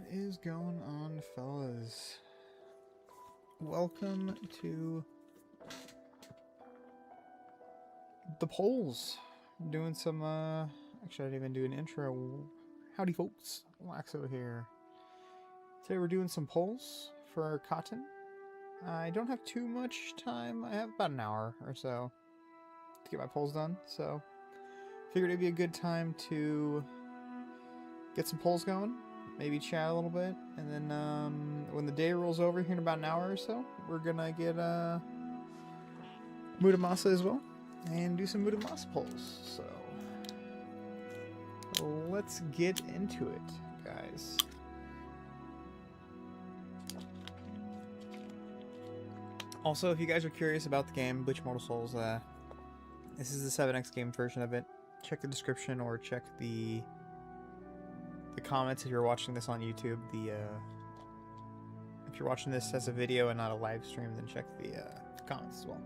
What is going on, fellas? Welcome to the polls. I'm doing some, actually I didn't even do an intro. Howdy folks, Laxo here. Today we're doing some polls for Katen. I don't have too much time. I have about an hour or so to get my polls done, so figured it'd be a good time to get some polls going, maybe chat a little bit, and then when the day rolls over here in about an hour or so, we're gonna get Muramasa as well, and do some Muramasa polls. So let's get into it, guys. Also, if you guys are curious about the game, Bleach Immortal Souls, this is the 7X game version of it. Check the description or check the comments if you're watching this on YouTube. If you're watching this as a video and not a live stream, then check the comments as well.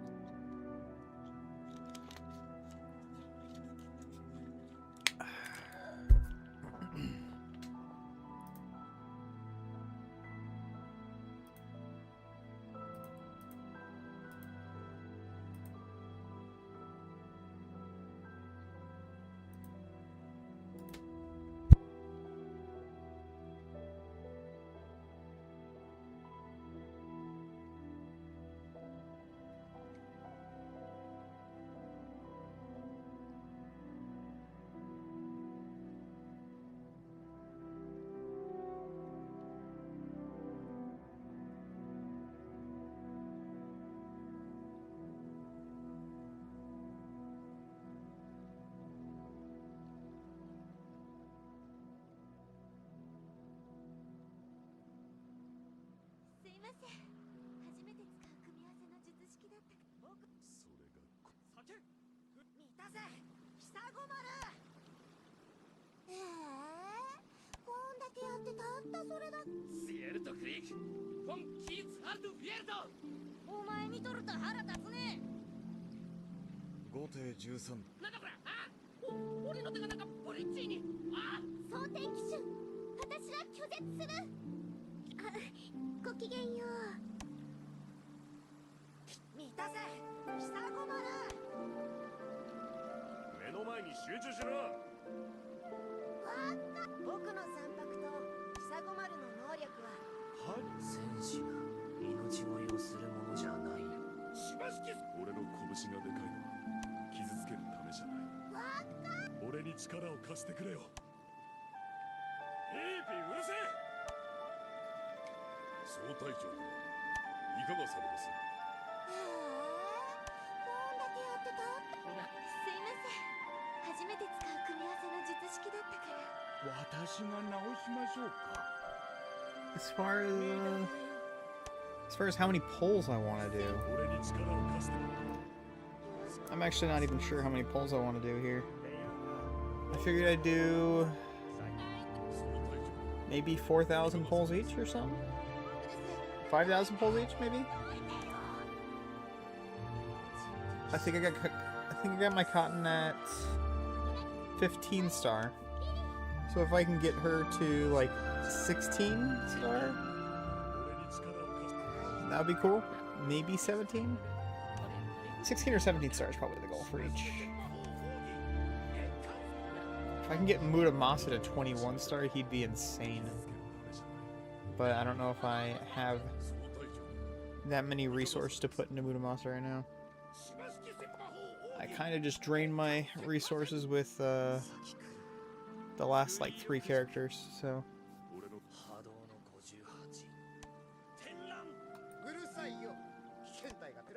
As far as how many polls I want to do, I'm actually not even sure how many polls I want to do here. I figured I'd do maybe 4,000 polls each or something. 5,000 polls each, maybe. I think I got my Katen at 15 star. So if I can get her to like 16 star, that would be cool. Maybe 17? 16 or 17 stars is probably the goal for each. If I can get Muramasa to 21 star, he'd be insane. But I don't know if I have that many resources to put into Muramasa right now. I kind of just drained my resources with the last like 3 characters, so.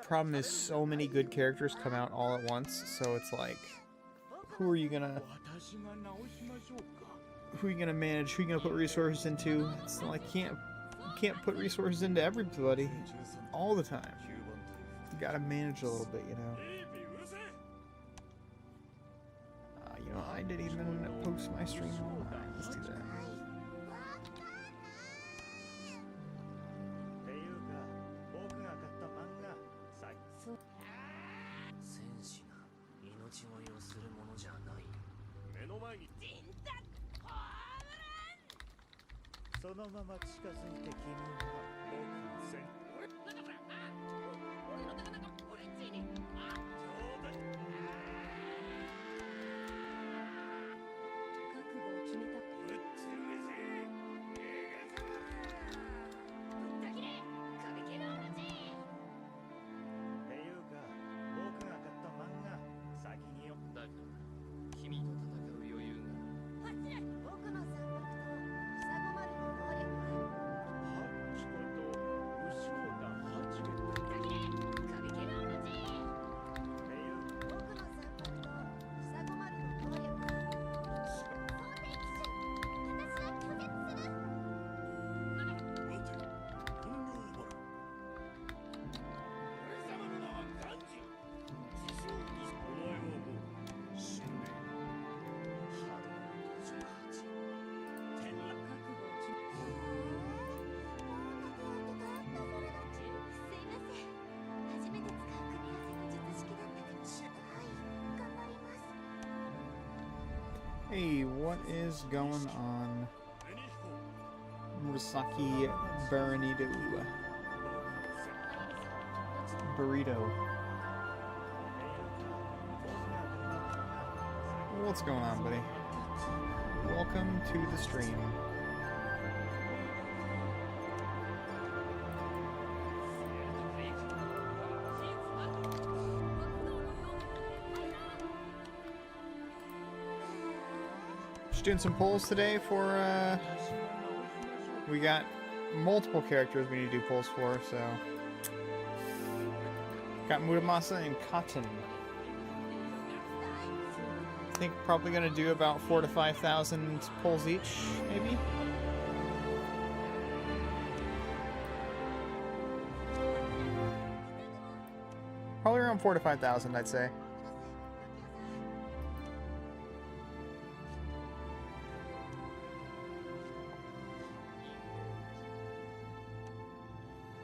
Problem is so many good characters come out all at once, so it's like, who are you gonna manage? Who are you gonna put resources into? It's like you can't put resources into everybody all the time. You gotta manage a little bit, you know. I didn't even post my stream. Alright, let's do that. Hey, what is going on? Murasaki Burrito. What's going on, buddy? Welcome to the stream. Just doing some polls today for, we got multiple characters we need to do polls for, so. Got Muramasa and Katen. I think probably gonna do about 4,000 to 5,000 polls each, maybe? Probably around 4,000 to 5,000, I'd say.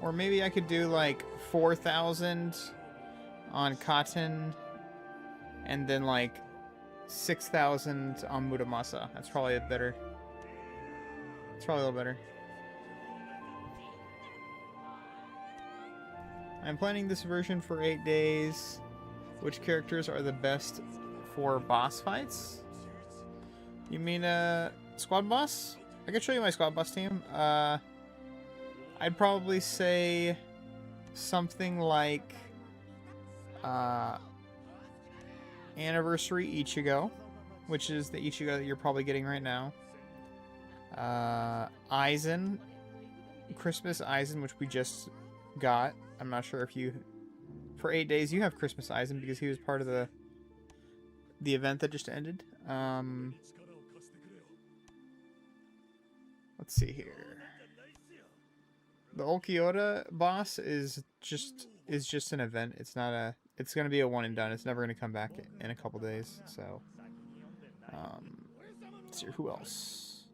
Or maybe I could do like 4,000 on Katen and then like 6,000 on Muramasa. That's probably better. It's probably a little better. I'm planning this version for 8 days. Which characters are the best for boss fights? You mean squad boss? I can show you my squad boss team. I'd probably say something like Anniversary Ichigo, which is the Ichigo that you're probably getting right now. Aizen, Christmas Aizen, which we just got. I'm not sure if you, for 8 days, you have Christmas Aizen because he was part of the event that just ended. Let's see here. The Ulquiorra boss is just an event. It's not a. It's gonna be a one and done. It's never gonna come back in a couple days. So, let's see who else.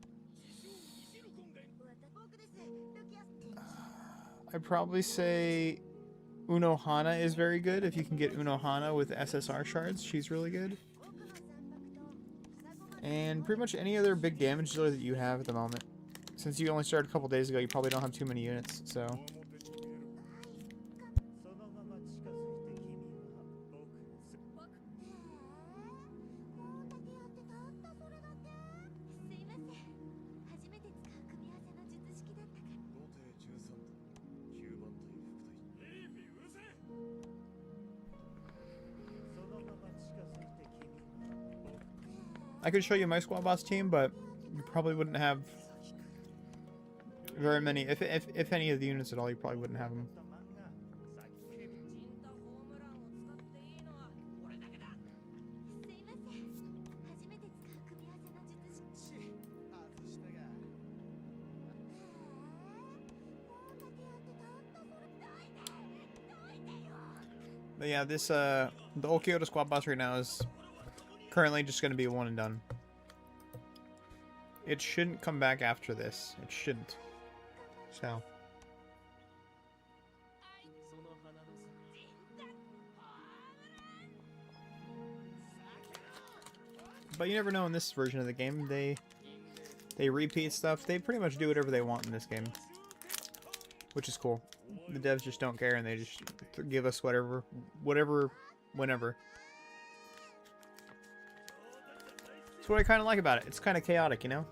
I'd probably say Unohana is very good. If you can get Unohana with SSR shards, she's really good. And pretty much any other big damage dealer that you have at the moment. Since you only started a couple days ago, you probably don't have too many units, so. I could show you my squad boss team, but you probably wouldn't have very many. If any of the units at all, you probably wouldn't have them. But yeah, this the Ulquiorra squad boss right now is currently just going to be a one and done. It shouldn't come back after this. It shouldn't. So. But you never know in this version of the game. They They repeat stuff. They pretty much do whatever they want in this game, which is cool. The devs just don't care, and they just give us whatever, whenever. That's what I kind of like about it. It's kind of chaotic, you know?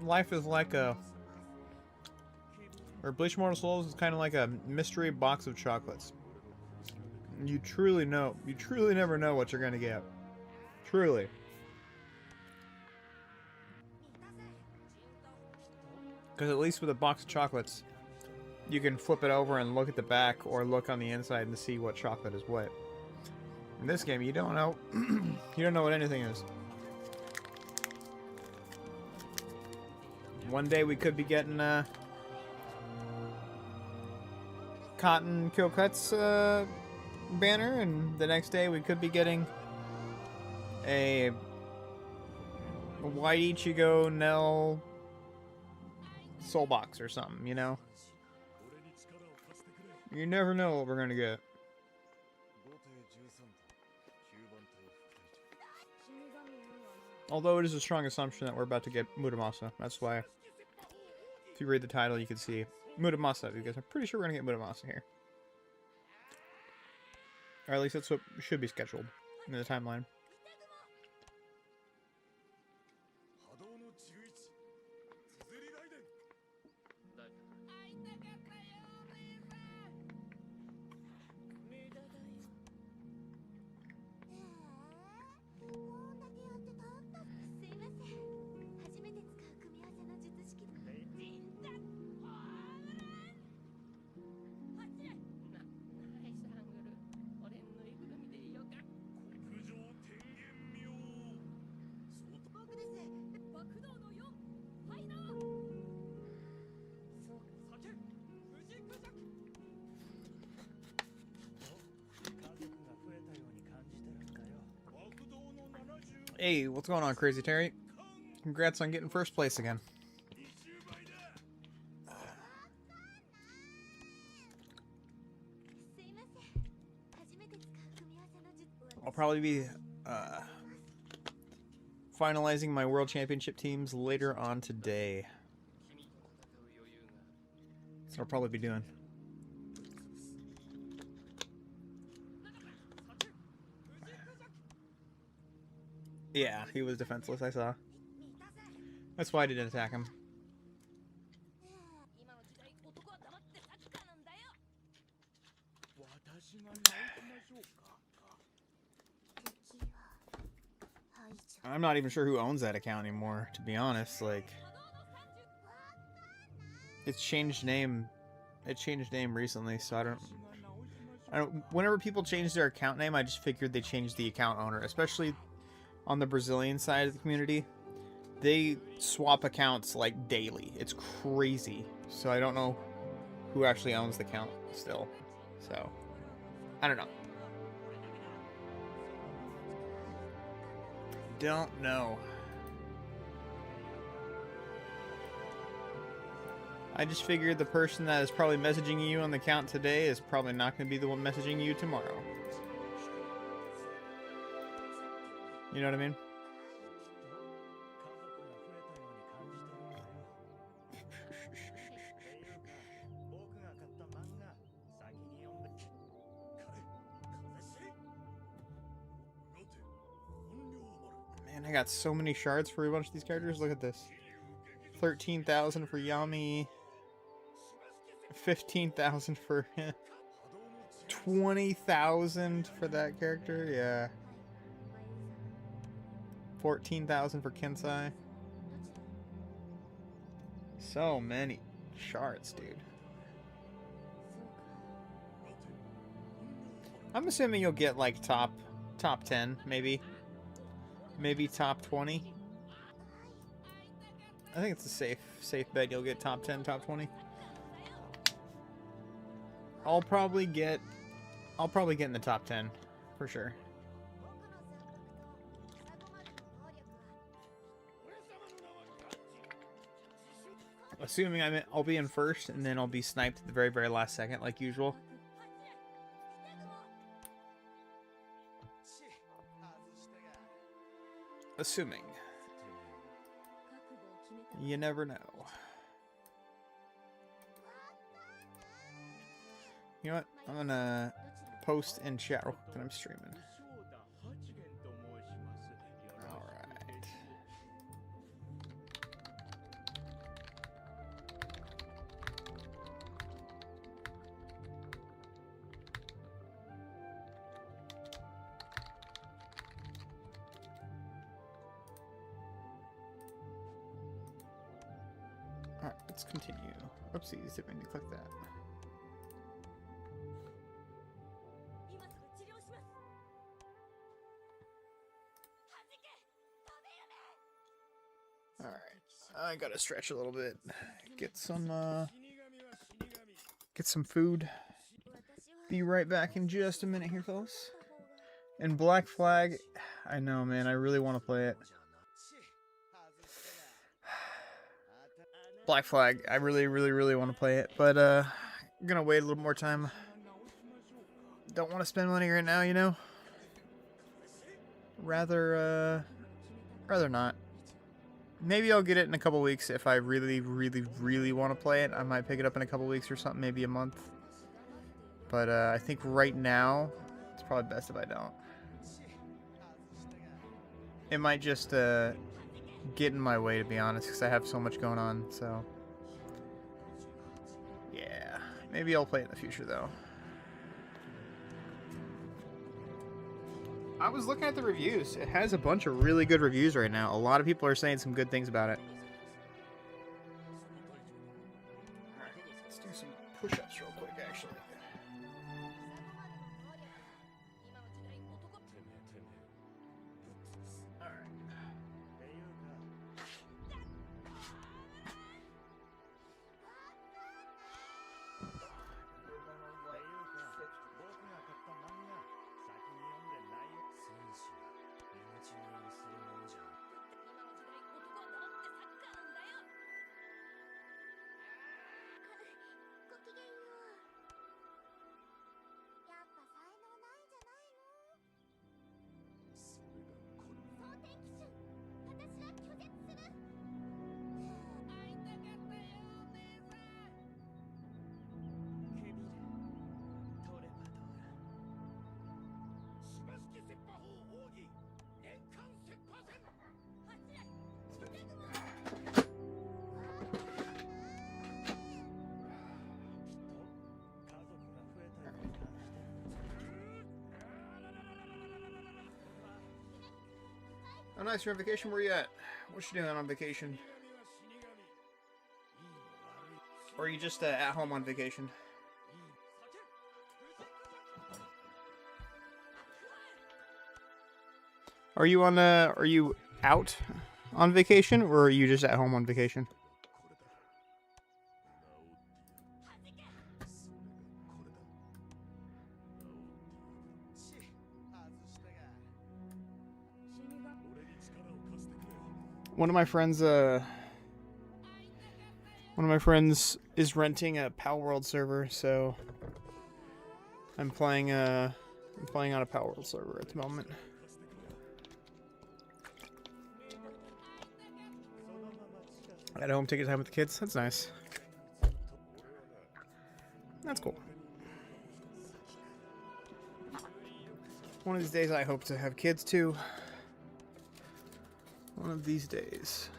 Life is like a... Or Bleach Mortal Souls is kind of like a mystery box of chocolates. You truly never know what you're going to get. Truly. Because at least with a box of chocolates, you can flip it over and look at the back or look on the inside and see what chocolate is what. In this game, you don't know. You don't know what anything is. One day we could be getting Katen Kyokut's banner, and the next day we could be getting a White Ichigo Nell soul box or something, you know? You never know what we're gonna get. Although it is a strong assumption that we're about to get Muramasa. That's why, if you read the title, you can see Muramasa, because I'm pretty sure we're gonna get Muramasa here. Or at least that's what should be scheduled in the timeline. Hey, what's going on, Crazy Terry? Congrats on getting first place again. I'll probably be finalizing my World Championship teams later on today. That's what I'll probably be doing. Yeah, he was defenseless, I saw. That's why I didn't attack him. I'm not even sure who owns that account anymore, to be honest. Like, it's changed name. It changed name recently, so I don't. Whenever people change their account name, I just figured they changed the account owner, especially on the Brazilian side of the community. They swap accounts like daily. It's crazy. So I don't know who actually owns the account still. So I don't know. Don't know. I just figured the person that is probably messaging you on the account today is probably not going to be the one messaging you tomorrow. You know what I mean? Man, I got so many shards for a bunch of these characters. Look at this. 13,000 for Yami. 15,000 for 20,000 for that character. Yeah. 14,000 for Kensai. So many shards, dude. I'm assuming you'll get like top 10, maybe top 20. I think it's a safe bet you'll get top 10, top 20. I'll probably get in the top 10 for sure. Assuming I'll be in first, and then I'll be sniped at the very, very last second, like usual. Assuming. You never know. You know what? I'm gonna post in chat real quick that I'm streaming. Alright. Alright, let's continue. Oopsies, didn't mean to click that. Alright, I gotta stretch a little bit. Get some food. Be right back in just a minute here, fellas. And Black Flag, I know, man, I really want to play it. Black Flag, I really want to play it, but I'm gonna wait a little more time. Don't want to spend money right now, you know? Rather not. Maybe I'll get it in a couple weeks if I really want to play it. I might pick it up in a couple weeks or something, maybe a month. But I think right now, it's probably best if I don't. It might just get in my way, to be honest, because I have so much going on, so... Yeah, maybe I'll play it in the future, though. I was looking at the reviews. It has a bunch of really good reviews right now. A lot of people are saying some good things about it. Alright, let's do some push-ups real quick, actually. Oh, nice. You're on vacation? Where you at? What you doing on vacation? Or are you just at home on vacation? Are you on are you out on vacation, or are you just at home on vacation? One of my friends is renting a Pal World server, so I'm playing on a Pal World server at the moment. At home, taking time with the kids. That's nice. That's cool. One of these days, I hope to have kids too. One of these days.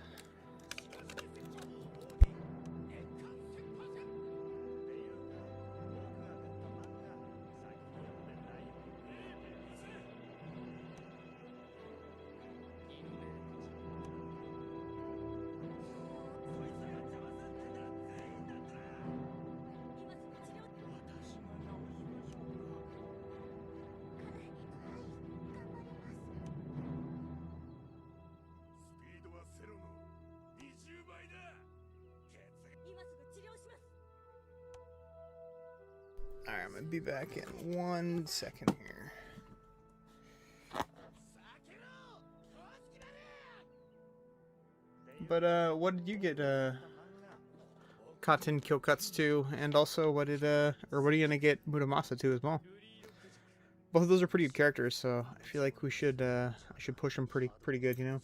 Alright, I'm gonna be back in 1 second here. But what did you get Katen Kill Cuts to, and also what did or what are you gonna get Muramasa to as well? Both of those are pretty good characters, so I feel like we should I should push them pretty good, you know.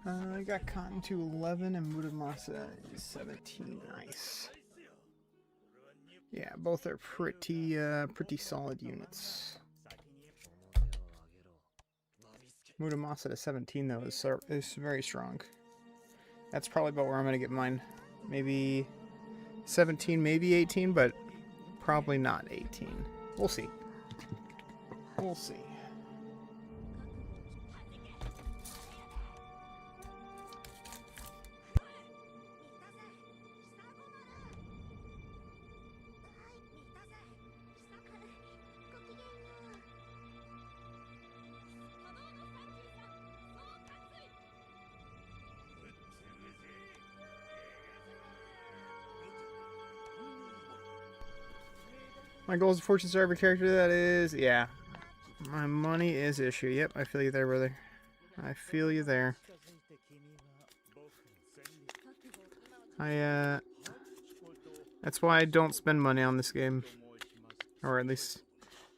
I got Katen to 11 and Muramasa is 17. Nice. Yeah, both are pretty solid units. Muramasa to 17 though is very strong. That's probably about where I'm gonna get mine. Maybe 17, maybe 18, but probably not 18. We'll see. We'll see. My goal is to fortune star every character that is... Yeah. My money is issue. Yep, I feel you there, brother. I feel you there. That's why I don't spend money on this game. Or at least,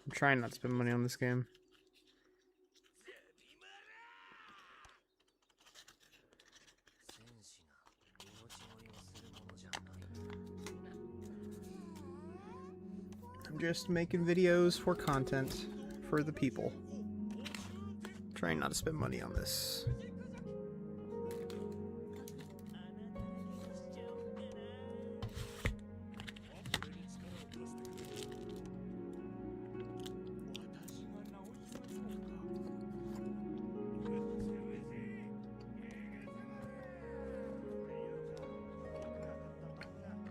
I'm trying not to spend money on this game. I'm just making videos for content, for the people. Trying not to spend money on this.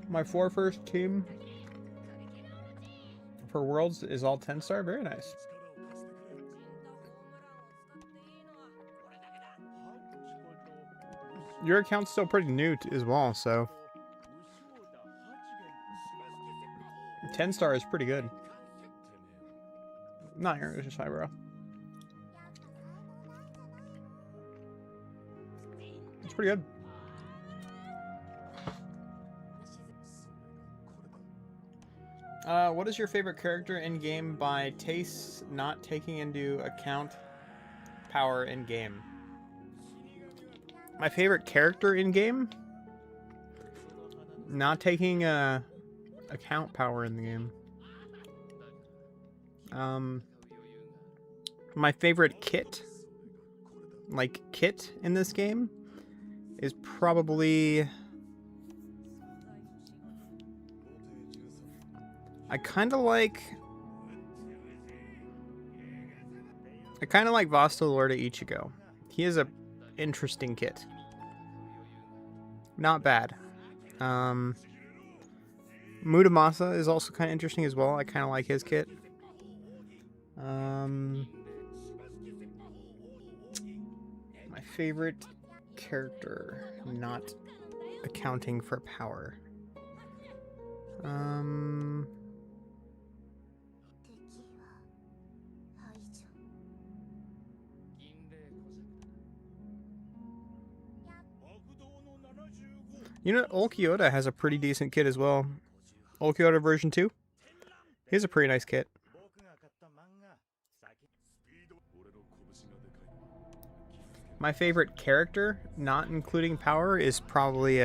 My first team for Worlds is all 10-star. Very nice. Your account's still pretty new as well, so 10-star is pretty good. Not here, it's just high, bro. It's pretty good. What is your favorite character in game by tastes not taking into account power in game? My favorite character in game? Not taking account power in the game. My favorite kit, like kit in this game, is probably... I kind of like Vasta Lorda Ichigo. He is a interesting kit. Not bad. Muramasa is also kind of interesting as well. I kind of like his kit. My favorite character, not accounting for power. You know, Ulquiorra has a pretty decent kit as well. Ulquiorra version 2. He has a pretty nice kit. My favorite character, not including power, is probably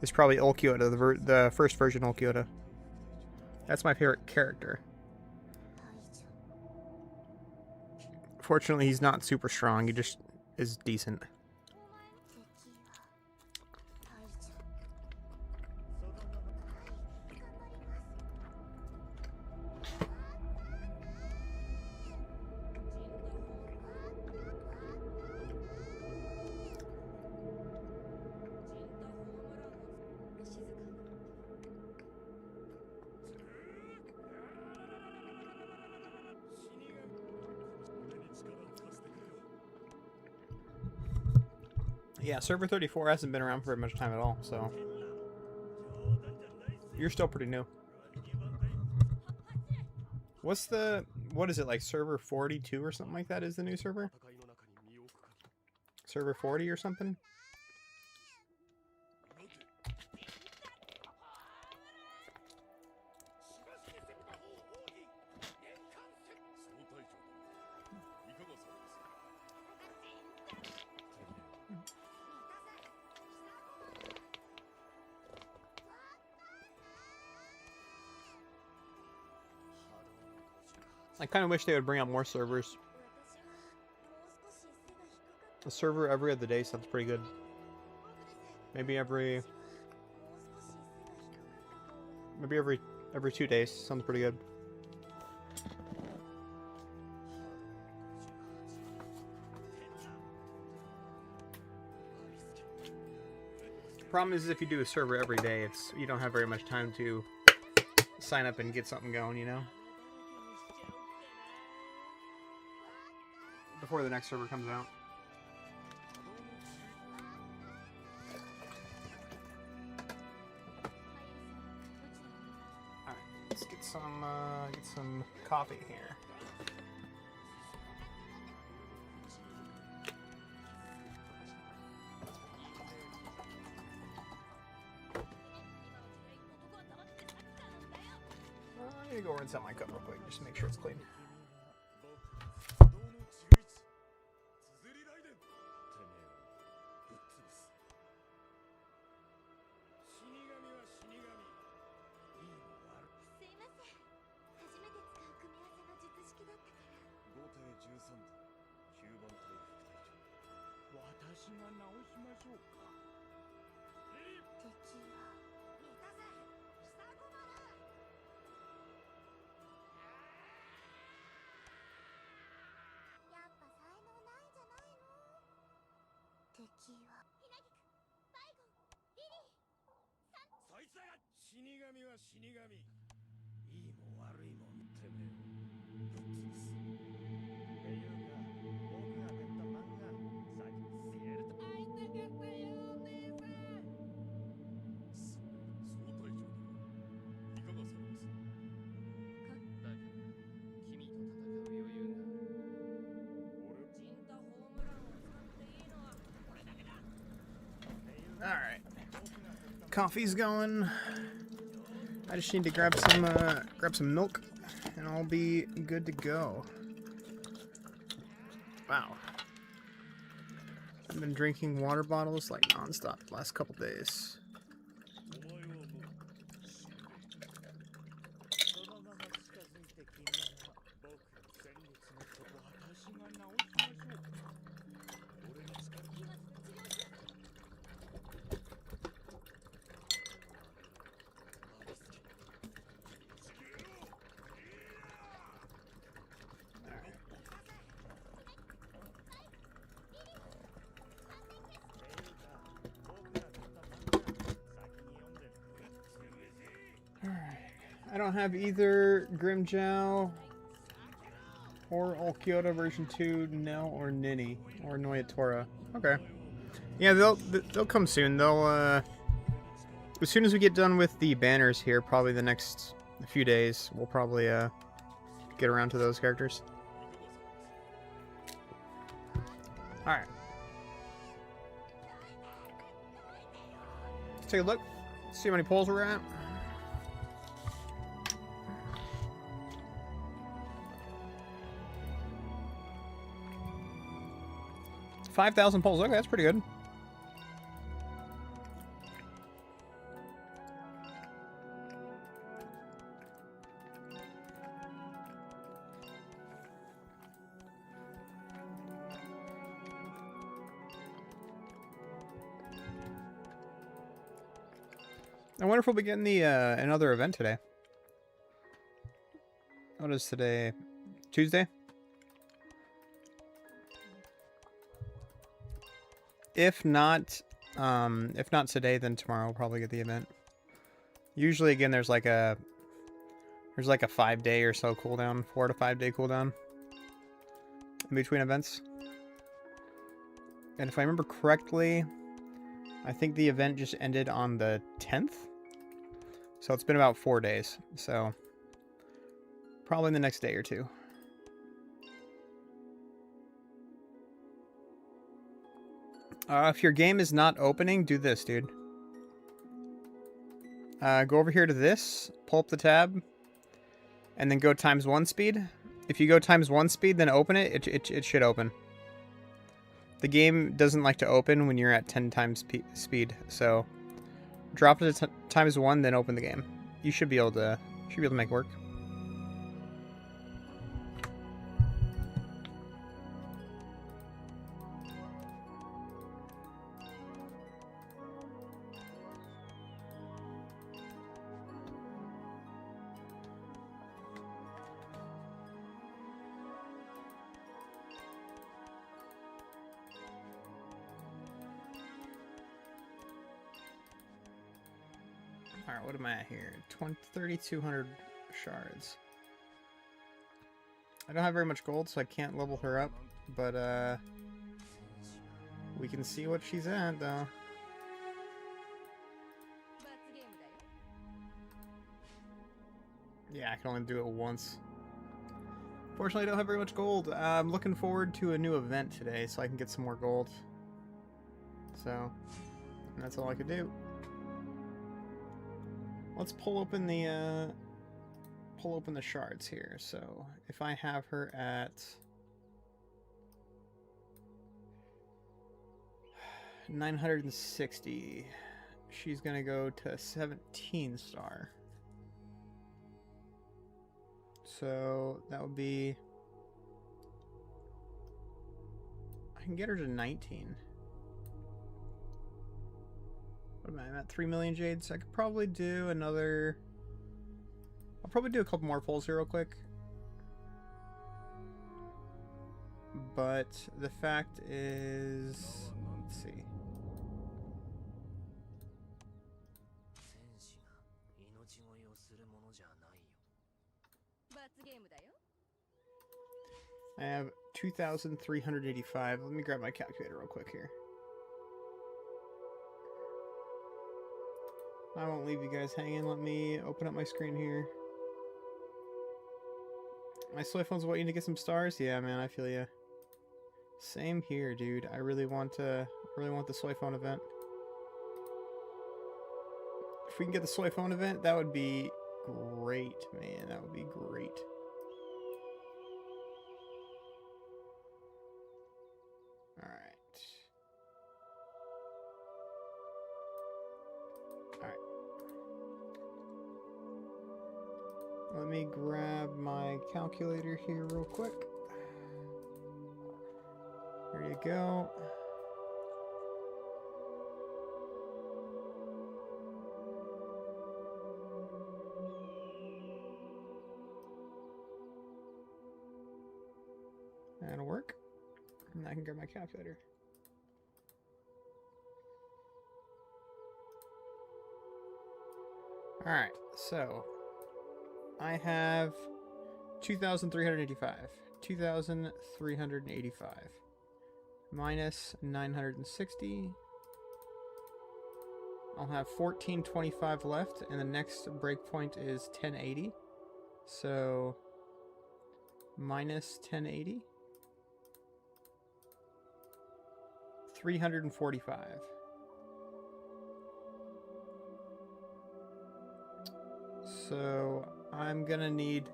Ulquiorra, the first version Ulquiorra. That's my favorite character. Fortunately, he's not super strong. He just is decent. Yeah, server 34 hasn't been around for very much time at all, so you're still pretty new. What is it, like server 42 or something like that is the new server? Server 40 or something? I kind of wish they would bring out more servers. A server every other day sounds pretty good. Maybe every 2 days sounds pretty good. The problem is if you do a server every day, you don't have very much time to sign up and get something going, you know? Before the next server comes out. Alright, let's get some coffee here. I need to go rinse out my cup real quick, just to make sure it's clean. Alright. Coffee's going. I just need to grab some milk and I'll be good to go. Wow. I've been drinking water bottles like nonstop the last couple days. I don't have either Grimjow or Olkyoto version 2, Nell or Ninny or Noyatora. Okay. Yeah, they'll come soon. They'll as soon as we get done with the banners here, probably the next few days, we'll probably get around to those characters. All right. Let's take a look. See how many polls we're at. 5,000 polls. Okay, that's pretty good. I wonder if we'll be getting the another event today. What is today? Tuesday? If not today, then tomorrow we'll probably get the event. Usually, again, there's like a 5-day or so cooldown, 4 to 5 day cooldown in between events. And if I remember correctly, I think the event just ended on the 10th. So it's been about 4 days. So probably in the next day or two. If your game is not opening, do this, dude. Go over here to this, pull up the tab, and then go ×1 speed. If you go ×1 speed, then open it, it should open. The game doesn't like to open when you're at 10 times speed, so drop it to ×1, then open the game. You should be able to make it work. Alright, what am I at here? 3,200 shards. I don't have very much gold, so I can't level her up, but we can see what she's at, though. Yeah, I can only do it once. Fortunately, I don't have very much gold. I'm looking forward to a new event today so I can get some more gold. So, that's all I could do. Let's pull open the shards here. So, if I have her at 960, she's gonna go to 17 star. So that would be, I can get her to 19. What am I? I'm at 3 million jades. I could probably do another, I'll probably do a couple more pulls here real quick. But the fact is, let's see. I have 2,385. Let me grab my calculator real quick here. I won't leave you guys hanging. Let me open up my screen here. My soy phone's waiting to get some stars. Yeah, man, I feel ya. Same here, dude. I really want the soy phone event. If we can get the soy phone event, that would be great, man. That would be great. Let me grab my calculator here real quick. There you go. That'll work. And I can grab my calculator. Alright, so I have 2,385. 2,385 minus 960. I'll have 1,425 left, and the next breakpoint is 1080. So minus 1080. 345. So I'm gonna need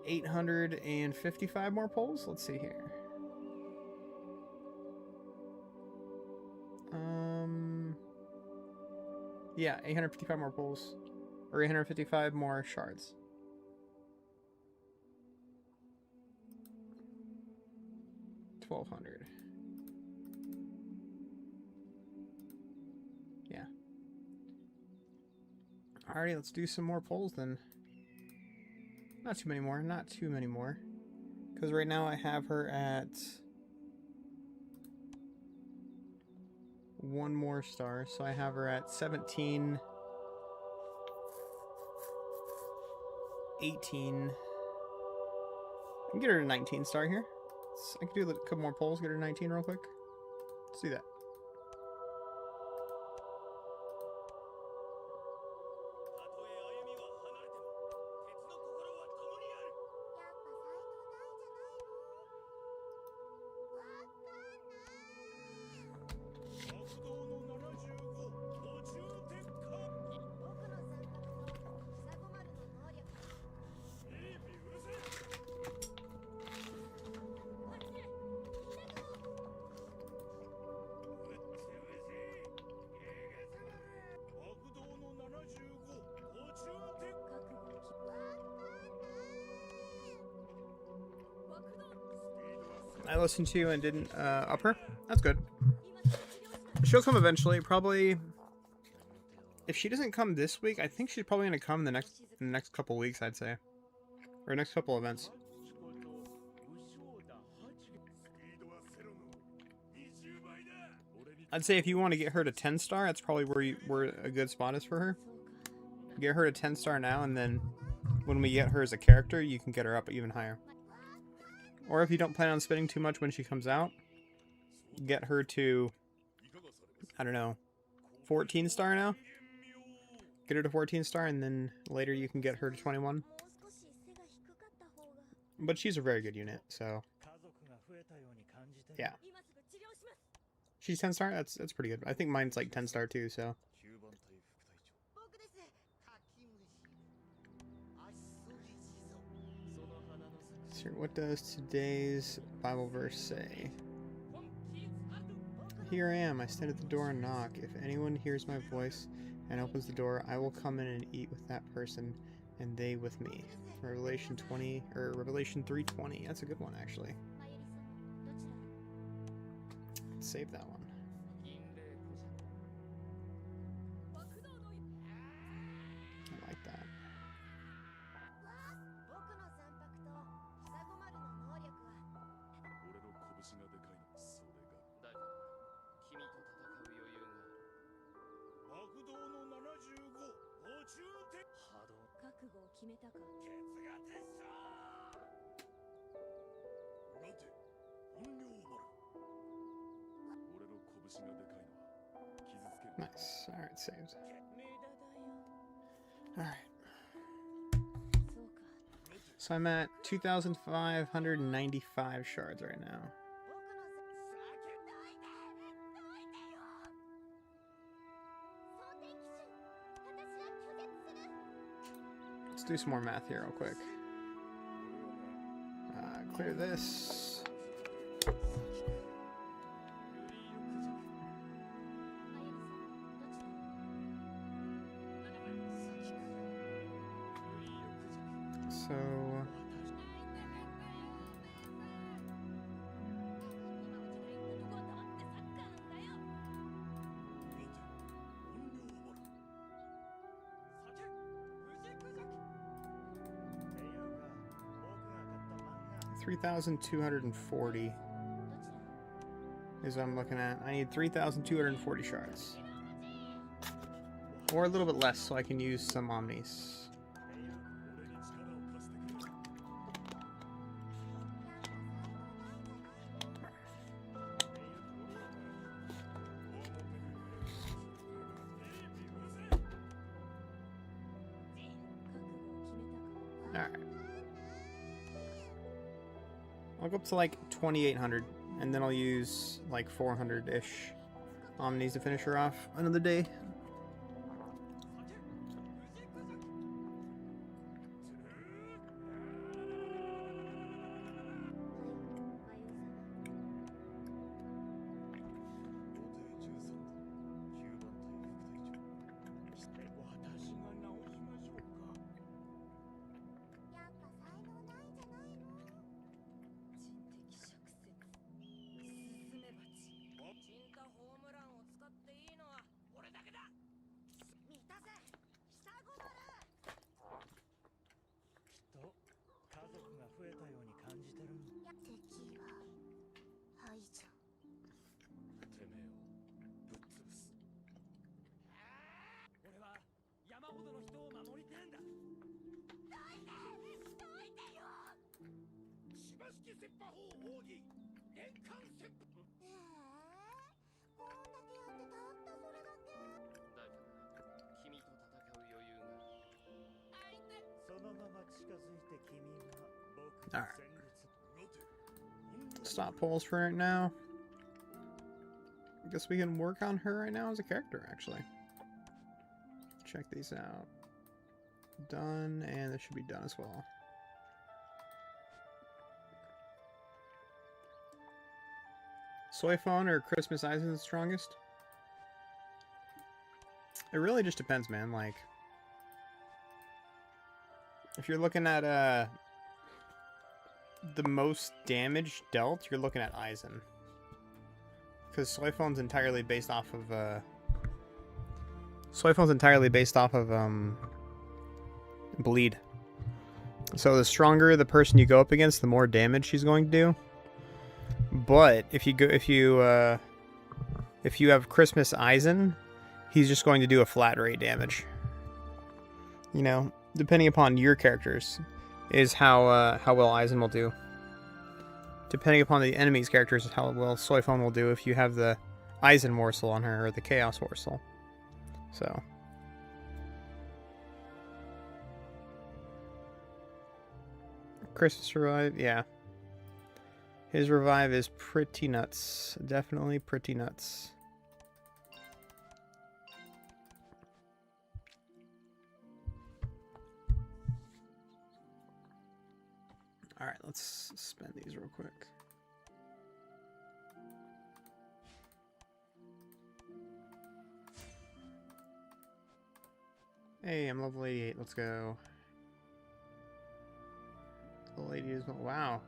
855 more pulls. Let's see here. Yeah, 855 more pulls, or 855 more shards. $1,200. Yeah. Alrighty, let's do some more pulls then. Not too many more, not too many more. Because right now I have her at 1 more star, so I have her at 17, 18. I can get her to 19 star here. I can do a couple more pulls, get her to 19 real quick. Let's do that. I listened to you and didn't up her. That's good. She'll come eventually. Probably, if she doesn't come this week, I think she's probably gonna come in the next couple weeks. I'd say, or next couple events. I'd say if you want to get her to 10 star, that's probably where a good spot is for her. Get her to 10 star now, and then when we get her as a character, you can get her up even higher. Or if you don't plan on spending too much when she comes out, get her to, I don't know, 14 star now? Get her to 14 star, and then later you can get her to 21. But she's a very good unit, so yeah. She's 10 star? That's pretty good. I think mine's like 10 star too, so. So what does today's Bible verse say? Here I am, I stand at the door and knock. If anyone hears my voice and opens the door, I will come in and eat with that person and they with me. Revelation 20 or Revelation 3:20. That's a good one actually. Let's save that one. I like that. Nice. Alright, saved. Alright. So I'm at 2,595 shards right now. Let's do some more math here real quick. Clear this. So $3,240 is what I'm looking at. I need 3,240 shards. Or a little bit less so I can use some omnis. Alright. I'll go up to like 2,800 and then I'll use like 400-ish omnis to finish her off another day. Alright. Stop polls for right now. I guess we can work on her right now as a character, actually. Check these out. Done, and this should be done as well. Soy phone or Christmas Eyes is the strongest? It really just depends, man. Like, if you're looking at the most damage dealt, you're looking at Aizen. Because Soy phone's entirely based off of bleed. So the stronger the person you go up against, the more damage she's going to do. But if you have Christmas Aizen, he's just going to do a flat rate damage. You know, depending upon your characters, is how well Aizen will do. Depending upon the enemy's characters, is how well Soy phone will do if you have the Aizen morsel on her or the Chaos morsel. So. Christmas revive, yeah. His revive is pretty nuts. Definitely pretty nuts. Alright, let's spend these real quick. Hey, I'm level 88. Let's go. Level 80 is... Wow.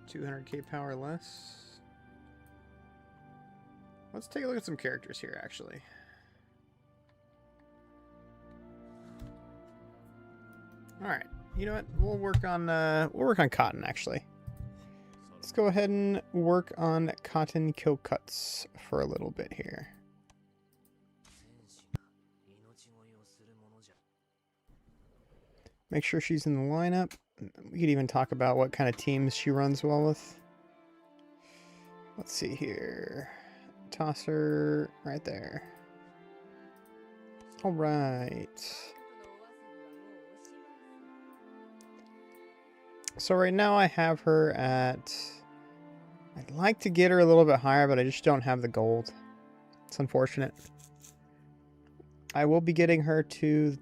200k power less. Let's take a look at some characters here, actually. Alright. You know what? We'll work on Katen, actually. Let's go ahead and work on Katen kill cuts for a little bit here. Make sure she's in the lineup. We could even talk about what kind of teams she runs well with. Let's see here. Toss her right there. All right. So right now I have her at... I'd like to get her a little bit higher, but I just don't have the gold. It's unfortunate. I will be getting her to...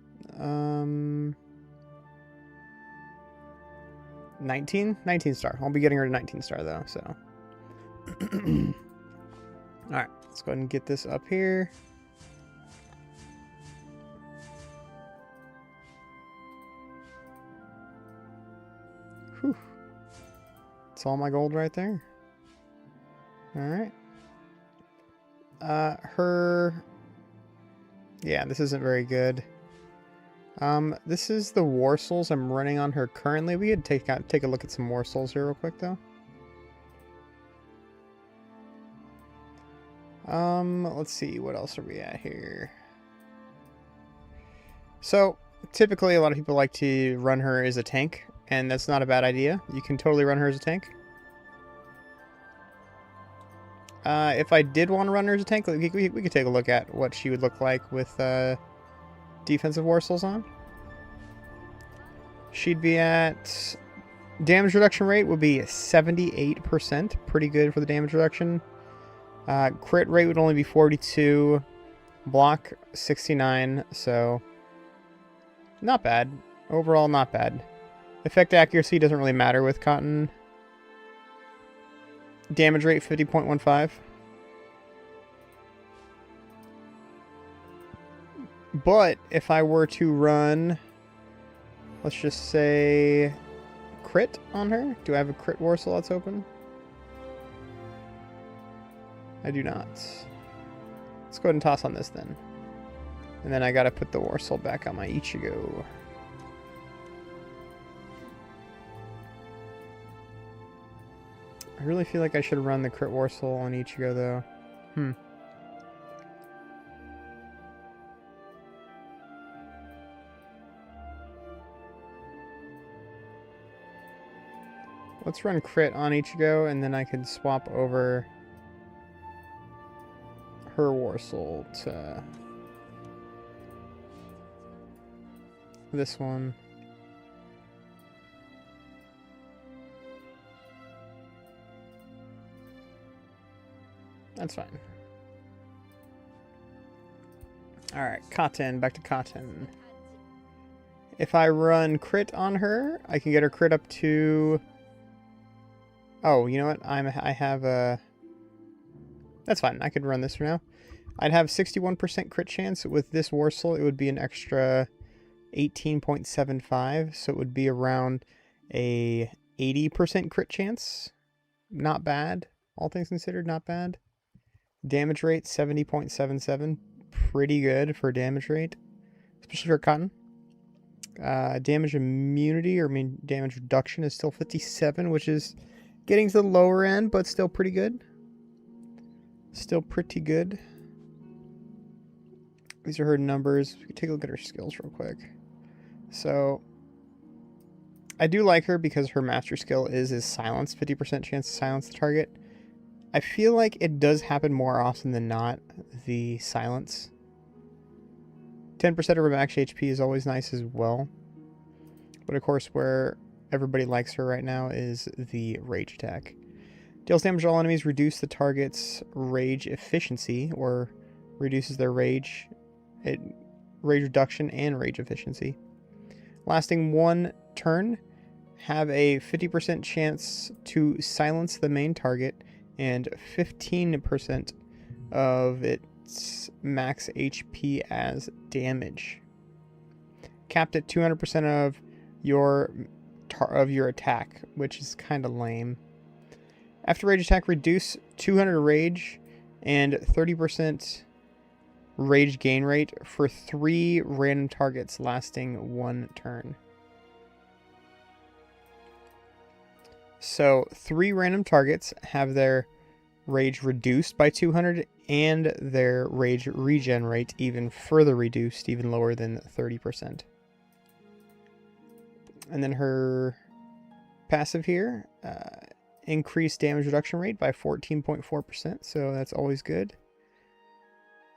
19 star. I'll be getting her to 19 star though, so. Alright, let's go ahead and get this up here. Whew. That's all my gold right there. Alright. Yeah, this isn't very good. This is the war souls I'm running on her currently. We could take a look at some war souls here real quick though. Let's see, what else are we at here? So typically a lot of people like to run her as a tank, and that's not a bad idea. You can totally run her as a tank. If I did want to run her as a tank, we could take a look at what she would look like with defensive war souls on. She'd be at... Damage reduction rate would be 78%. Pretty good for the damage reduction. Crit rate would only be 42. Block 69. So not bad. Overall not bad. Effect accuracy doesn't really matter with Katen. Damage rate 50.15. But if I were to run, let's just say, crit on her. Do I have a crit war soul that's open? I do not. Let's go ahead and toss on this then. And then I gotta put the war soul back on my Ichigo. I really feel like I should run the crit war soul on Ichigo though. Let's run crit on Ichigo, and then I can swap over her war soul to this one. That's fine. Alright, Katen, back to Katen. If I run crit on her, I can get her crit up to... Oh, you know what? I have a... That's fine. I could run this for now. I'd have 61% crit chance. With this war soul, it would be an extra 18.75. So it would be around a 80% crit chance. Not bad. All things considered, not bad. Damage rate, 70.77. Pretty good for damage rate. Especially for Katen. Damage immunity, or damage reduction is still 57, which is... getting to the lower end, but still pretty good. Still pretty good. These are her numbers. We can take a look at her skills real quick. So, I do like her because her master skill is silence. 50% chance to silence the target. I feel like it does happen more often than not, the silence. 10% of her max HP is always nice as well. But of course, where everybody likes her right now is the rage attack. Deals damage to all enemies, reduce the target's rage efficiency, or reduces their rage reduction and rage efficiency. Lasting 1 turn, have a 50% chance to silence the main target and 15% of its max HP as damage. Capped at 200% of your attack, which is kind of lame. After rage attack, reduce 200 rage and 30% rage gain rate for 3 random targets lasting 1 turn. So 3 random targets have their rage reduced by 200 and their rage regen rate even further reduced, even lower than 30%. And then her passive here, increased damage reduction rate by 14.4%, so that's always good.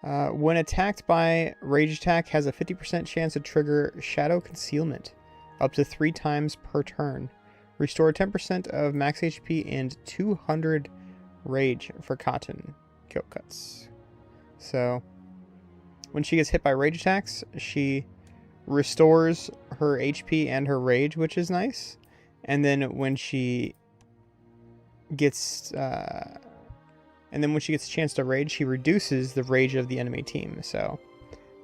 When attacked by rage attack, has a 50% chance to trigger shadow concealment up to 3 times per turn. Restore 10% of max HP and 200 rage for Katen kill cuts. So when she gets hit by rage attacks, she restores her HP and her rage, which is nice. And then when she gets a chance to rage, she reduces the rage of the enemy team. So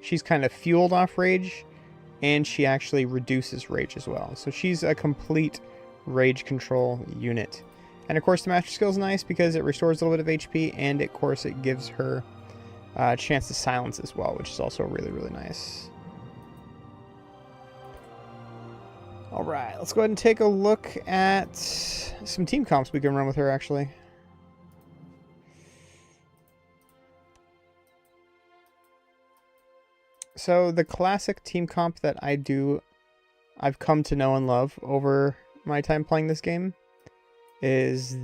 she's kind of fueled off rage, and she actually reduces rage as well. So she's a complete rage control unit. And of course the master skill is nice because it restores a little bit of HP, and of course it gives her a chance to silence as well, which is also really, really nice. Alright, let's go ahead and take a look at some team comps we can run with her, actually. So the classic team comp that I've come to know and love over my time playing this game is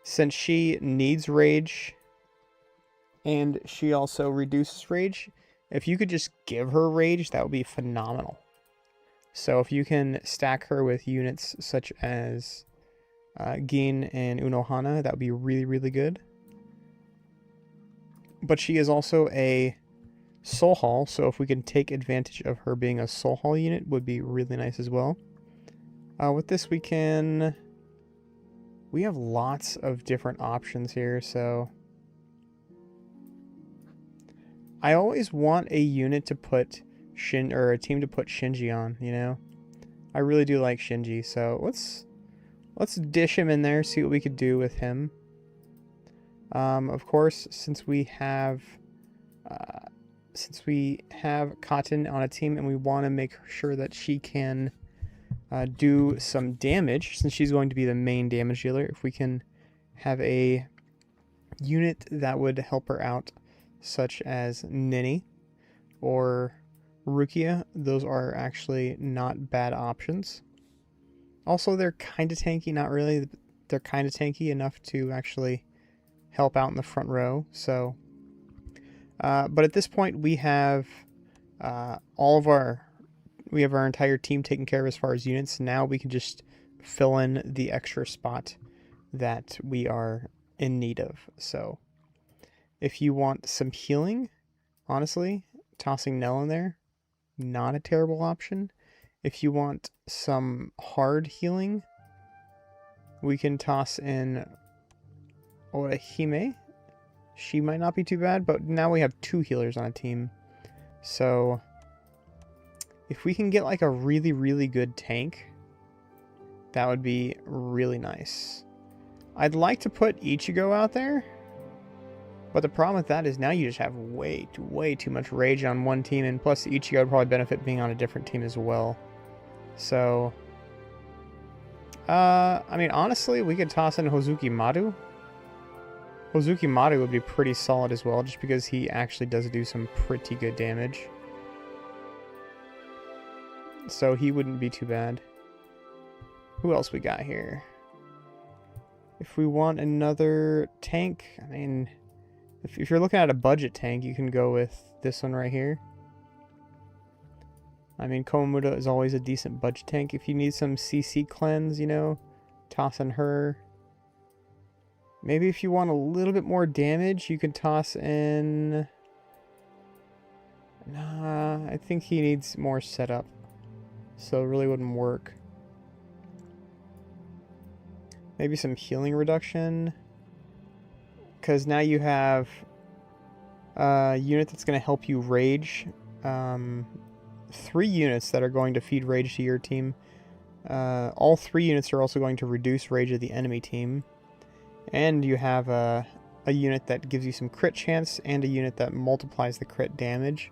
since she needs rage and she also reduces rage, if you could just give her rage, that would be phenomenal. So if you can stack her with units such as Gin and Unohana, that would be really, really good. But she is also a Soul Hall, so if we can take advantage of her being a Soul Hall unit, would be really nice as well. With this, we have lots of different options here, so I always want a unit to put a team to put Shinji on, you know? I really do like Shinji, so let's dish him in there, see what we could do with him. Of course, since we have Katen on a team and we want to make sure that she can do some damage, since she's going to be the main damage dealer, if we can have a unit that would help her out, such as Nini or Rukia, those are actually not bad options. Also, they're kind of tanky, not really, they're kind of tanky enough to actually help out in the front row, so but at this point we have our entire team taken care of as far as units. Now we can just fill in the extra spot that we are in need of. So if you want some healing, honestly, tossing Nell in there, not a terrible option. If you want some hard healing, we can toss in Orihime. She might not be too bad, but now we have 2 healers on a team. So if we can get like a really, really good tank, that would be really nice. I'd like to put Ichigo out there, but the problem with that is now you just have way too much rage on one team, and plus Ichigo would probably benefit being on a different team as well. So, I mean, honestly, we could toss in Hozuki Maru. Hozuki Maru would be pretty solid as well, just because he actually does do some pretty good damage. So he wouldn't be too bad. Who else we got here? If we want another tank, I mean, if you're looking at a budget tank, you can go with this one right here. I mean, Komodo is always a decent budget tank. If you need some CC cleanse, you know, toss in her. Maybe if you want a little bit more damage, you can toss in... Nah, I think he needs more setup. So it really wouldn't work. Maybe some healing reduction. Because now you have a unit that's going to help you rage. 3 units that are going to feed rage to your team. All 3 units are also going to reduce rage of the enemy team. And you have a unit that gives you some crit chance and a unit that multiplies the crit damage.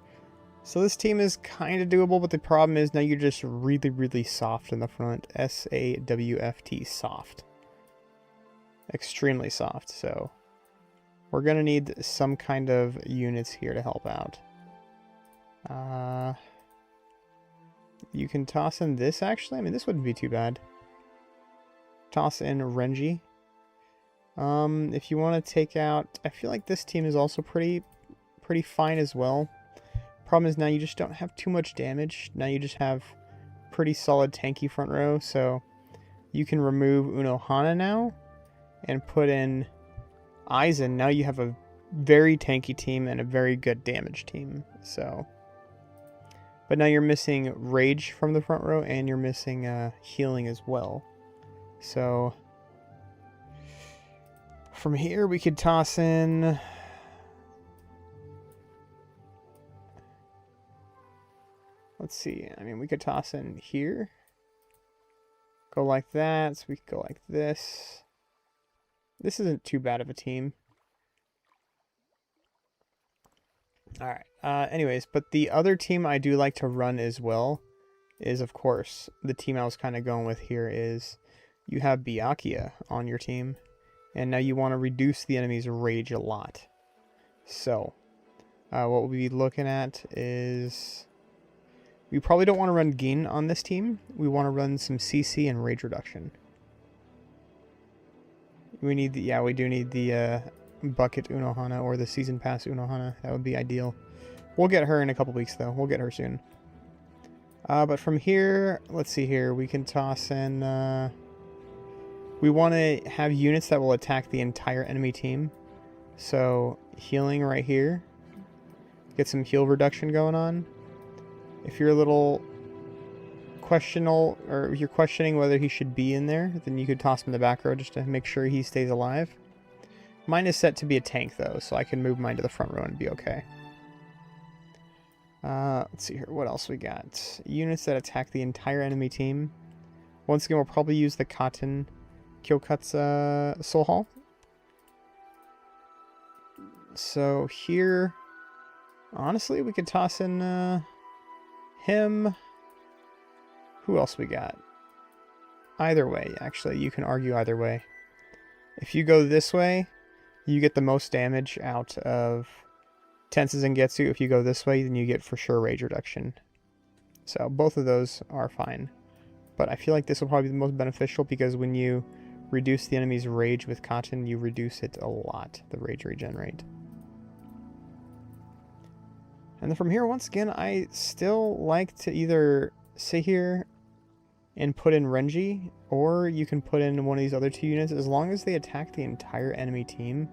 So this team is kind of doable, but the problem is now you're just really, really soft in the front. S-A-W-F-T, soft. Extremely soft, so we're going to need some kind of units here to help out. You can toss in this, actually. I mean, this wouldn't be too bad. Toss in Renji. If you want to take out... I feel like this team is also pretty fine as well. Problem is now you just don't have too much damage. Now you just have pretty solid tanky front row, so you can remove Unohana now and put in Aizen. Now you have a very tanky team and a very good damage team. So, but now you're missing rage from the front row and you're missing healing as well. So from here we could toss in... Let's see, I mean, we could toss in here. Go like that, so we could go like this. This isn't too bad of a team. Alright, anyways, but the other team I do like to run as well is, of course, the team I was kind of going with here is you have Byakuya on your team. And now you want to reduce the enemy's rage a lot. So, what we'll be looking at is... We probably don't want to run Gin on this team. We want to run some CC and rage reduction. We need the... Yeah, we do need the bucket Unohana or the season pass Unohana. That would be ideal. We'll get her in a couple weeks, though. We'll get her soon. But from here, let's see here. We can toss in... we want to have units that will attack the entire enemy team. So, healing right here. Get some heal reduction going on. If you're a little questionable, or if you're questioning whether he should be in there, then you could toss him in the back row just to make sure he stays alive. Mine is set to be a tank, though, so I can move mine to the front row and be okay. Let's see here. What else we got? Units that attack the entire enemy team. Once again, we'll probably use the Katen Kyokatsu Soul Hall. So here, honestly, we could toss in him. Who else we got? Either way, actually, you can argue either way. If you go this way, you get the most damage out of Tenses and Getsu. If you go this way, then you get for sure rage reduction. So both of those are fine. But I feel like this will probably be the most beneficial because when you reduce the enemy's rage with Katen, you reduce it a lot, the rage regen rate. And then from here, once again, I still like to either sit here and put in Renji, or you can put in one of these other 2 units. As long as they attack the entire enemy team,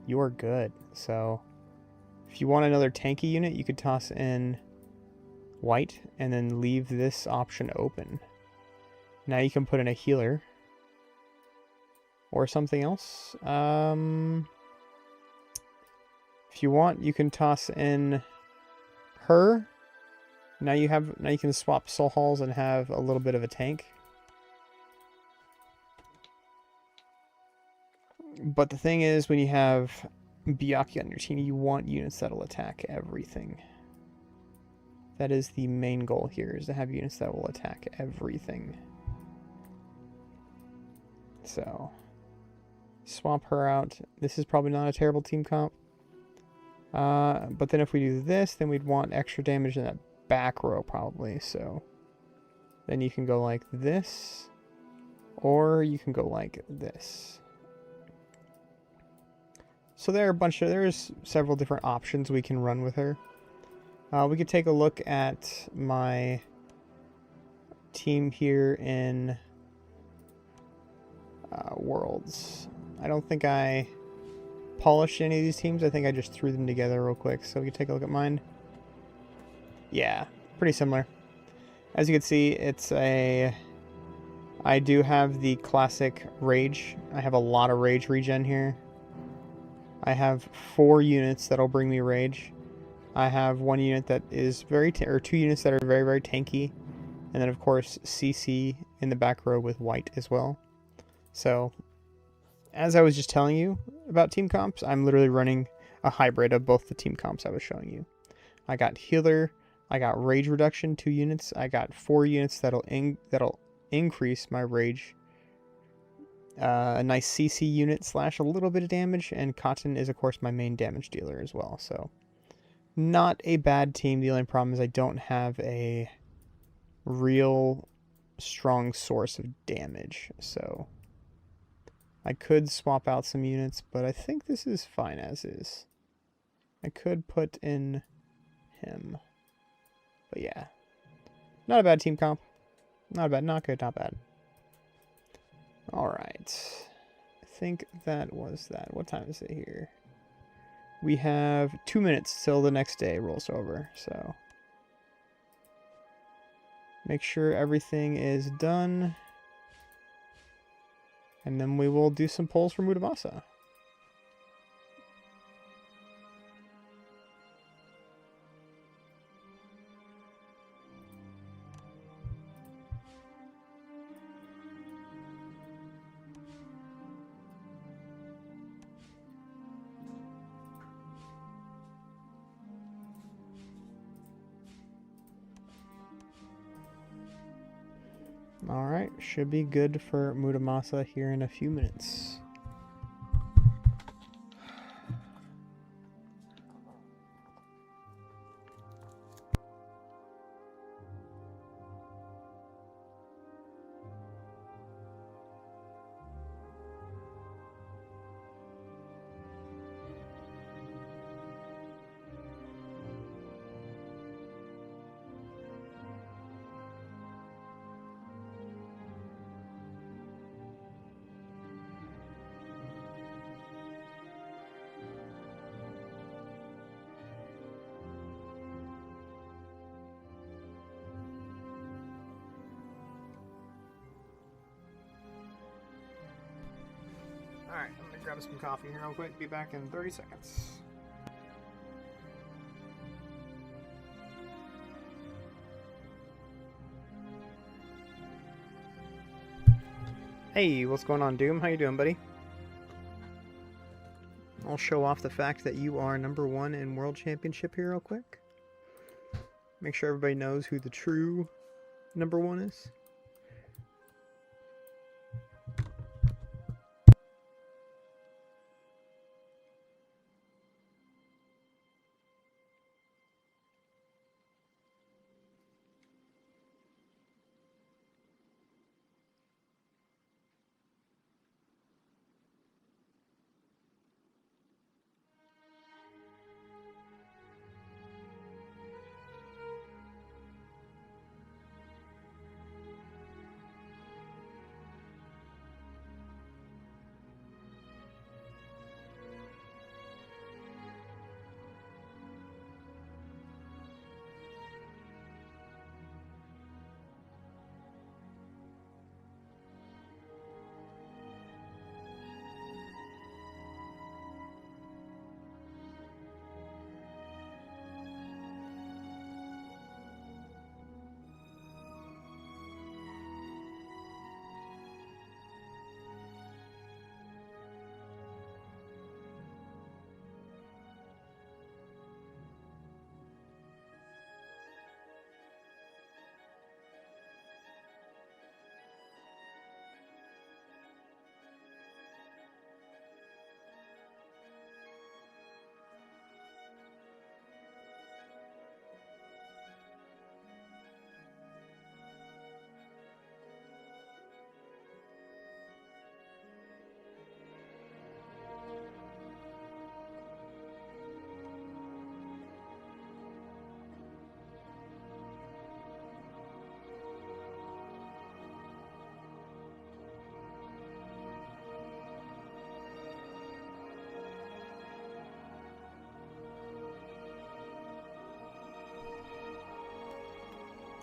you are good. So if you want another tanky unit, you could toss in white and then leave this option open. Now you can put in a healer or something else. If you want, you can toss in her. Now you can swap soul halls and have a little bit of a tank. But the thing is, when you have Byakuya on your team, you want units that'll attack everything. That is the main goal here, is to have units that will attack everything. So, swap her out. This is probably not a terrible team comp. But then if we do this, then we'd want extra damage in that back row probably. So then you can go like this, or you can go like this. So there's several different options we can run with her. We could take a look at my team here in Worlds. I don't think I polished any of these teams. I think I just threw them together real quick. So we can take a look at mine. Yeah, pretty similar. As you can see, it's a... I do have the classic Rage. I have a lot of Rage regen here. I have 4 units that'll bring me Rage. I have 1 unit that is very... or 2 units that are very, very tanky. And then, of course, CC in the back row with white as well. So, as I was just telling you about team comps, I'm literally running a hybrid of both the team comps I was showing you. I got healer, I got rage reduction 2 units, I got 4 units that'll increase my rage, a nice CC unit slash a little bit of damage, and Katen is of course my main damage dealer as well. So not a bad team. The only problem is I don't have a real strong source of damage, so I could swap out some units, but I think this is fine as is. I could put in him. But yeah. Not a bad team comp. Not bad, not good, not bad. Alright. I think that was that. What time is it here? We have 2 minutes till the next day rolls over, so make sure everything is done. And then we will do some polls for Muramasa. Alright, should be good for Muramasa here in a few minutes. Alright, I'm gonna grab some coffee here real quick. Be back in 30 seconds. Hey, what's going on, Doom? How you doing, buddy? I'll show off the fact that you are #1 in World Championship here real quick. Make sure everybody knows who the true #1 is.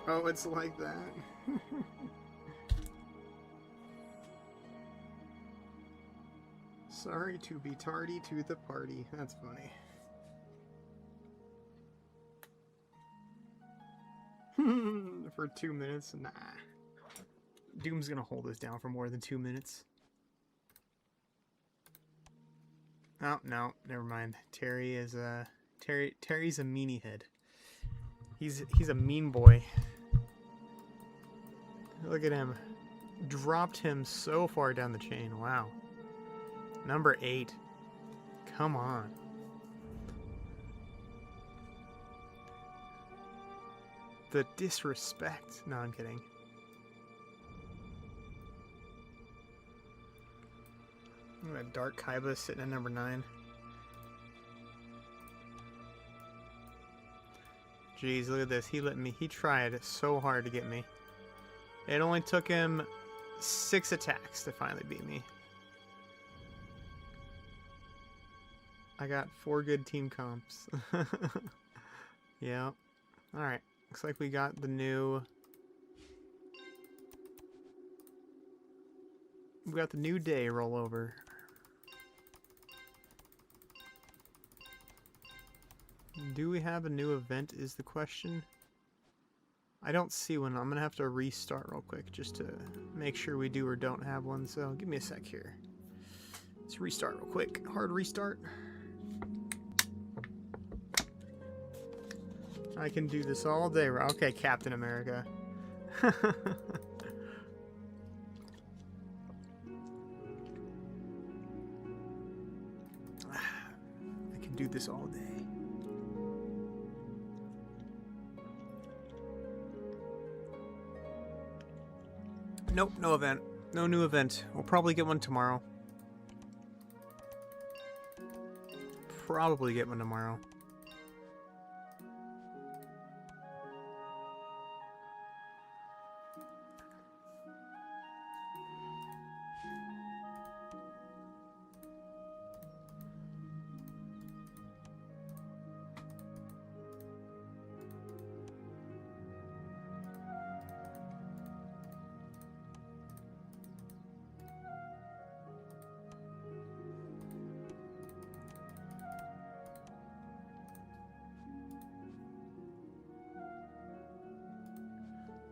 Oh, it's like that. Sorry to be tardy to the party. That's funny. For 2 minutes? Nah. Doom's gonna hold us down for more than 2 minutes. Oh, no, never mind. Terry is Terry's a meanie head. He's a mean boy. Look at him. Dropped him so far down the chain. Wow. Number 8. Come on. The disrespect. No, I'm kidding. Look at that Dark Kaiba sitting at number 9. Jeez, look at this. He tried so hard to get me. It only took him 6 attacks to finally beat me. I got 4 good team comps. Yeah. Alright. Looks like we got the new... We got the new day rollover. Do we have a new event is the question. I don't see one. I'm going to have to restart real quick just to make sure we do or don't have one. So give me a sec here. Let's restart real quick. Hard restart. I can do this all day. Okay, Captain America. I can do this all day. Nope, no event. No new event. We'll probably get one tomorrow. Probably get one tomorrow.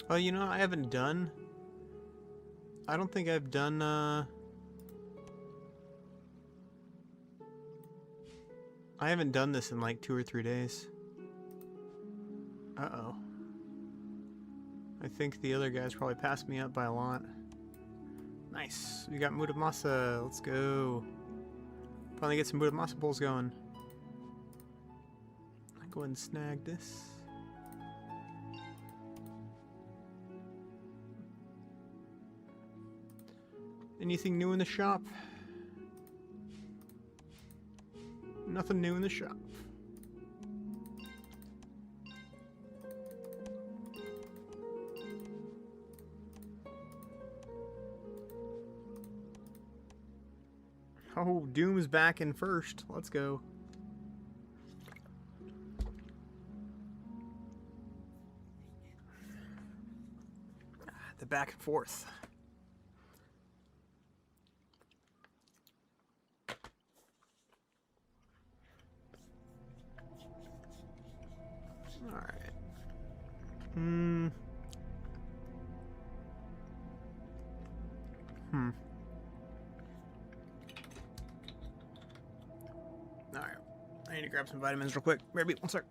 Oh, you know, I haven't done... I don't think I've done, I haven't done this in like 2 or 3 days. Uh-oh. I think the other guys probably passed me up by a lot. Nice. We got Muramasa. Let's go. Finally get some Muramasa pulls going. I'll go ahead and snag this. Anything new in the shop? Nothing new in the shop. Oh, Doom's back in first. Let's go. The back and forth. Alright. Alright. I need to grab some vitamins real quick. Maybe one sec.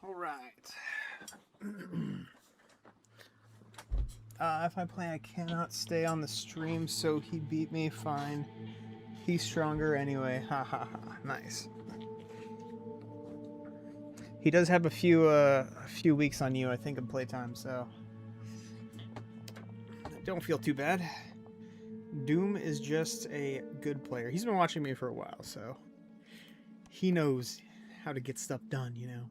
Alright. If I play, I cannot stay on the stream, so he beat me, fine. He's stronger anyway. Ha ha ha. Nice. He does have a few weeks on you, I think, in playtime, so don't feel too bad. Doom is just a good player. He's been watching me for a while, so he knows how to get stuff done, you know.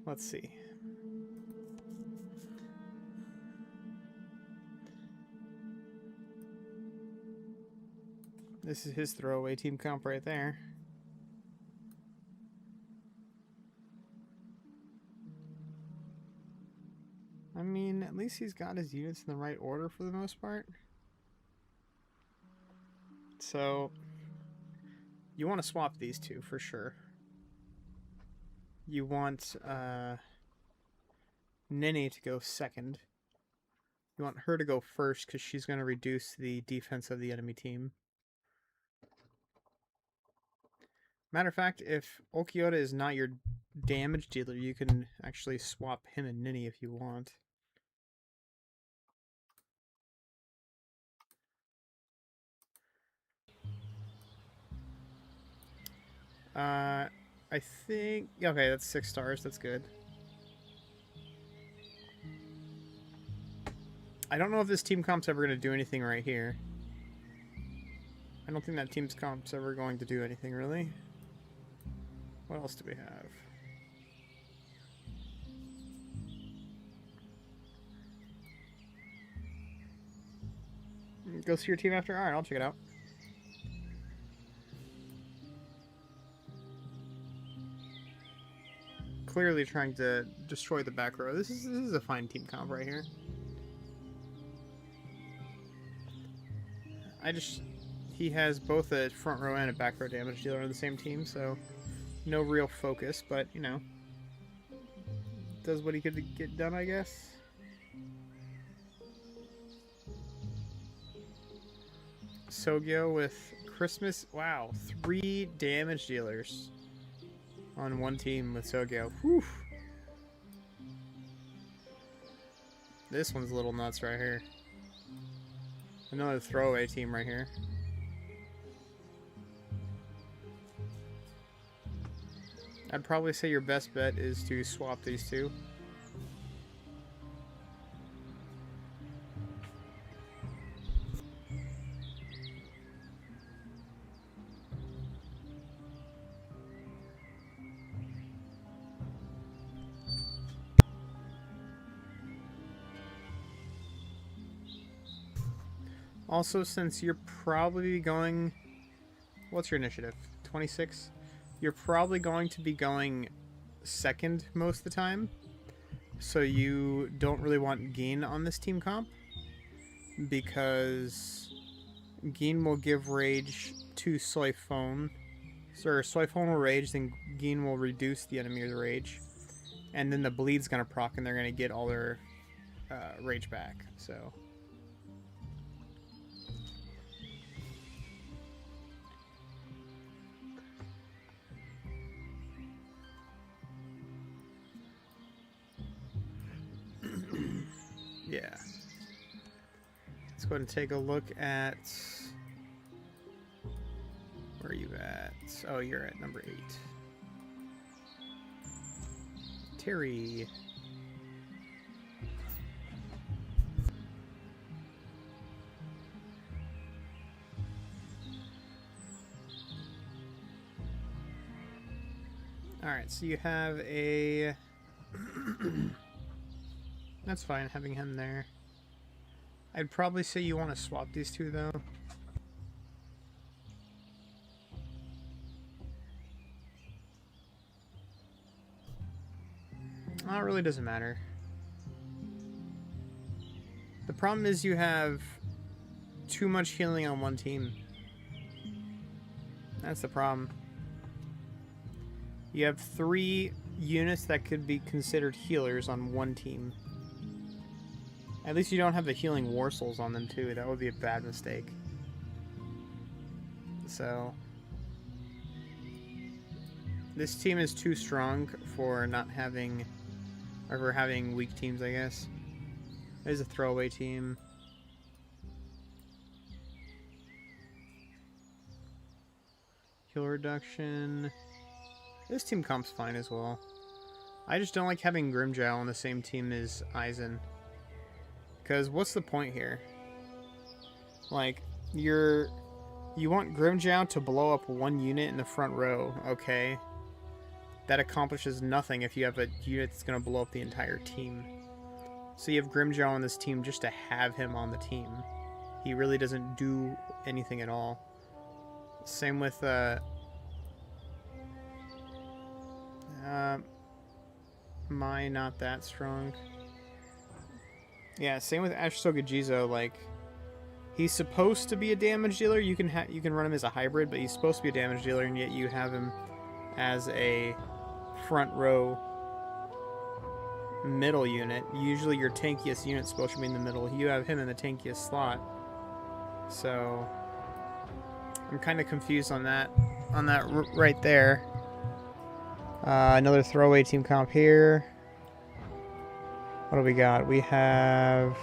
Let's see. This is his throwaway team comp right there. I mean, at least he's got his units in the right order for the most part. So, you want to swap these two for sure. You want Nene to go second. You want her to go first because she's going to reduce the defense of the enemy team. Matter of fact, if Okioda is not your damage dealer, you can actually swap him and Nini if you want. I think... Okay, that's 6 stars. That's good. I don't know if this team comp's ever going to do anything right here. I don't think that team's comp's ever going to do anything, really. What else do we have? Go see your team after? Alright, I'll check it out. Clearly trying to destroy the back row. This is a fine team comp right here. He has both a front row and a back row damage dealer on the same team, so no real focus, but, you know, does what he could get done, I guess. Sogyo with Christmas. Wow, 3 damage dealers on one team with Sogyo. Whew. This one's a little nuts right here. Another throwaway team right here. I'd probably say your best bet is to swap these two. Also, since you're probably going... What's your initiative? 26? You're probably going to be going second most of the time. So you don't really want Gin on this team comp. Because Gin will give rage to Soifone. So Soifone will rage, then Gin will reduce the enemy's rage. And then the bleed's going to proc and they're going to get all their rage back. So... Yeah. Let's go ahead and take a look at... Where are you at? Oh, you're at number 8. Terry. Alright, so you have a... That's fine, having him there. I'd probably say you want to swap these two, though. Well, it really doesn't matter. The problem is you have too much healing on one team. That's the problem. You have 3 units that could be considered healers on one team. At least you don't have the healing war souls on them too. That would be a bad mistake. So This team is too strong for not having, or for having weak teams, I guess. There's a throwaway team. Heal reduction. This team comp's fine as well. I just don't like having Grimjow on the same team as Aizen. Because what's the point here? Like, you want Grimjow to blow up one unit in the front row, okay? That accomplishes nothing if you have a unit that's going to blow up the entire team. So you have Grimjow on this team just to have him on the team. He really doesn't do anything at all. Same with Mai, not that strong. Yeah, same with Ashisoka Jizo. Like, he's supposed to be a damage dealer. You can run him as a hybrid, but he's supposed to be a damage dealer, and yet you have him as a front row middle unit. Usually your tankiest unit's supposed to be in the middle. You have him in the tankiest slot. So I'm kind of confused on that right there. Another throwaway team comp here. What do we got? We have...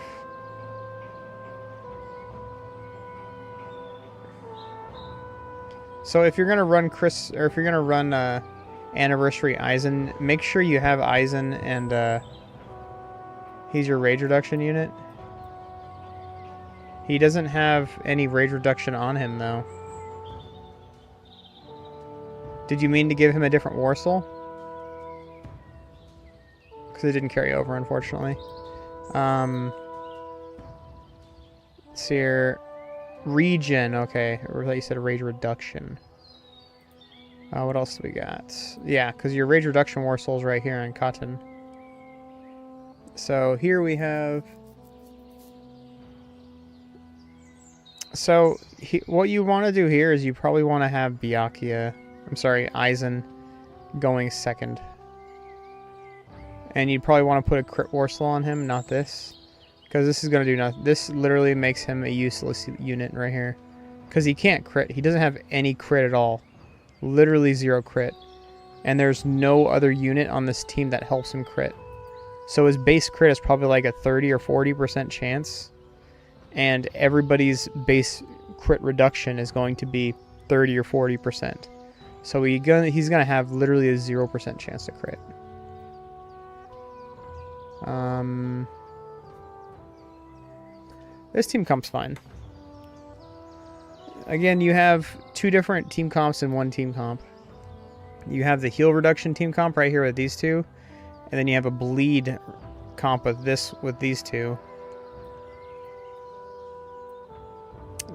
So if you're gonna run Anniversary Aizen, make sure you have Aizen and he's your rage reduction unit. He doesn't have any rage reduction on him though. Did you mean to give him a different war soul? Because it didn't carry over, unfortunately. Let's see here. Regen, okay. I thought you said rage reduction. What else do we got? Yeah, because your rage reduction war soul's right here on Katen. So here we have... So what you want to do here is you probably want to have Aizen going second. And you'd probably want to put a crit war soul on him, not this. Because this is going to do nothing. This literally makes him a useless unit right here. Because he can't crit. He doesn't have any crit at all. Literally 0 crit. And there's no other unit on this team that helps him crit. So his base crit is probably like a 30 or 40% chance. And everybody's base crit reduction is going to be 30 or 40%. So he's going to have literally a 0% chance to crit. This team comp's fine. Again, you have 2 different team comps in one team comp. You have the heal reduction team comp right here with these 2, and then you have a bleed comp with these 2.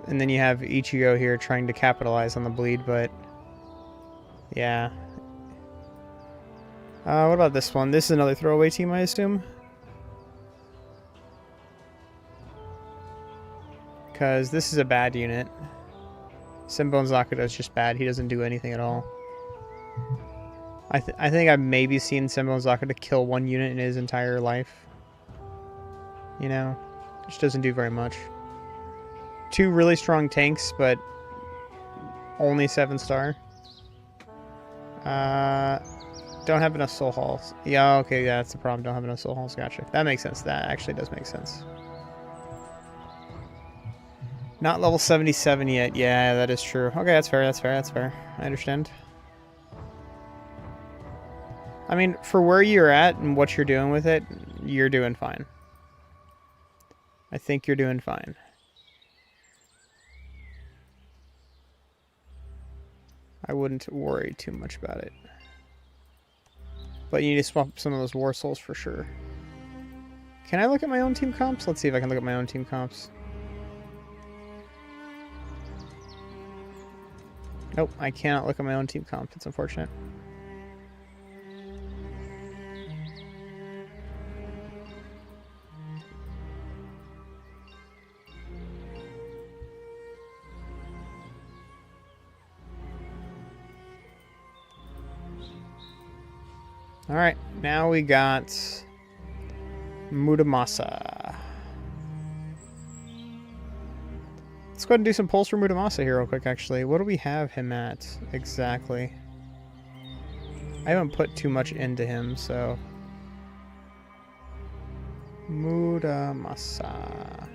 And then you have Ichigo here trying to capitalize on the bleed, but yeah. What about this one? This is another throwaway team, I assume. Because this is a bad unit. Senbon Zakuda is just bad. He doesn't do anything at all. I think I've maybe seen Senbon Zakuda kill 1 unit in his entire life. You know? Just doesn't do very much. 2 really strong tanks, but only 7-star. Don't have enough soul halls. Yeah, okay, yeah, that's the problem. Don't have enough soul halls. Gotcha. That makes sense. That actually does make sense. Not level 77 yet. Yeah, that is true. Okay, that's fair. That's fair. That's fair. I understand. I mean, for where you're at and what you're doing with it, you're doing fine. I think you're doing fine. I wouldn't worry too much about it. But you need to swap some of those war souls for sure. Can I look at my own team comps? Let's see if I can look at my own team comps. Nope, I cannot look at my own team comp. It's unfortunate. Alright, now we got Muramasa. Let's go ahead and do some pulls for Muramasa here real quick, actually. What do we have him at, exactly? I haven't put too much into him, so... Muramasa.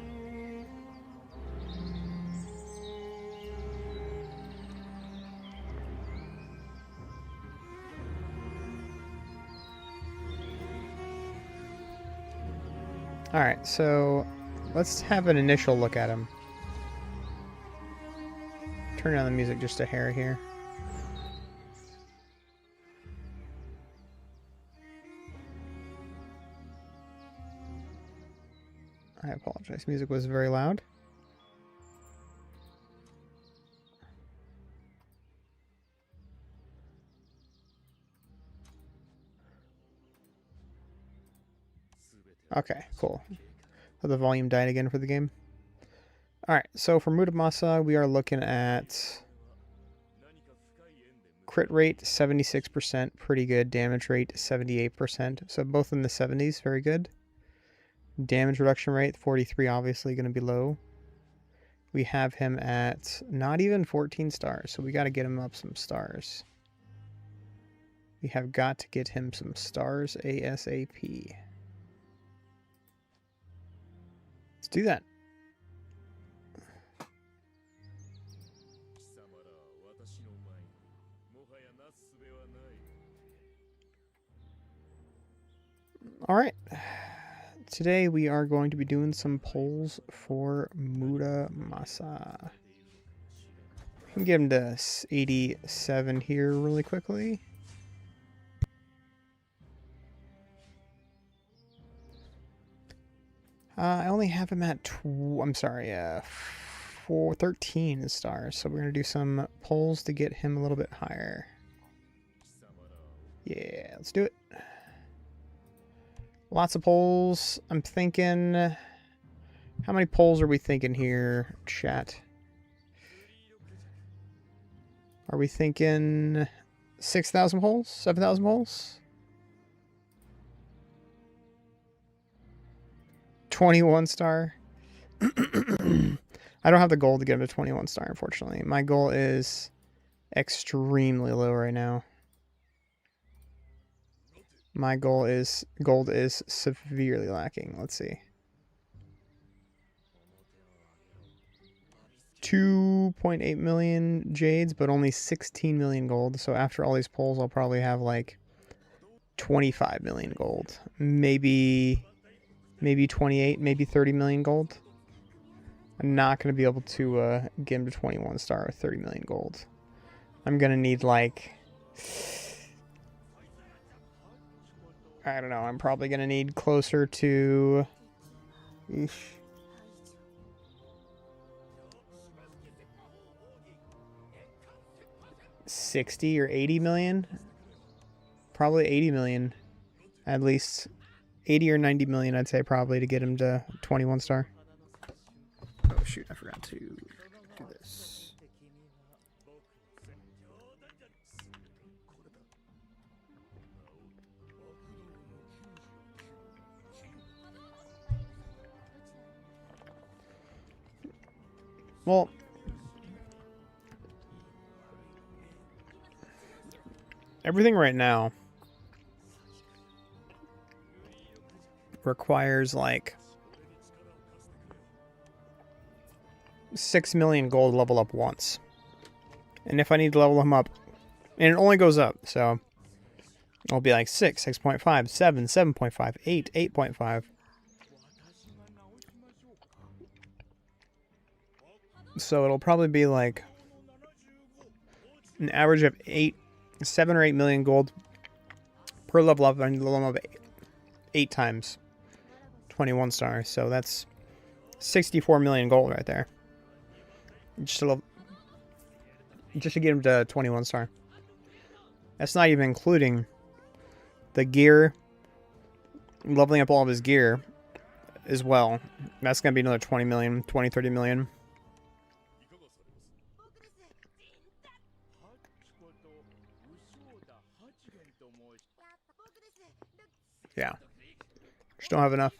Alright, so let's have an initial look at him. Turn down the music just a hair here. I apologize, music was very loud. Okay, cool. So the volume died again for the game. Alright, so for Muramasa, we are looking at crit rate 76%, pretty good. Damage rate 78%, so both in the 70s, very good. Damage reduction rate 43, obviously going to be low. We have him at not even 14 stars, so we got to get him up some stars. We have got to get him some stars ASAP. Let's do that. Alright. Today we are going to be doing some polls for Muramasa. I can get him to 87 here really quickly. I only have him at 13 stars, so we're going to do some polls to get him a little bit higher. Yeah, let's do it. Lots of polls. I'm thinking... How many polls are we thinking here, chat? Are we thinking 6,000 polls? 7,000 polls? 21 star. I don't have the goal to get him to 21 star, unfortunately. My goal is extremely low right now. My gold is severely lacking. Let's see. 2.8 million jades, but only 16 million gold. So after all these polls, I'll probably have like 25 million gold. Maybe 28, maybe 30 million gold. I'm not going to be able to get him to 21 star with 30 million gold. I'm going to need like... I don't know, I'm probably going to need closer to... 60 or 80 million? Probably 80 million. At least 80 or 90 million, I'd say, probably, to get him to 21 star. Oh, shoot, I forgot to do this. Well, everything right now requires like 6 million gold level up once. And if I need to level him up, and it only goes up, so it'll be like 6, 6.5, 7, 7.5, 8, 8.5. So it'll probably be like an average of 7 or 8 million gold per level up. I need to level up 8 times 21 stars. So that's 64 million gold right there. Just to get him to 21 star. That's not even including the gear, leveling up all of his gear as well. That's going to be another 20 million, 20, 30 million. Yeah. Just don't have enough.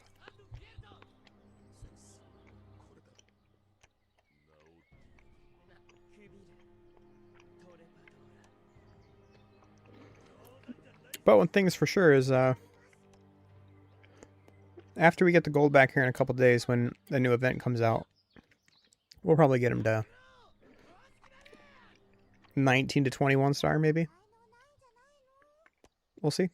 But one thing is for sure is after we get the gold back here in a couple days when the new event comes out, we'll probably get him to 19 to 21 star, maybe. We'll see.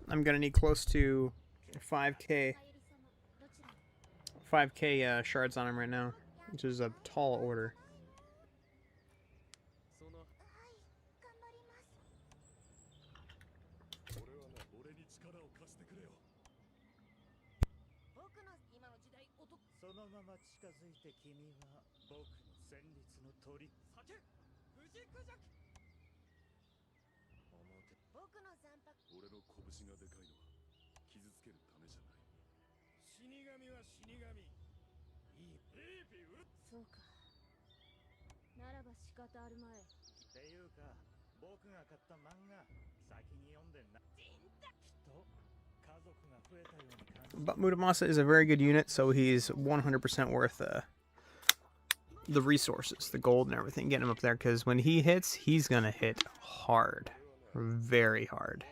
I'm gonna need close to 5k shards on him right now, which is a tall order. But Muramasa is a very good unit, so he's 100% worth the resources, the gold and everything, getting him up there, because when he hits, he's going to hit hard. Very hard.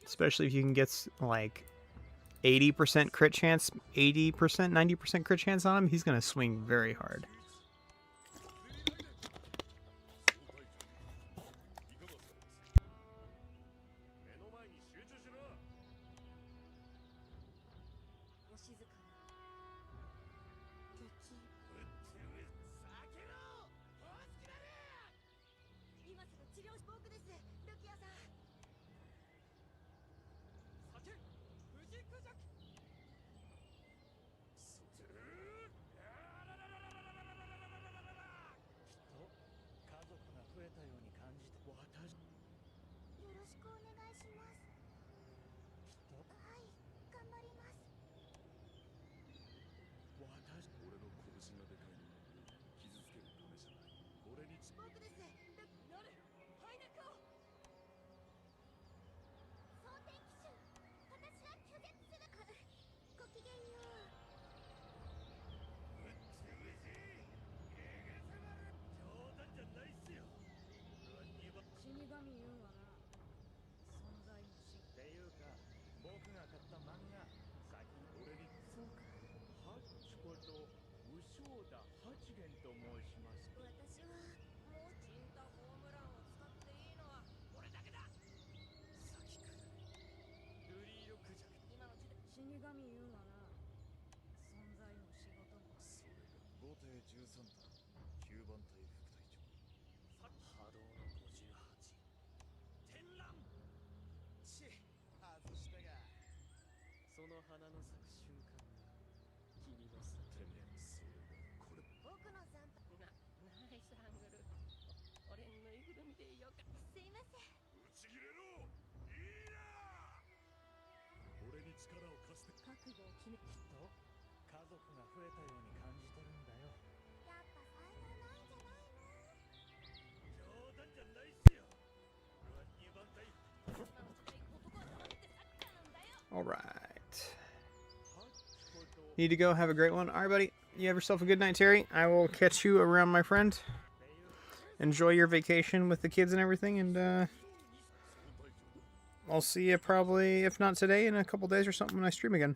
Especially if you can get, like, 80% crit chance, 80%, 90% crit chance on him, he's going to swing very hard. Alright. Need to go. Have a great one. Alright, buddy. You have yourself a good night, Terry. I will catch you around, my friend. Enjoy your vacation with the kids and everything, and I'll see you probably, if not today, in a couple days or something when I stream again.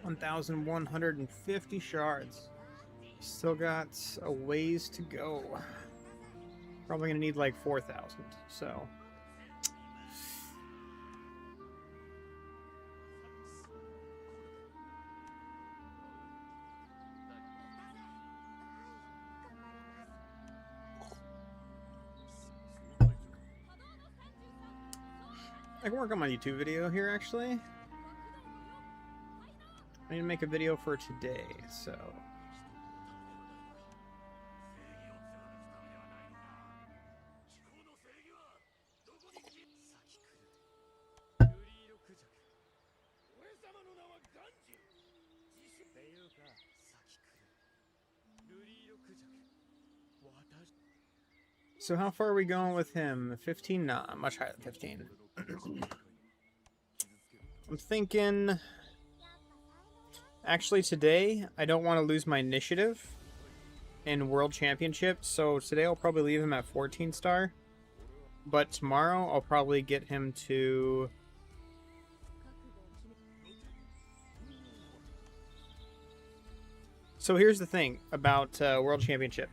1,150 shards. Still got a ways to go. Probably gonna need like 4,000, so. I can work on my YouTube video here, actually. I need to make a video for today, so. So how far are we going with him? 15? Nah, much higher than 15. I'm thinking... Actually, today, I don't want to lose my initiative in World Championship, so today I'll probably leave him at 14 star. But tomorrow, I'll probably get him to... So here's the thing about World Championship.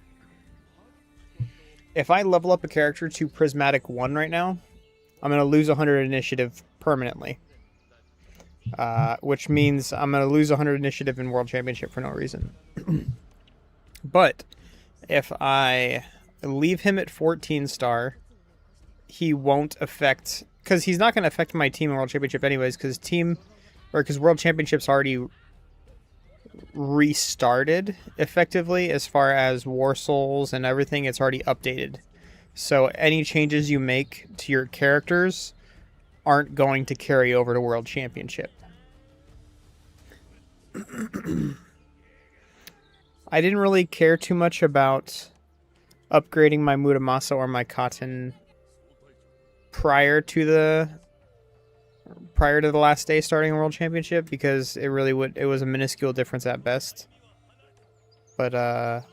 If I level up a character to Prismatic 1 right now, I'm going to lose 100 initiative permanently. Which means I'm going to lose 100 initiative in World Championship for no reason. But if I leave him at 14 star, he won't affect... Because he's not going to affect my team in World Championship anyways, because World Championship's already restarted effectively as far as War Souls and everything. It's already updated, so any changes you make to your characters aren't going to carry over to World Championship. I didn't really care too much about upgrading my Muramasa or my Katen prior to the last day starting World Championship, because it was a minuscule difference at best. But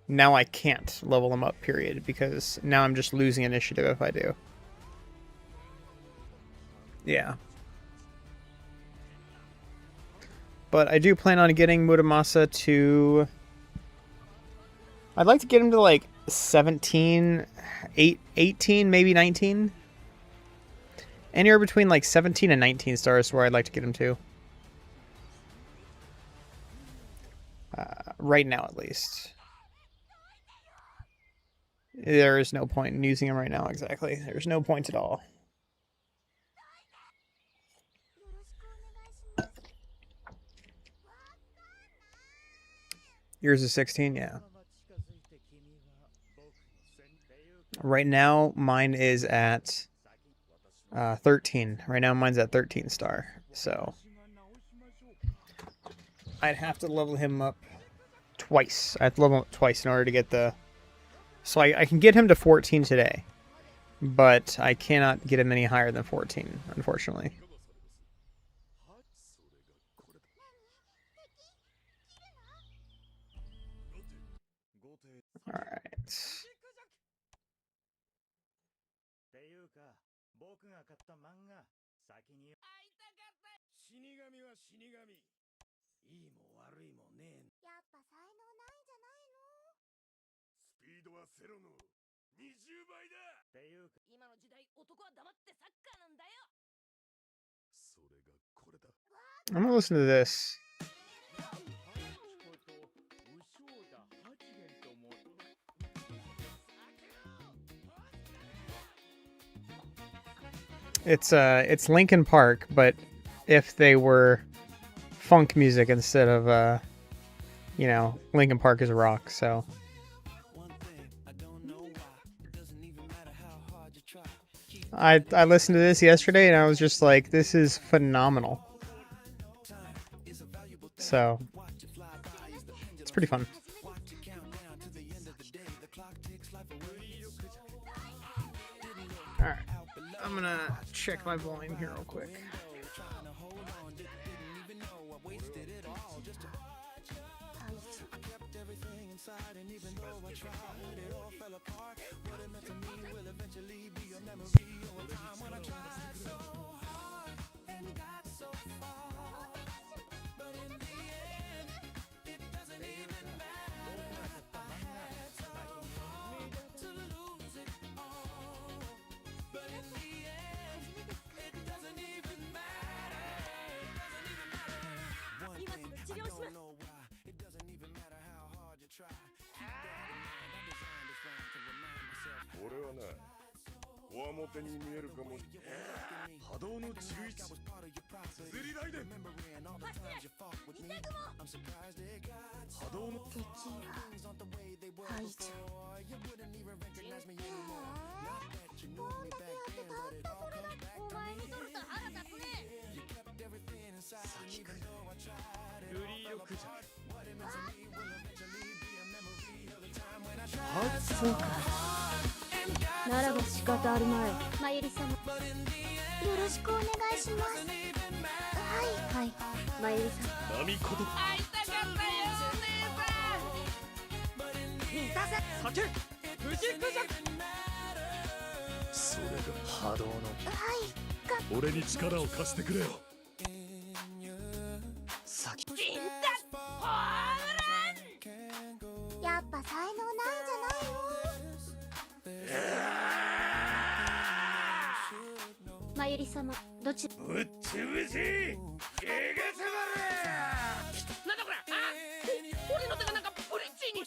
now I can't level them up, period, because now I'm just losing initiative if I do. Yeah. But I do plan on getting Muramasa to... I'd like to get him to like 17, 18, maybe 19. Anywhere between like 17 and 19 stars is where I'd like to get him to. Right now, at least. There is no point in using him right now, exactly. There's no point at all. Yours is 16, yeah. Right now, mine is at 13. Right now, mine's at 13 star. So I'd have to level him up twice. I have to level him up twice in order to get the... So I can get him to 14 today, but I cannot get him any higher than 14, unfortunately. Alright. I'm gonna listen to this. It's Linkin Park, but if they were funk music instead of you know, Linkin Park is rock, so. I listened to this yesterday and I was just like, this is phenomenal. So it's pretty fun. Alright, I'm gonna check my volume here real quick. そうか。ならば仕方あるまい。まゆり様、よろしくお願いします。はい、まゆりさん。波こと会いたかったよお姉さん。満たせ酒藤子じゃ。それが波動の。俺に力を貸してくれよ。先金だホームラン。やっぱ才能ないんじゃないの。まゆり様、どちぶっつぶしゲゲセバレ。なんだこれ。俺の手がなんかブリッジに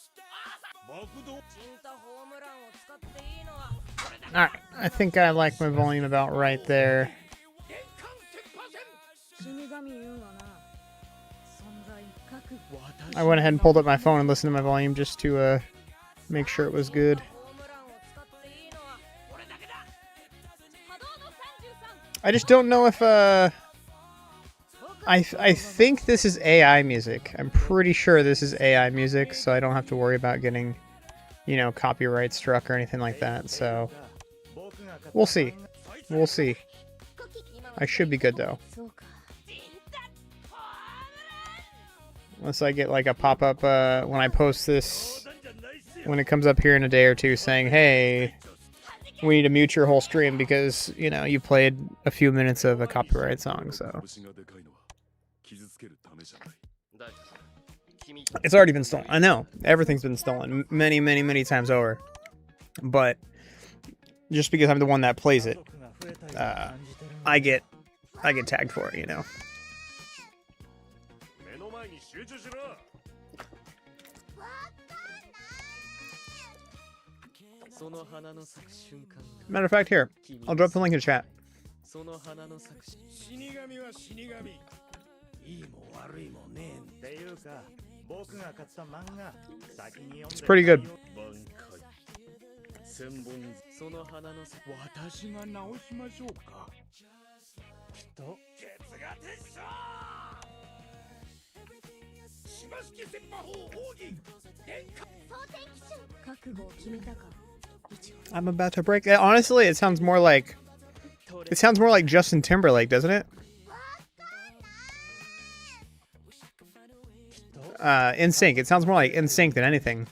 爆動。チンタホームランを使っていいのはこれだけ。 Alright, I think I like my volume about right there. I went ahead and pulled up my phone and listened to my volume just to make sure it was good. I just don't know if I think this is AI music. I'm pretty sure this is AI music, so I don't have to worry about getting, you know, copyright struck or anything like that. So we'll see. We'll see. I should be good though. Unless I get like a pop-up when I post this, when it comes up here in a day or two saying, hey, we need to mute your whole stream because, you know, you played a few minutes of a copyright song, so. It's already been stolen. I know. Everything's been stolen many, many, many times over. But just because I'm the one that plays it, I get tagged for it, you know. Matter of fact, here, I'll drop the link in chat. It's pretty good. I'm about to break. Honestly, it sounds more like Justin Timberlake, doesn't it? In Sync. It sounds more like In Sync than anything.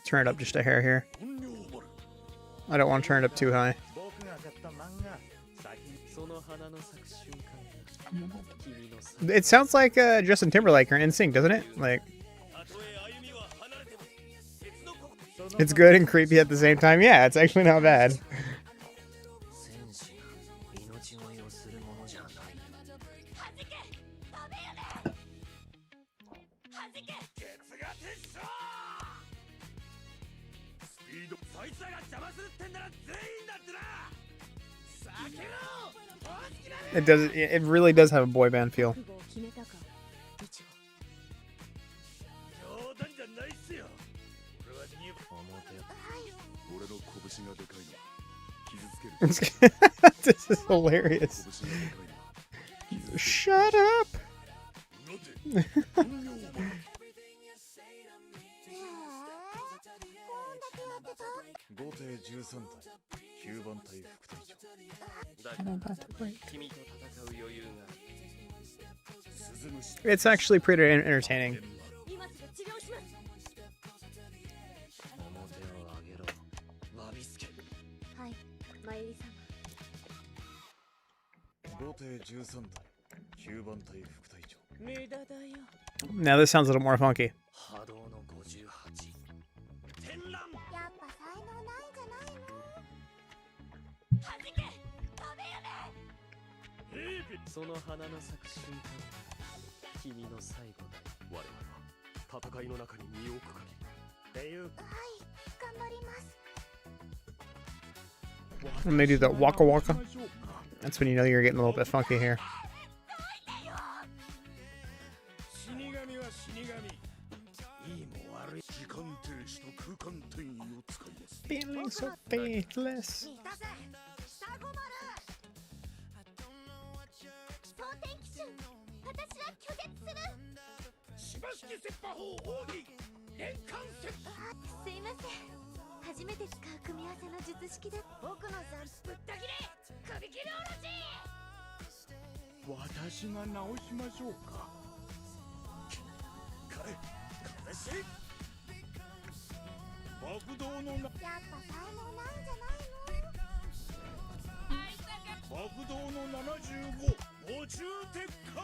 Turn it up just a hair here. I don't want to turn it up too high. It sounds like Justin Timberlake or In Sync, doesn't it? Like, it's good and creepy at the same time. Yeah, it's actually not bad. It does. It really does have a boy band feel. This is hilarious. Shut up. It's actually pretty entertaining. Now this sounds a little more funky. その花の咲く瞬間君の最後だ。我々は戦いの中に身を置く限りっていう。頑張ります。 When they do the waka waka, that's when you know you're getting a little bit funky here. Feeling so faithless. すいません。初めて使う組み合わせの術式で僕のさぶった切れ首切りおろし。私が直しましょうか。爆動のな。やっぱ才能なんじゃないの？爆動の75宇宙鉄管。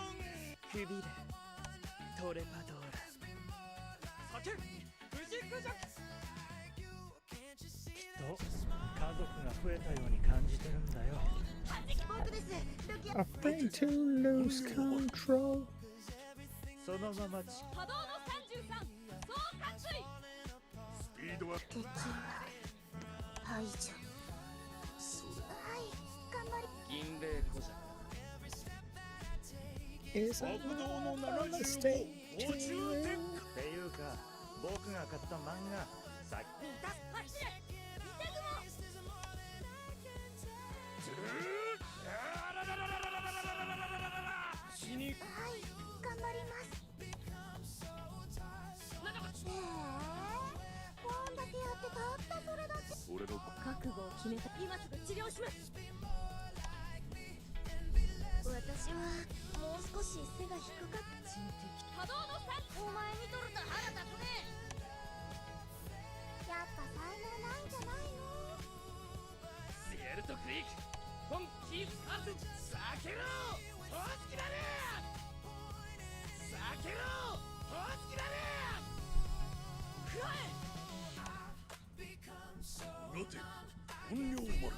くびれトレパドーラ。酒藤クジャク。と家族が増えたように感じてるんだよ。僕です。 Afraid to lose control. そのまま波動の33総括水。スピードは敵は排除。はい、頑張り。銀霊古尺。 Is 爆動の on the 75 stage. 宇宙鉄管。っていうか僕が買った漫画さっき。はい、頑張ります。こんだけやってたったそれだけ。俺の覚悟を決めた。今すぐ治療します。私はもう少し背が低かった。人的波動の差。お前見とると腹立つね。やっぱ才能ないんじゃないの？シエルトクリーク本気させ避けろホースキだね。避けろホースキだね。くらえ待て本領丸。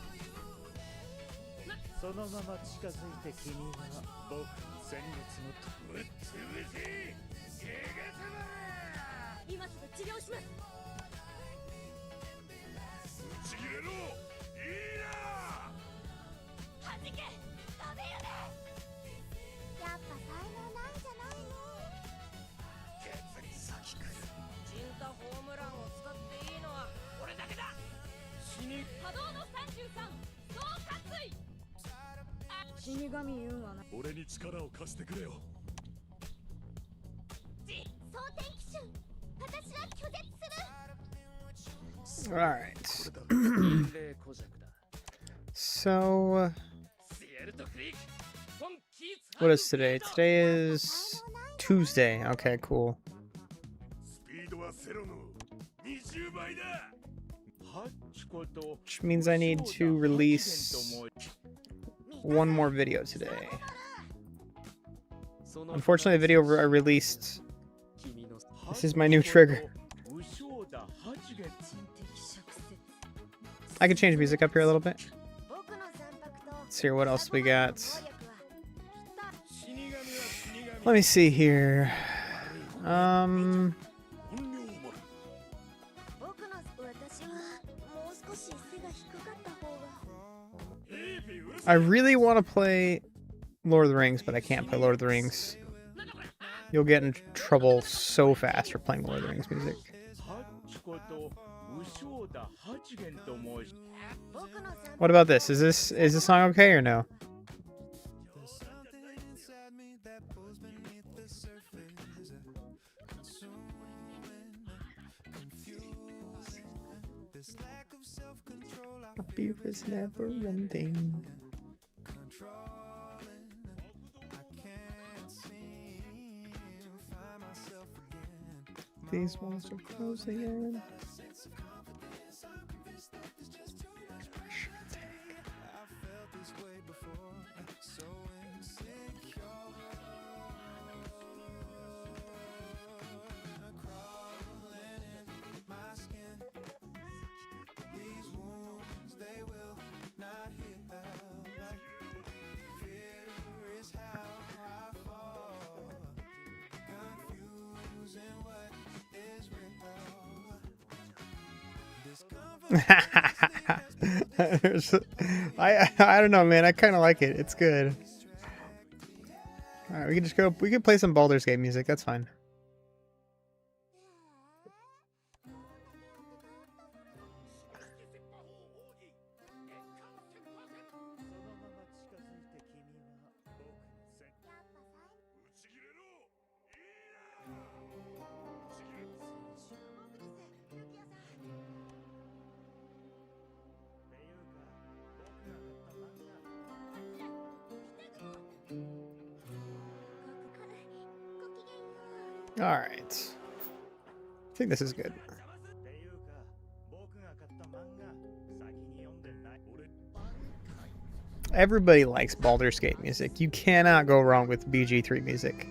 そのまま近づいて君は僕の戦術のとぶっつぶせゲゲ様。今すぐ治療します。打ち切れろいいな。はじけダメよね。やっぱ才能ないんじゃないの？血液先来る。ジンタホームランを使っていいのは俺だけだ。死に波動の33総括水。死神言うんはな。俺に力を貸してくれよ。蒼天騎手、私は拒絶する。 Alright. 銀霊古尺だ。 So, シエルトクリーク本気 what is today? Today is Tuesday. Okay, cool. スピードはセロの20倍だ。Which means I need to release one more video today. Unfortunately, the video I released, this is my new trigger. I can change music up here a little bit. Let's hear what else we got. Let me see here. I really want to play Lord of the Rings, but I can't play Lord of the Rings. You'll get in trouble so fast for playing Lord of the Rings music. What about this? Is this song okay or no? Fear is never ending. These walls are closing in. I don't know, man. I kind of like it. It's good. All right, we can just go. We can play some Baldur's Gate music. That's fine. All right. I think this is good. Everybody likes Baldur's Gate music. You cannot go wrong with BG3 music.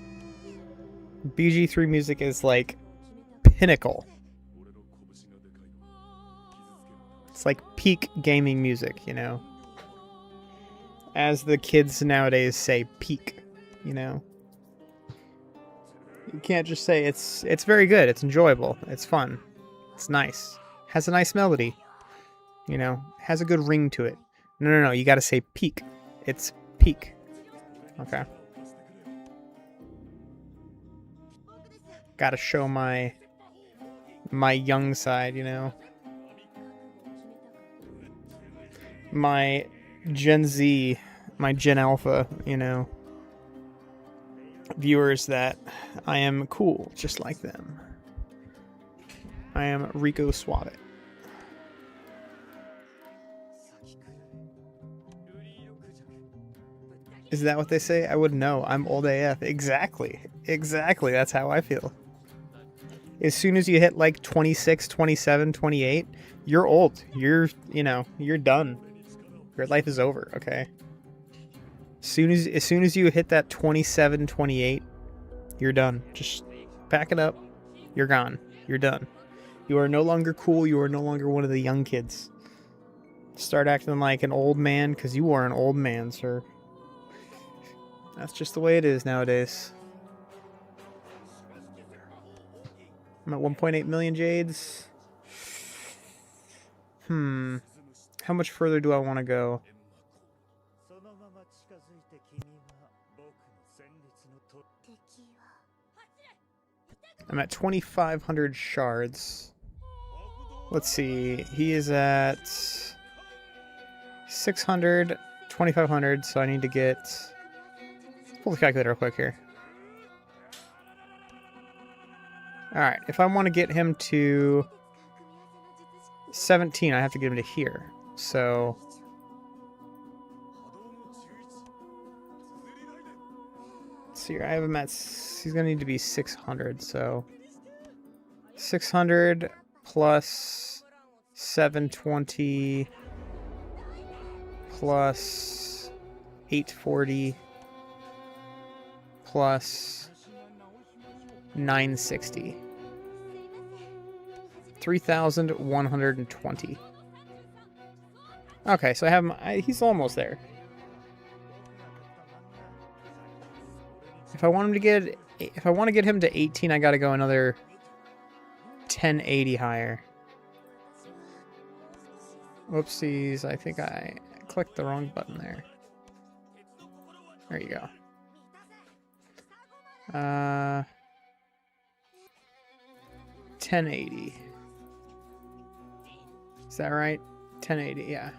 BG3 music is like pinnacle. It's like peak gaming music, you know? As the kids nowadays say, peak, you know? You can't just say it's very good, it's enjoyable, it's fun, it's nice, has a nice melody, you know, has a good ring to it. No, you gotta say peak. It's peak. Okay. Gotta show my young side, you know. My Gen Z, my Gen Alpha, you know. Viewers that I am cool, just like them. I am Rico Suave. Is that what they say? I wouldn't know. I'm old AF. Exactly. Exactly. That's how I feel. As soon as you hit like 26, 27, 28, you're old. You're done. Your life is over, okay? As soon as you hit that 27, 28, you're done. Just pack it up. You're gone. You're done. You are no longer cool. You are no longer one of the young kids. Start acting like an old man because you are an old man, sir. That's just the way it is nowadays. I'm at 1.8 million jades. How much further do I want to go? I'm at 2,500 shards. Let's see. He is at 600, 2,500, so I need to get... Pull the calculator real quick here. Alright, if I want to get him to 17, I have to get him to here. So... let's see here. I have him at... he's going to need to be 600, so... 600 plus 720 plus 840 plus 960. 3,120. Okay, so I have him, he's almost there. If I want to get him to 18, I got to go another 1080 higher. Whoopsies, I think I clicked the wrong button there. There you go. 1080. Is that right? 1080, yeah.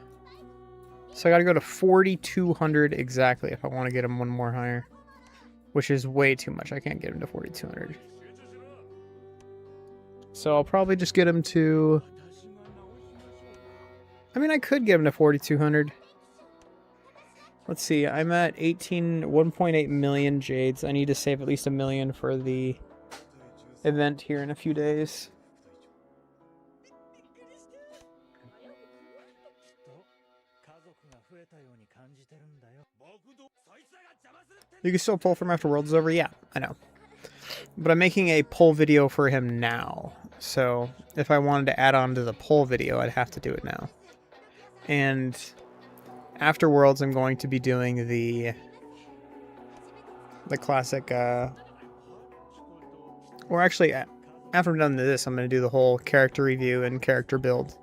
So I gotta go to 4,200 exactly if I want to get him one more higher. Which is way too much. I can't get him to 4,200. So I'll probably just get him to... I mean, I could get him to 4,200. Let's see. I'm at 1.8 million jades. I need to save at least 1 million for the event here in a few days. You can still pull from after World's over? Yeah, I know. But I'm making a poll video for him now. So if I wanted to add on to the poll video, I'd have to do it now. And after Worlds, I'm going to be doing the classic, or actually, after I'm done with this, I'm going to do the whole character review and character build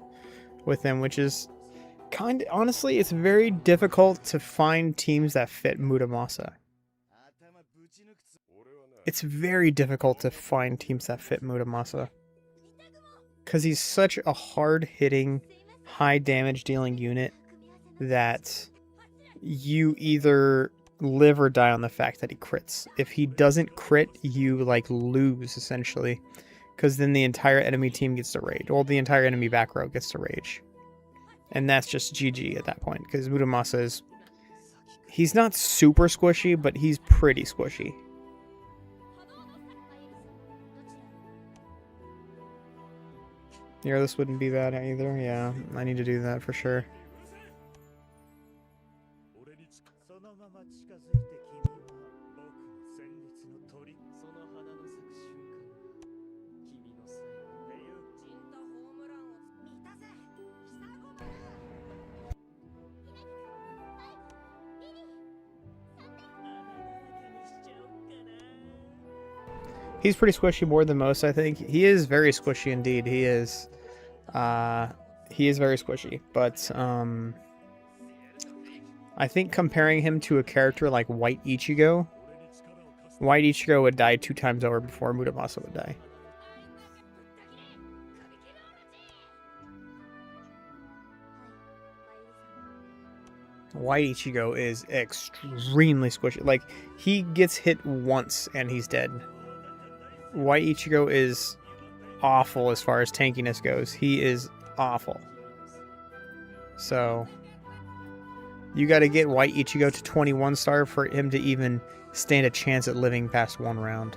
with him, which is honestly, it's very difficult to find teams that fit Muramasa. It's very difficult to find teams that fit Muramasa. Because he's such a hard-hitting, high-damage-dealing unit that you either live or die on the fact that he crits. If he doesn't crit, you, like, lose, essentially. Because then the entire enemy team gets to rage. Well, the entire enemy back row gets to rage. And that's just GG at that point. Because Muramasa is... He's not super squishy, but he's pretty squishy. Yeah, this wouldn't be bad either. Yeah, I need to do that for sure. He's pretty squishy, more than most, I think. He is very squishy indeed. He is very squishy, but I think comparing him to a character like White Ichigo would die 2 times over before Muramasa would die. White Ichigo is extremely squishy. Like, he gets hit once and he's dead. White Ichigo is awful as far as tankiness goes. He is awful. So, you gotta get White Ichigo to 21 star for him to even stand a chance at living past 1 round.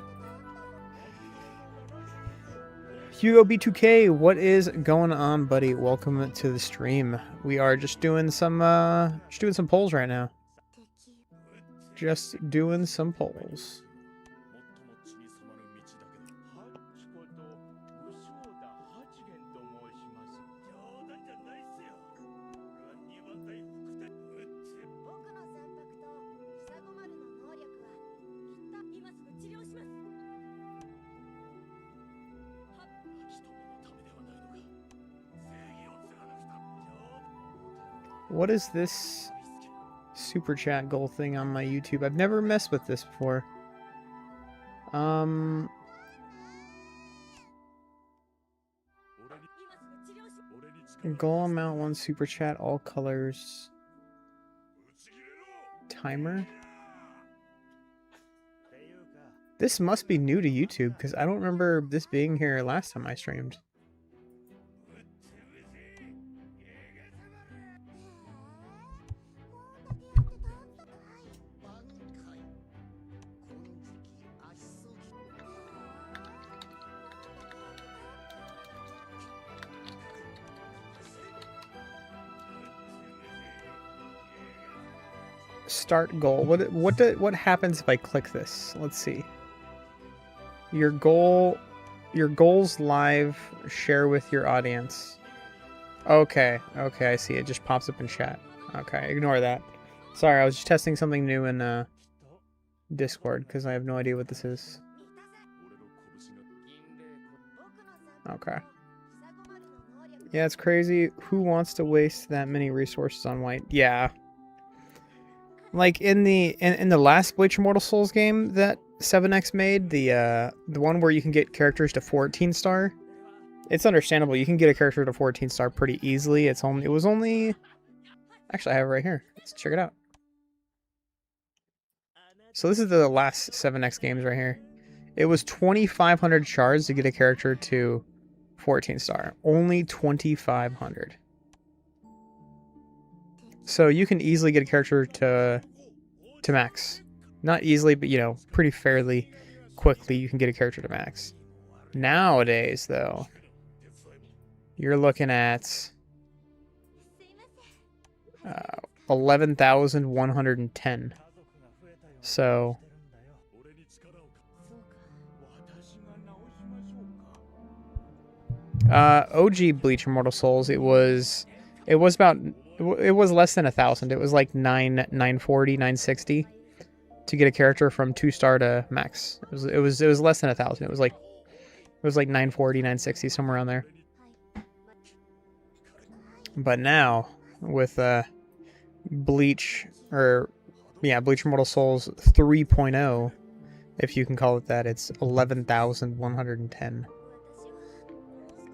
Hugo B2K, what is going on, buddy? Welcome to the stream. We are just doing some polls right now. Just doing some polls. What is this super chat goal thing on my YouTube? I've never messed with this before. Goal amount 1 super chat, all colors. Timer. This must be new to YouTube because I don't remember this being here last time I streamed. Start goal. What happens if I click this? Let's see. Your goals live, share with your audience. Okay, I see. It just pops up in chat. Okay, ignore that. Sorry, I was just testing something new in Discord because I have no idea what this is. Okay. Yeah, it's crazy. Who wants to waste that many resources on White? Yeah. Like in the last Bleach Immortal Souls game that 7X made, the one where you can get characters to 14 star, it's understandable. You can get a character to 14 star pretty easily. It was only actually I have it right here. Let's check it out. So this is the last 7X games right here. It was 2,500 shards to get a character to 14 star. Only 2,500. So you can easily get a character to max. Not easily, but, you know, pretty fairly quickly you can get a character to max. Nowadays, though, you're looking at 11,110. So OG Bleach Immortal Souls, it was less than 1,000. It was like 940, 960 to get a character from 2 star to max. It was less than 1,000. It was like 940, 960, somewhere around there. But now, with Bleach, Bleach Immortal Souls 3.0, if you can call it that, it's 11,110.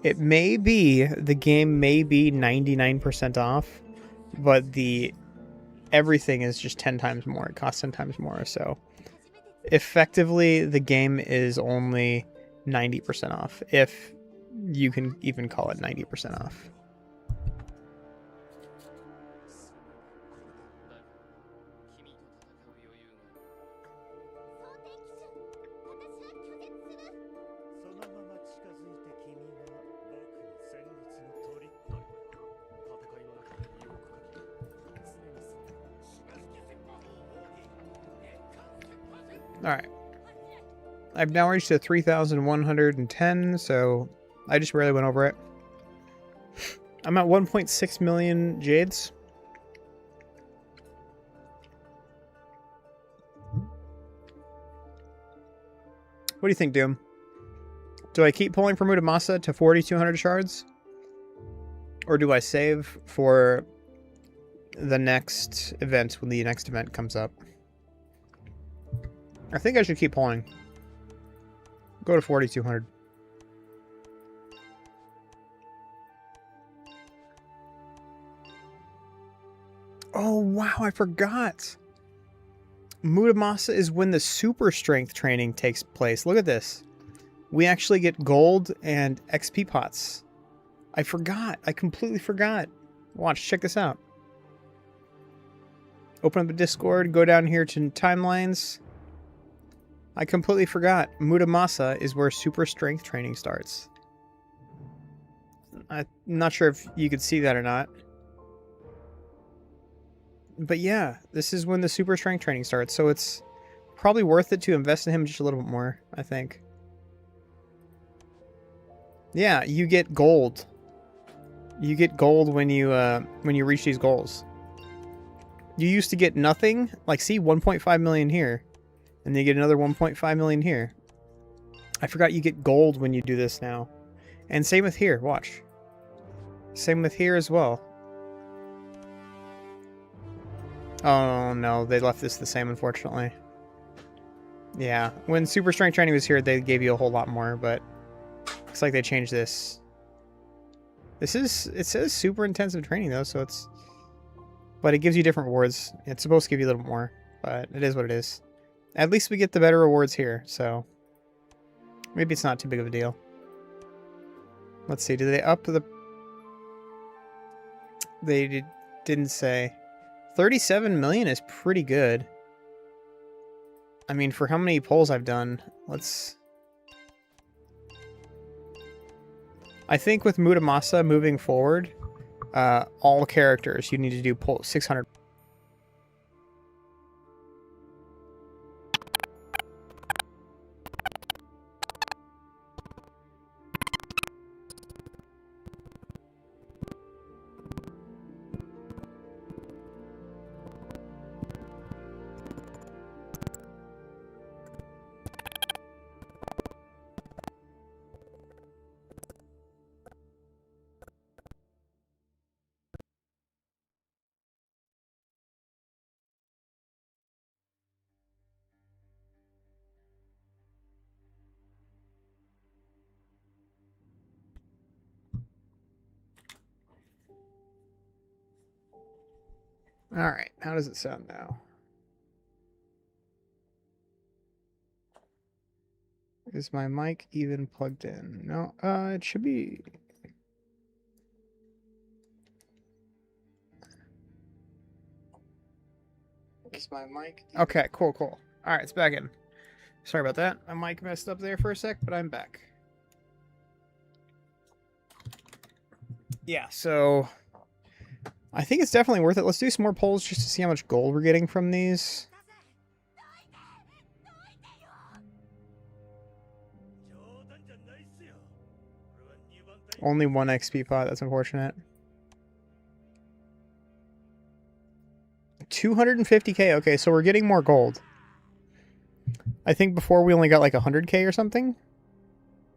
It may be, the game may be 99% off, but everything is just 10 times more. It costs 10 times more, so effectively the game is only 90% off, if you can even call it 90% off. Alright. I've now reached to 3,110, so I just barely went over it. I'm at 1.6 million jades. What do you think, Doom? Do I keep pulling for Muramasa to 4,200 shards? Or do I save for the next event when the next event comes up? I think I should keep pulling. Go to 4,200. Oh, wow, I forgot. Muramasa is when the super strength training takes place. Look at this. We actually get gold and XP pots. I forgot. I completely forgot. Watch, check this out. Open up the Discord, go down here to timelines. I completely forgot. Muramasa is where super strength training starts. I'm not sure if you could see that or not. But yeah, this is when the super strength training starts, so it's probably worth it to invest in him just a little bit more, I think. Yeah, you get gold. You get gold when you reach these goals. You used to get nothing. Like, see, 1.5 million here. And then you get another 1.5 million here. I forgot you get gold when you do this now. And same with here, watch. Same with here as well. Oh no, they left this the same, unfortunately. Yeah, when super strength training was here, they gave you a whole lot more, but looks like they changed this. It says super intensive training though, so but it gives you different rewards. It's supposed to give you a little more, but it is what it is. At least we get the better rewards here, so maybe it's not too big of a deal. Let's see, did they up the... They didn't say. 37 million is pretty good. I mean, for how many polls I've done, I think with Muramasa moving forward, all characters, you need to do poll 600. Alright, how does it sound now? Is my mic even plugged in? No, it should be... Is my mic... Okay, cool. Alright, it's back in. Sorry about that. My mic messed up there for a sec, but I'm back. Yeah, so... I think it's definitely worth it. Let's do some more polls just to see how much gold we're getting from these. Only one XP pot. That's unfortunate. 250k. Okay, so we're getting more gold. I think before we only got like 100k or something.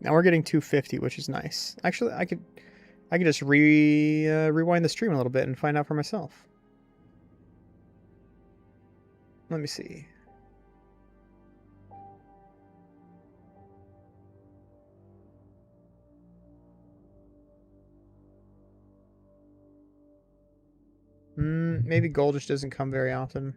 Now we're getting 250, which is nice. Actually, I could just rewind the stream a little bit and find out for myself. Let me see. Maybe gold just doesn't come very often.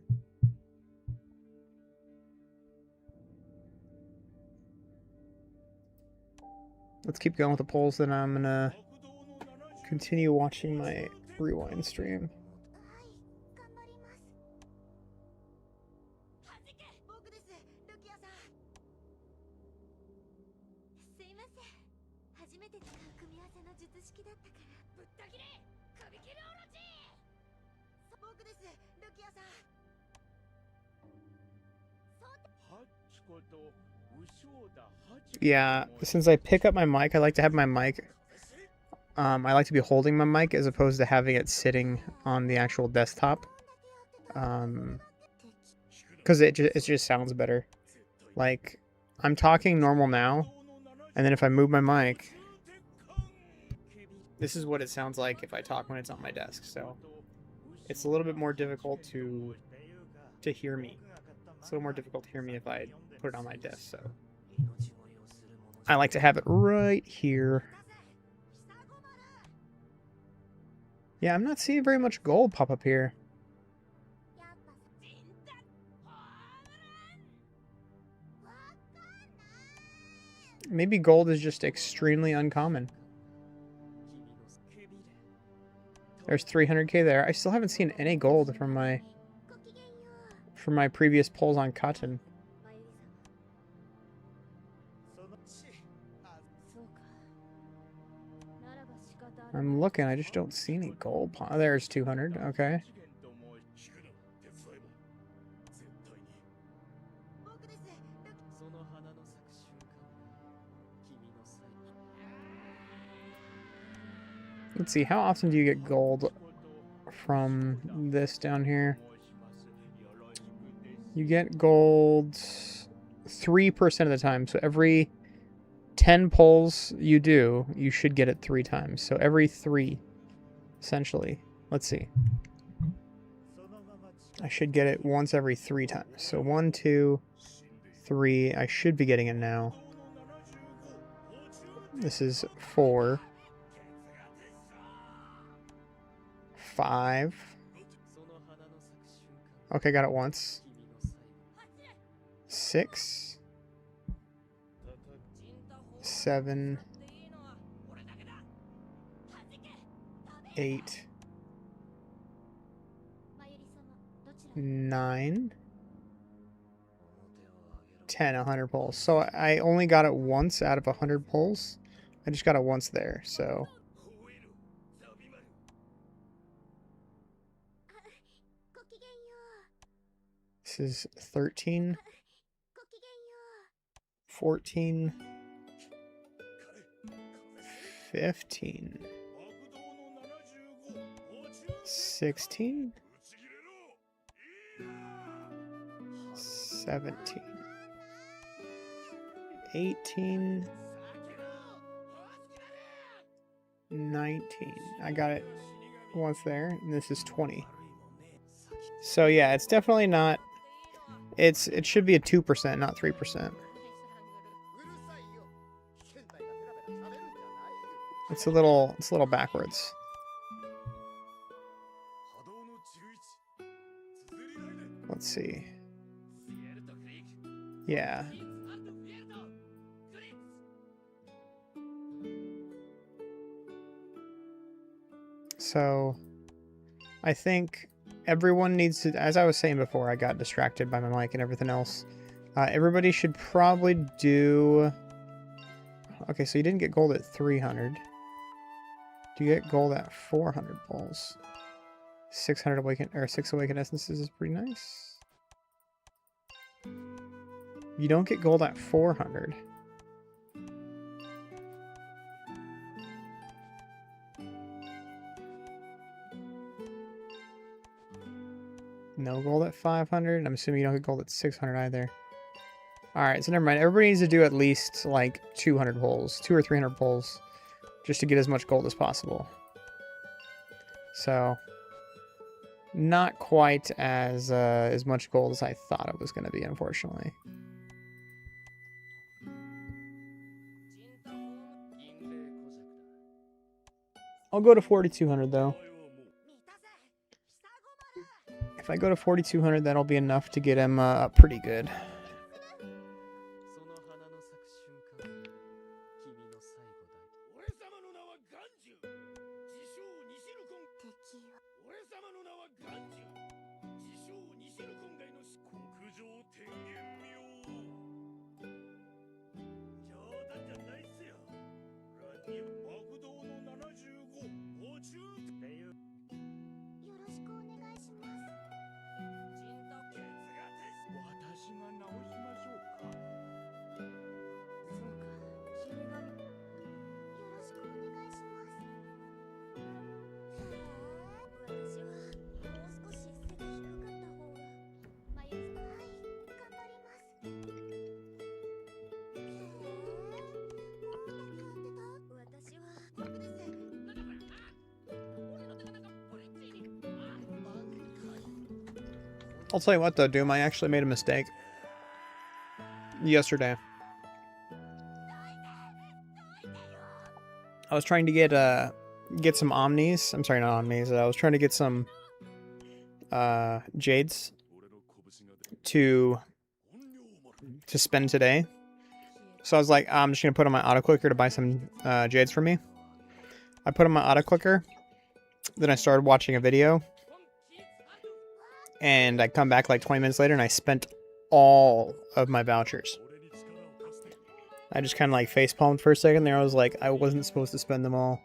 Let's keep going with the polls, then I'm gonna continue watching my rewind stream. Yeah, since I pick up my mic, I like to have my mic. I like to be holding my mic as opposed to having it sitting on the actual desktop. Because it just sounds better. Like, I'm talking normal now, and then if I move my mic, this is what it sounds like if I talk when it's on my desk. So it's a little bit more difficult to hear me. It's a little more difficult to hear me if I put it on my desk. So I like to have it right here. Yeah, I'm not seeing very much gold pop up here. Maybe gold is just extremely uncommon. There's 300k there. I still haven't seen any gold from my previous pulls on Katen. I'm looking, I just don't see any gold. Oh, there's 200, okay. Let's see, how often do you get gold from this down here? You get gold 3% of the time, so every 10 pulls you do, you should get it 3 times. So every 3, essentially. Let's see. I should get it once every 3 times. So 1, 2, 3. I should be getting it now. This is 4. 5. Okay, got it once. 6. 7. 8. 9. 10, 100 pulls. So I only got it once out of 100 pulls. I just got it once there, so. This is 13. 14. 15. 16. 17. 18. 19. I got it once there, and this is 20. So yeah, it's definitely not. It should be a 2%, not 3%. It's a little backwards. Let's see. Yeah. So I think everyone needs to, as I was saying before, I got distracted by my mic and everything else. Everybody should probably do. Okay, so you didn't get gold at 300. Do you get gold at 400 pulls? 600 awakened, or 6 awakened essences is pretty nice. You don't get gold at 400. No gold at 500. I'm assuming you don't get gold at 600 either. Alright, so never mind. Everybody needs to do at least like 200 pulls. 200 or 300 pulls just to get as much gold as possible. So, not quite as much gold as I thought it was going to be, unfortunately. I'll go to 4,200 though. If I go to 4,200, that'll be enough to get him up pretty good. I'll tell you what though, Doom, I actually made a mistake yesterday. I was trying to get some omnis. I'm sorry, not omnis. I was trying to get some jades to spend today. So I was like, I'm just gonna put on my auto clicker to buy some jades for me. I put on my auto clicker, then I started watching a video. And I come back like 20 minutes later and I spent all of my vouchers. I just kind of like facepalmed for a second there. I was like, I wasn't supposed to spend them all.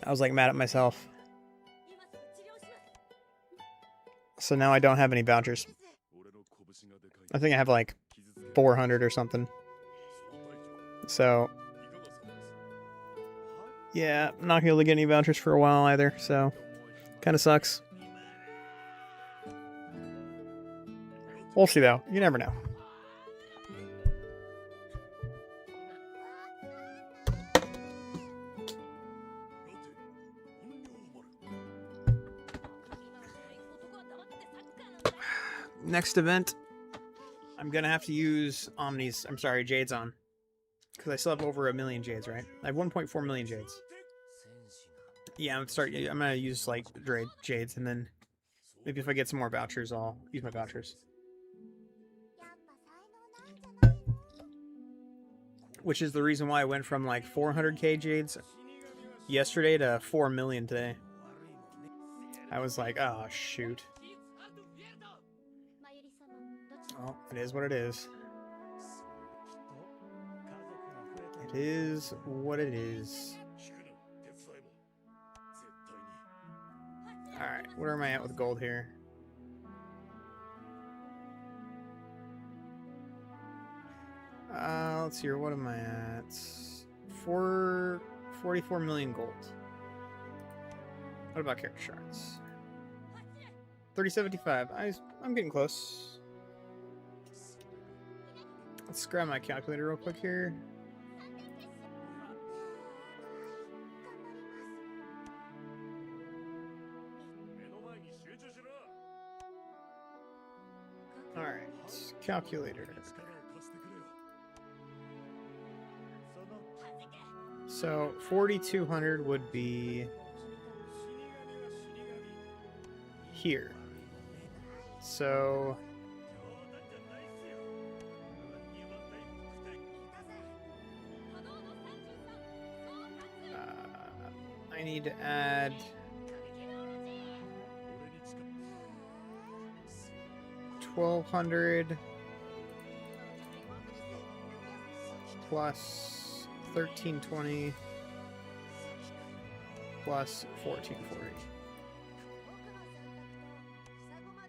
I was like mad at myself. So now I don't have any vouchers. I think I have like 400 or something. So yeah, I'm not gonna be able to get any vouchers for a while either. So kind of sucks. We'll see though. You never know. Next event, I'm gonna have to use Omnis. I'm sorry, Jades on, because I still have over 1 million Jades, right? I have 1.4 million Jades. Yeah, I'm gonna use like Jades, and then maybe if I get some more vouchers, I'll use my vouchers. Which is the reason why I went from like 400k Jades yesterday to 4 million today. I was like, oh shoot. Oh, it is what it is. It is what it is. Alright, where am I at with gold here? Let's see here, what am I at? 44 million gold. What about character shards? 3075. I'm getting close. Let's grab my calculator real quick here. Alright, calculator. So 4,200 would be here. So I need to add 1,200 plus 1320 plus 1440.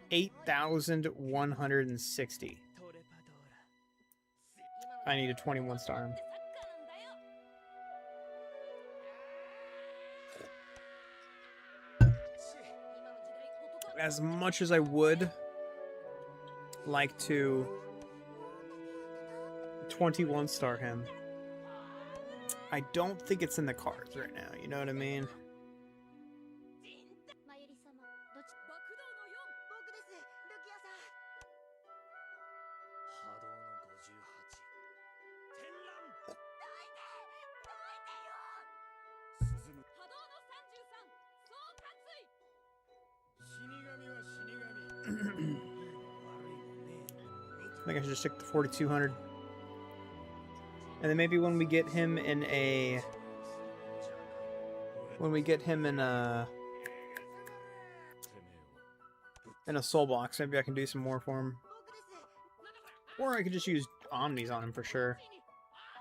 8,160. I need a 21 star. As much as I would like to 21 star him, I don't think it's in the cards right now, you know what I mean? まゆり様どち爆動の4僕ですルキアさん波動の58天覧どいてよ鈴の波動の33総括意死神は死神悪いもんね I think I should just stick to 4200. And then maybe when we get him in a... When we get him in a soul box, maybe I can do some more for him. Or I could just use Omnis on him for sure.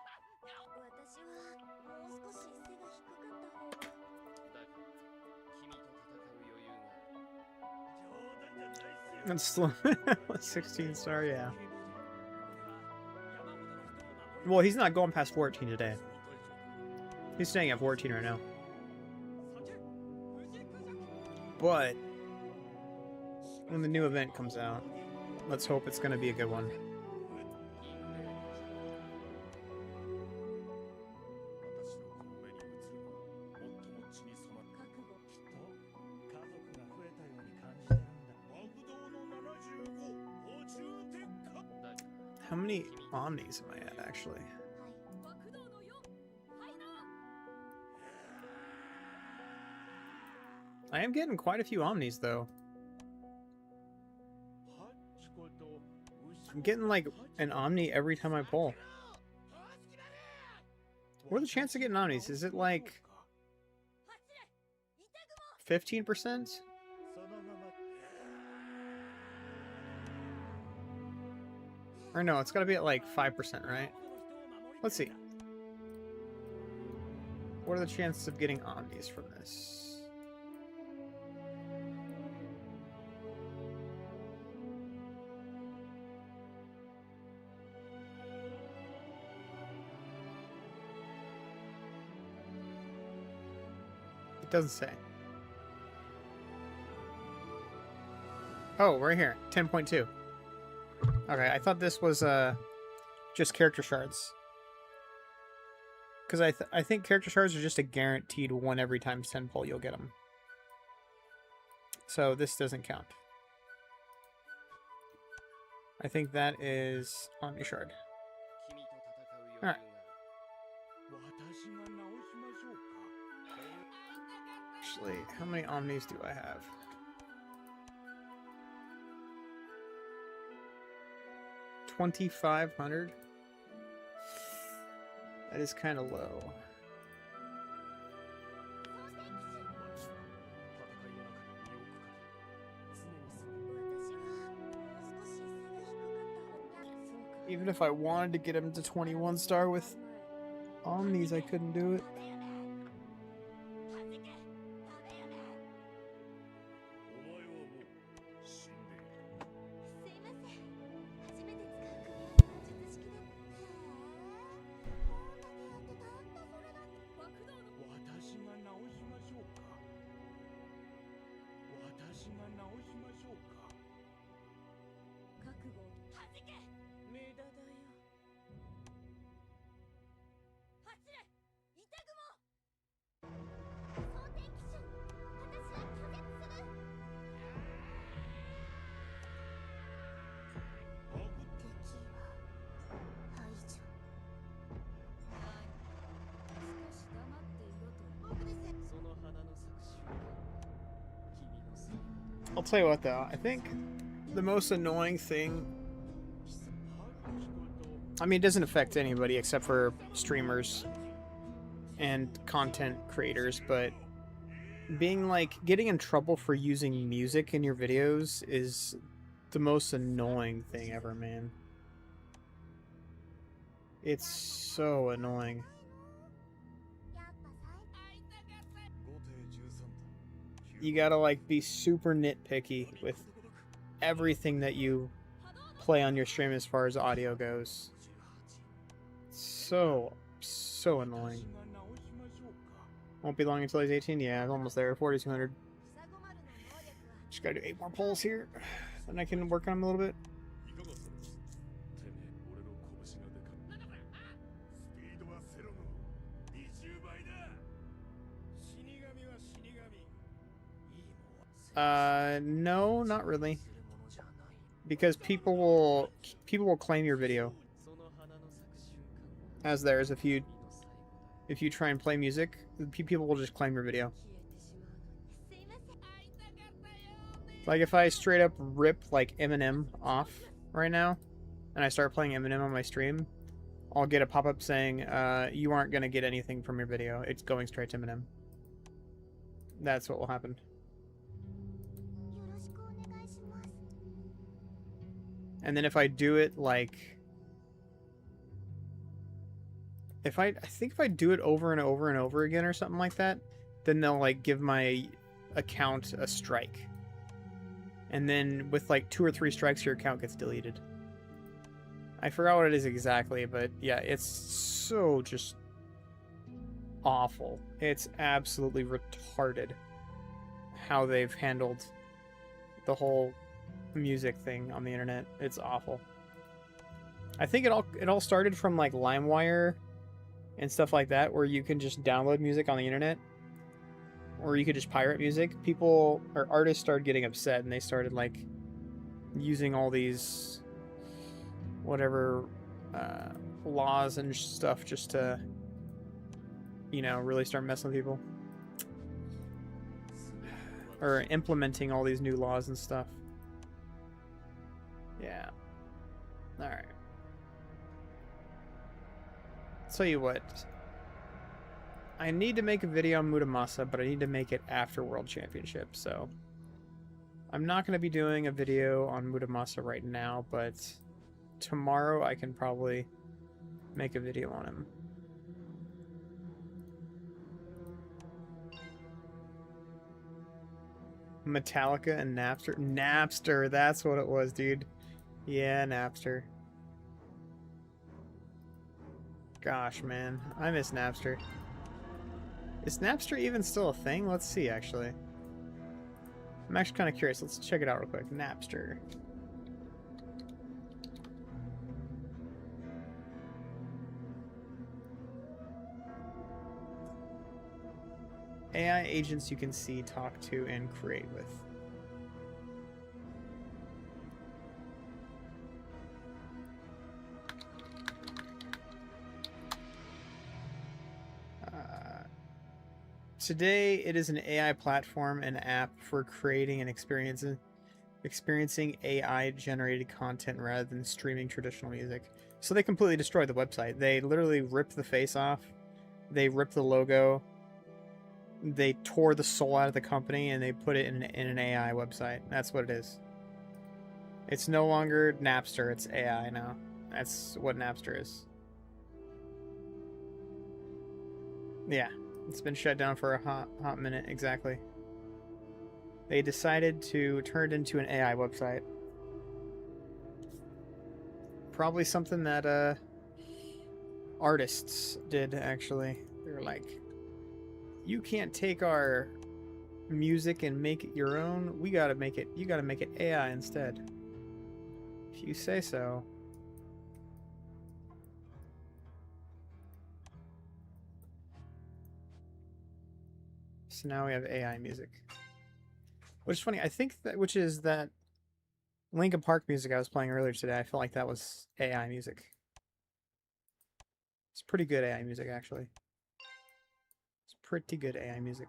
私はもう少し背が低かった方がだが君と戦う余裕がある冗談じゃないっすよ That's still 16 star, yeah. Well, he's not going past 14 today. He's staying at 14 right now. But when the new event comes out, let's hope it's going to be a good one. 私のこの目に映る最も血に染まった覚悟きっと家族が増えたように感じてるんだ爆動の75補充鉄火 How many Omnis am I at, actually? 爆動の4はいな I am getting quite a few Omnis, though. I'm getting, like, an Omni every time I pull. What are the chances of getting Omnis? Is it, like, 15%? Or no, it's gotta be at, like, 5%, right? Let's see. What are the chances of getting Omnis from this? It doesn't say. Oh, right here. 10.2. Okay, I thought this was just character shards. Because I think character shards are just a guaranteed one every time 10 pull you'll get them. So this doesn't count. I think that is Omni Shard. 君と戦う余裕がある Actually, how many Omnis do I have? $2,500? That is kind of low. 戦い騎士 Even if I wanted to get him to 21 star with Omnis, I couldn't do it. お前はもう死んでいるすいません初めて使う組み合わせの術式だ爆動の私が直しましょうか私が直しましょうか覚悟はじけ無駄だよ走れイテグモ蒼天騎士私は拒絶する敵は排除少し黙っていろと僕ですその花の咲く瞬間君のせい I'll tell you what though, I think the most annoying thing, I mean it doesn't affect anybody except for streamers and content creators, but being like, getting in trouble for using music in your videos is the most annoying thing ever, man. It's so annoying. やっぱ最後手13 You gotta like be super nitpicky with everything that you play on your stream as far as audio goes. So annoying. Won't be long until he's 18. Yeah, I'm almost there. 4,200. 塞ごまるの能力は Just gotta do 8 more pulls here. Then I can work on him a little bit. いかがするてめえ俺の拳がでかいなんだこれスピードはセロの20 No, not really. Because people will claim your video as theirs if you try and play music. People will just claim your video. Like if I straight up rip like Eminem off right now, and I start playing Eminem on my stream, I'll get a pop-up saying, you aren't gonna get anything from your video. It's going straight to Eminem. That's what will happen. And then if I do it like... I think if I do it over and over and over again or something like that, then they'll like give my account a strike. And then with like 2 or 3 strikes, your account gets deleted. I forgot what it is exactly, but yeah, it's so just awful. It's absolutely retarded how they've handled the whole music thing on the internet. It's awful. I think it all started from like LimeWire and stuff like that, where you can just download music on the internet, or you could just pirate music. People or artists started getting upset, and they started like using all these whatever laws and stuff just to, you know, really start messing with people, or implementing all these new laws and stuff. Yeah. All right. Tell you what, I need to make a video on Muramasa, but I need to make it after World Championship, so I'm not going to be doing a video on Muramasa right now, but tomorrow I can probably make a video on him. Metallica and Napster. Napster, that's what it was, dude. Yeah, Napster. Gosh, man. I miss Napster. Is Napster even still a thing? Let's see, actually. I'm actually kind of curious. Let's check it out real quick. Napster. AI agents you can see, talk to, and create with. Today, it is an AI platform and app for creating and experiencing AI-generated content rather than streaming traditional music. So they completely destroyed the website. They literally ripped the face off. They ripped the logo. They tore the soul out of the company, and they put it in an AI website. That's what it is. It's no longer Napster. It's AI now. That's what Napster is. Yeah. It's been shut down for a hot minute, exactly. They decided to turn it into an AI website. Probably something that artists did, actually. They were like, you can't take our music and make it your own. You gotta make it AI instead. If you say so. So now we have AI music. Which is funny, I think that that Linkin Park music I was playing earlier today, I felt like that was AI music. It's pretty good AI music, actually. It's pretty good AI music.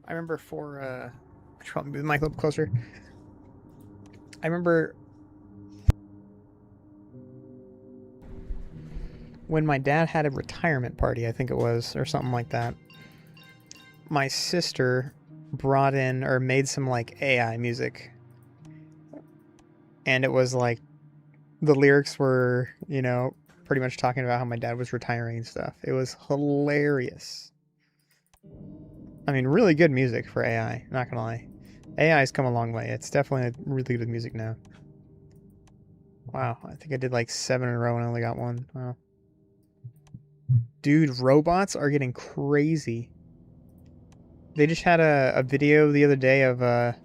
I remember for move the mic a little closer. I remember when my dad had a retirement party, I think it was, or something like that. My sister brought in or made some like AI music. And it was like the lyrics were, you know, pretty much talking about how my dad was retiring and stuff. It was hilarious. I mean, really good music for AI, not gonna lie. AI's come a long way. It's definitely really good music now. Wow, I think I did like 7 in a row and I only got 1. Wow. Dude, robots are getting crazy. They just had a video the other day of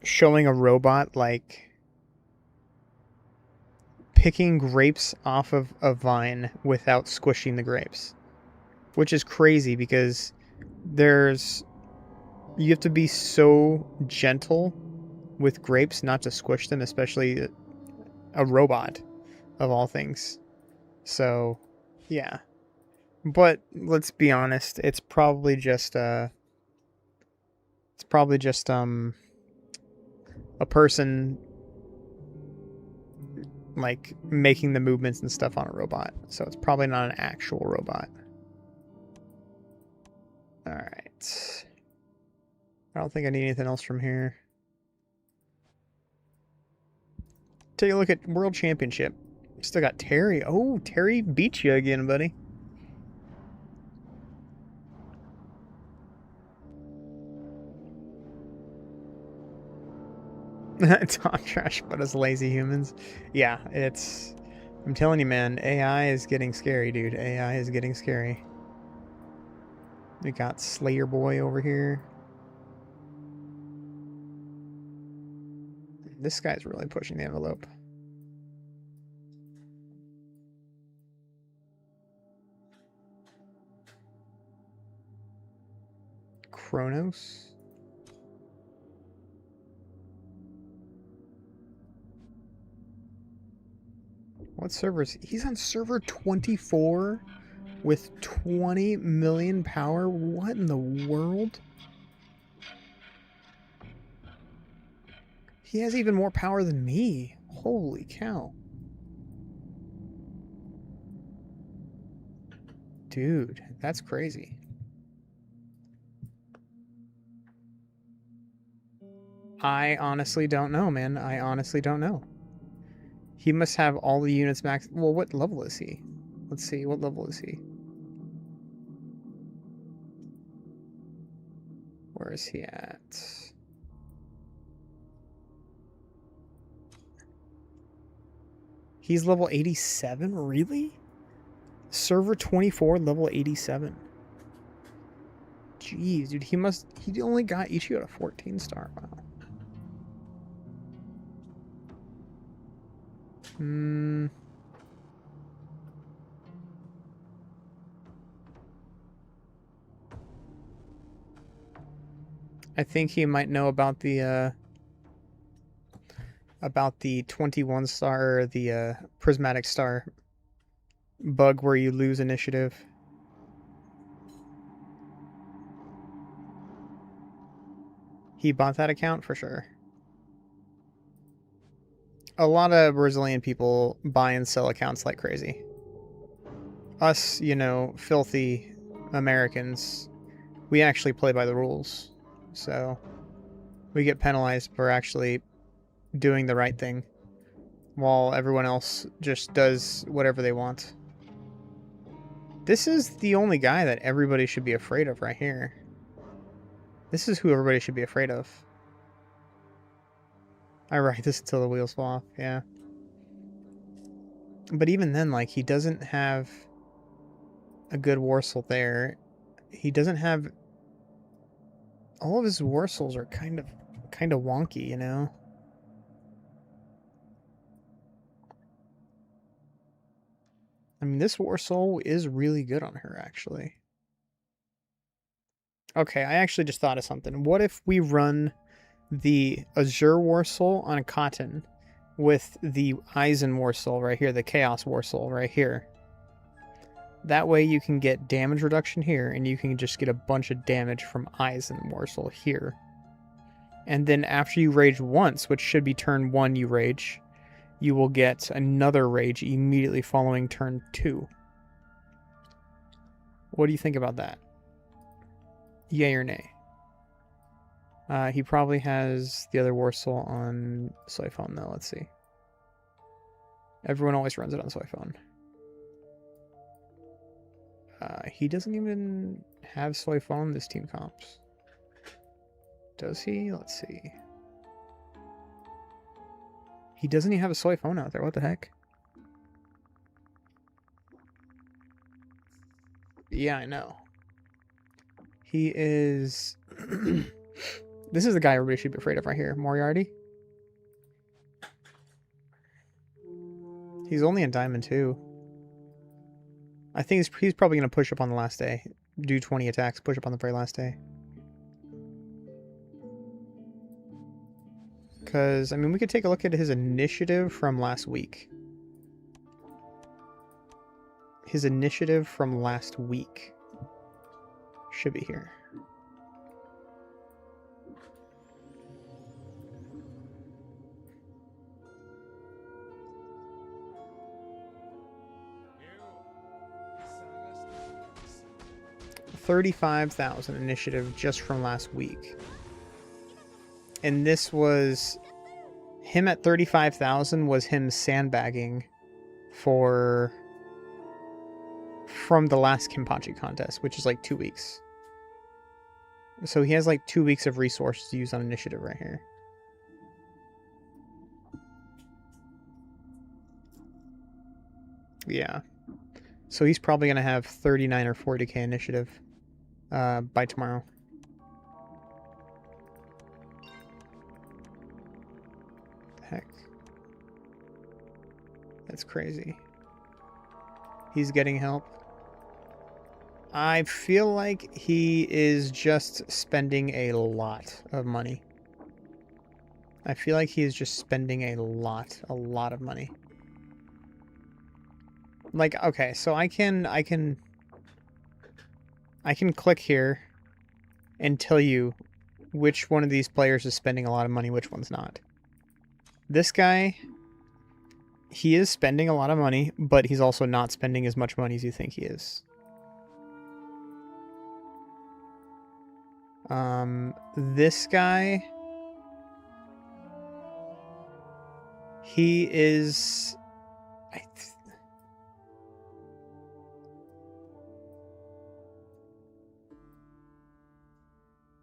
showing a robot like picking grapes off of a vine without squishing the grapes, which is crazy because you have to be so gentle with grapes not to squish them, especially a robot of all things. So, yeah. But let's be honest, it's probably just a person like making the movements and stuff on a robot. So it's probably not an actual robot. All right. I don't think I need anything else from here. Take a look at World Championship. Still got Terry. Oh, Terry beat you again, buddy. Top trash, but as lazy humans. Yeah, I'm telling you, man, AI is getting scary, dude. AI is getting scary. We got Slayer Boy over here. This guy's really pushing the envelope. Kronos. What servers? He's on server 24 with 20 million power. What in the world? He has even more power than me. Holy cow. Dude, that's crazy. I honestly don't know, man. I honestly don't know. He must have all the units max. Well, what level is he? Let's see. What level is he? Where is he at? He's level 87? Really? Server 24, level 87. Jeez, dude. He only got Ichigo at a 14 star. Wow. I think he might know about the 21 star, or the prismatic star bug where you lose initiative. He bought that account for sure. A lot of Brazilian people buy and sell accounts like crazy. Us, filthy Americans, we actually play by the rules. So we get penalized for actually doing the right thing, while everyone else just does whatever they want. This is the only guy that everybody should be afraid of right here. This is who everybody should be afraid of. I write this until the wheels fall off, yeah. But even then, like, he doesn't have a good Warsaw there. He doesn't have... All of his Warsaws are kind of wonky, you know? I mean, this Warsaw is really good on her, actually. Okay, I actually just thought of something. What if we run the Azure Warsaw on Katen with the Eisen Warsaw right here, the Chaos Warsaw right here? That way you can get damage reduction here, and you can just get a bunch of damage from Eisen Warsaw here. And then after you rage once, which should be turn 1 you rage, you will get another rage immediately following turn 2. What do you think about that? Yay or nay? He probably has the other Warsaw on Soy Phone, though. Let's see. Everyone always runs it on Soy Phone. He doesn't even have Soy Phone this team comps. Does he? Let's see. He doesn't even have a Soy Phone out there. What the heck? Yeah, I know. He is... This is the guy everybody should be afraid of right here. Moriarty. He's only in Diamond 2. I think he's probably going to push up on the last day. Do 20 attacks, push up on the very last day. Because, I mean, we could take a look at his initiative from last week. His initiative from last week should be here. $35,000 initiative just from last week. And this was him at 35,000 was him sandbagging from the last Kenpachi contest, which is like 2 weeks. So he has like 2 weeks of resources to use on initiative right here. Yeah. So he's probably going to have 39 or 40k initiative by tomorrow. Heck. That's crazy. He's getting help. I feel like he is just spending a lot of money. I feel like he is just spending a lot of money. Like, okay, so I can click here and tell you which one of these players is spending a lot of money, which one's not. This guy, he is spending a lot of money, but he's also not spending as much money as you think he is. This guy, he is...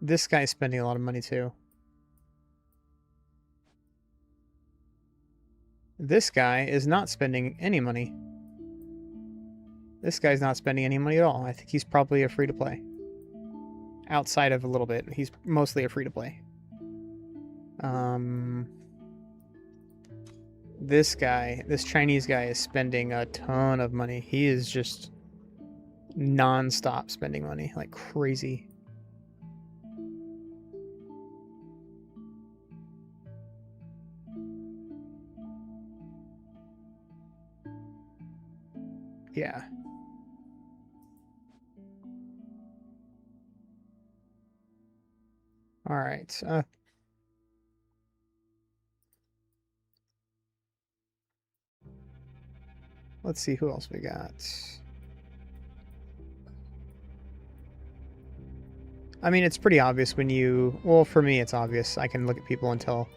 This guy's spending a lot of money too. This guy is not spending any money. This guy's not spending any money at all. I think he's probably a free-to-play. Outside of a little bit, he's mostly a free-to-play. This guy, this Chinese guy is spending a ton of money. He is just non-stop spending money, like crazy. Yeah. All right. Let's see who else we got. I mean, it's pretty obvious when you... Well, for me, it's obvious. I can look at people and tell.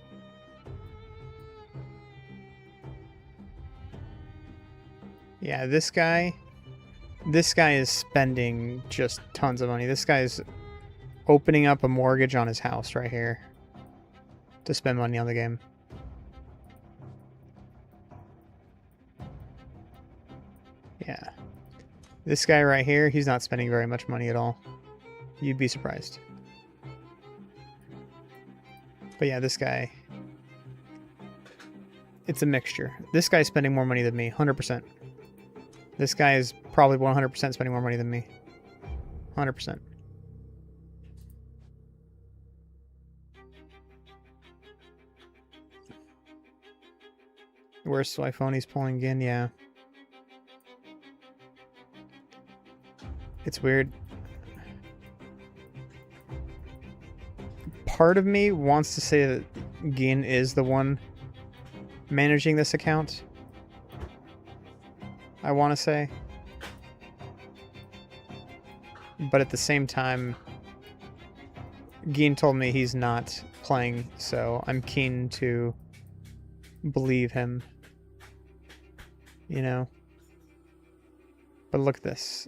Yeah, this guy is spending just tons of money. This guy's opening up a mortgage on his house right here to spend money on the game. Yeah. This guy right here, he's not spending very much money at all. You'd be surprised. But yeah, this guy, it's a mixture. This guy's spending more money than me, 100%. This guy is probably 100% spending more money than me. 100%. Where's Swiphony's pulling in? Yeah. It's weird. Part of me wants to say that Gin is the one managing this account. I want to say. But at the same time, Gin told me he's not playing, so I'm keen to believe him. You know? But look at this.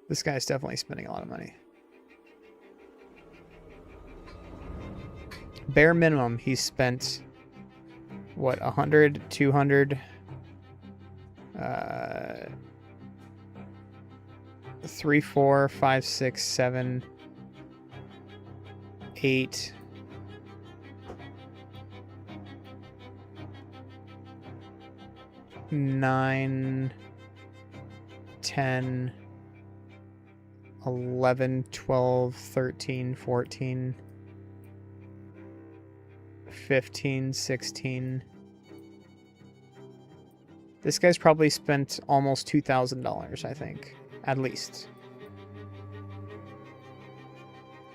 This guy's definitely spending a lot of money. Bare minimum, he's spent, what, 100, 200, 3, 4, 5, 6, 7, 8. Nine, 10, 11, 12, 13, 14, 15, 16. This guy's probably spent almost $2,000, I think, at least.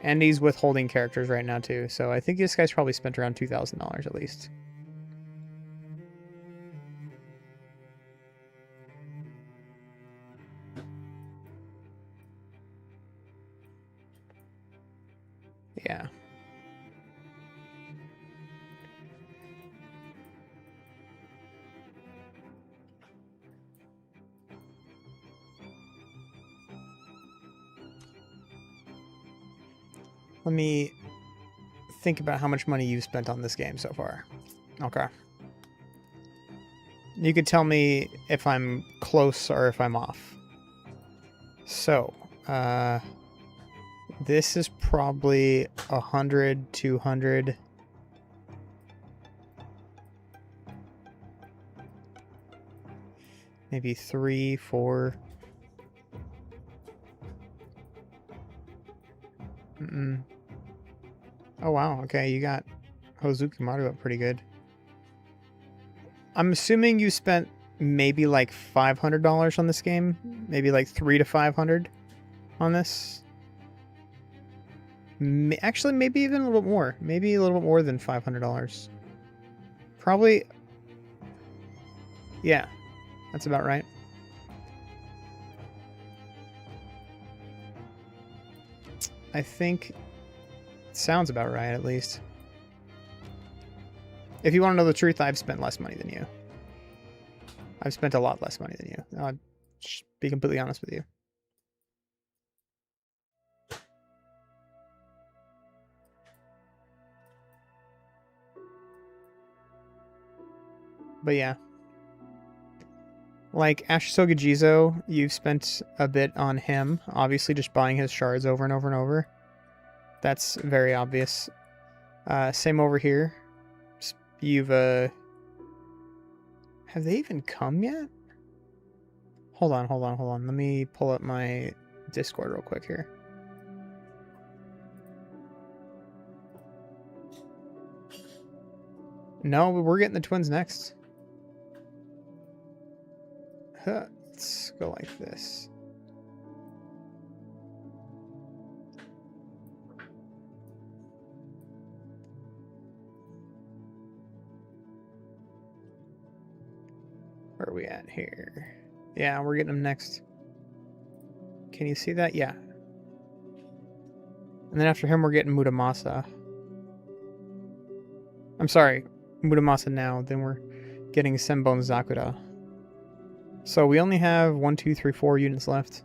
And he's withholding characters right now too, so I think this guy's probably spent around $2,000 at least. Yeah. Let me think about how much money you've spent on this game so far. Okay. You could tell me if I'm close or if I'm off. So, this is probably 100, 200. Maybe 3, 4. Oh wow, okay, you got Hozuki Maru up pretty good. I'm assuming you spent maybe like $500 on this game, maybe like 300 to 500 on this. Actually, maybe even a little bit more. Maybe a little bit more than $500. Probably. Yeah, that's about right. I think it sounds about right, at least. If you want to know the truth, I've spent less money than you. I've spent a lot less money than you. I'll just be completely honest with you. But yeah. Like Ashisoga Jizo, you've spent a bit on him. Obviously just buying his shards over and over and over. That's very obvious. Same over here. You've, have they even come yet? Hold on. Let me pull up my Discord real quick here. No, we're getting the twins next. Let's go like this. Where are we at here? Yeah, we're getting them next. Can you see that? Yeah. And then after him, we're getting Muramasa. I'm sorry, Muramasa now. Then we're getting Senbon Zakura. So we only have 1, 2, 3, 4 units left.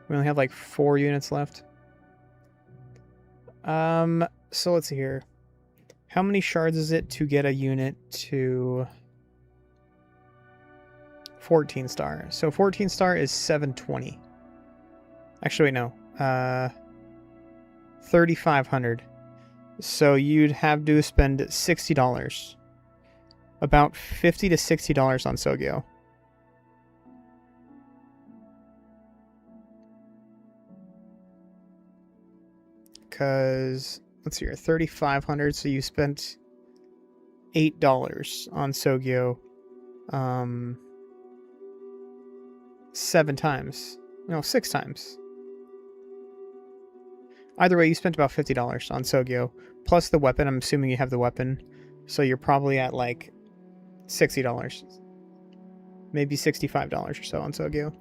We only have like 4 units left. So let's see here. How many shards is it to get a unit to 14 star? So 14 star is 720. Actually, wait, no. 3,500. So you'd have to spend $60. About $50 to $60 on Sogyo. Because, let's see here, 3,500, so you spent $8 on Sogyo. 7 times. No, 6 times. Either way, you spent about $50 on Sogyo. Plus the weapon, I'm assuming you have the weapon. So you're probably at like $60. Maybe $65 or so on Sogyo.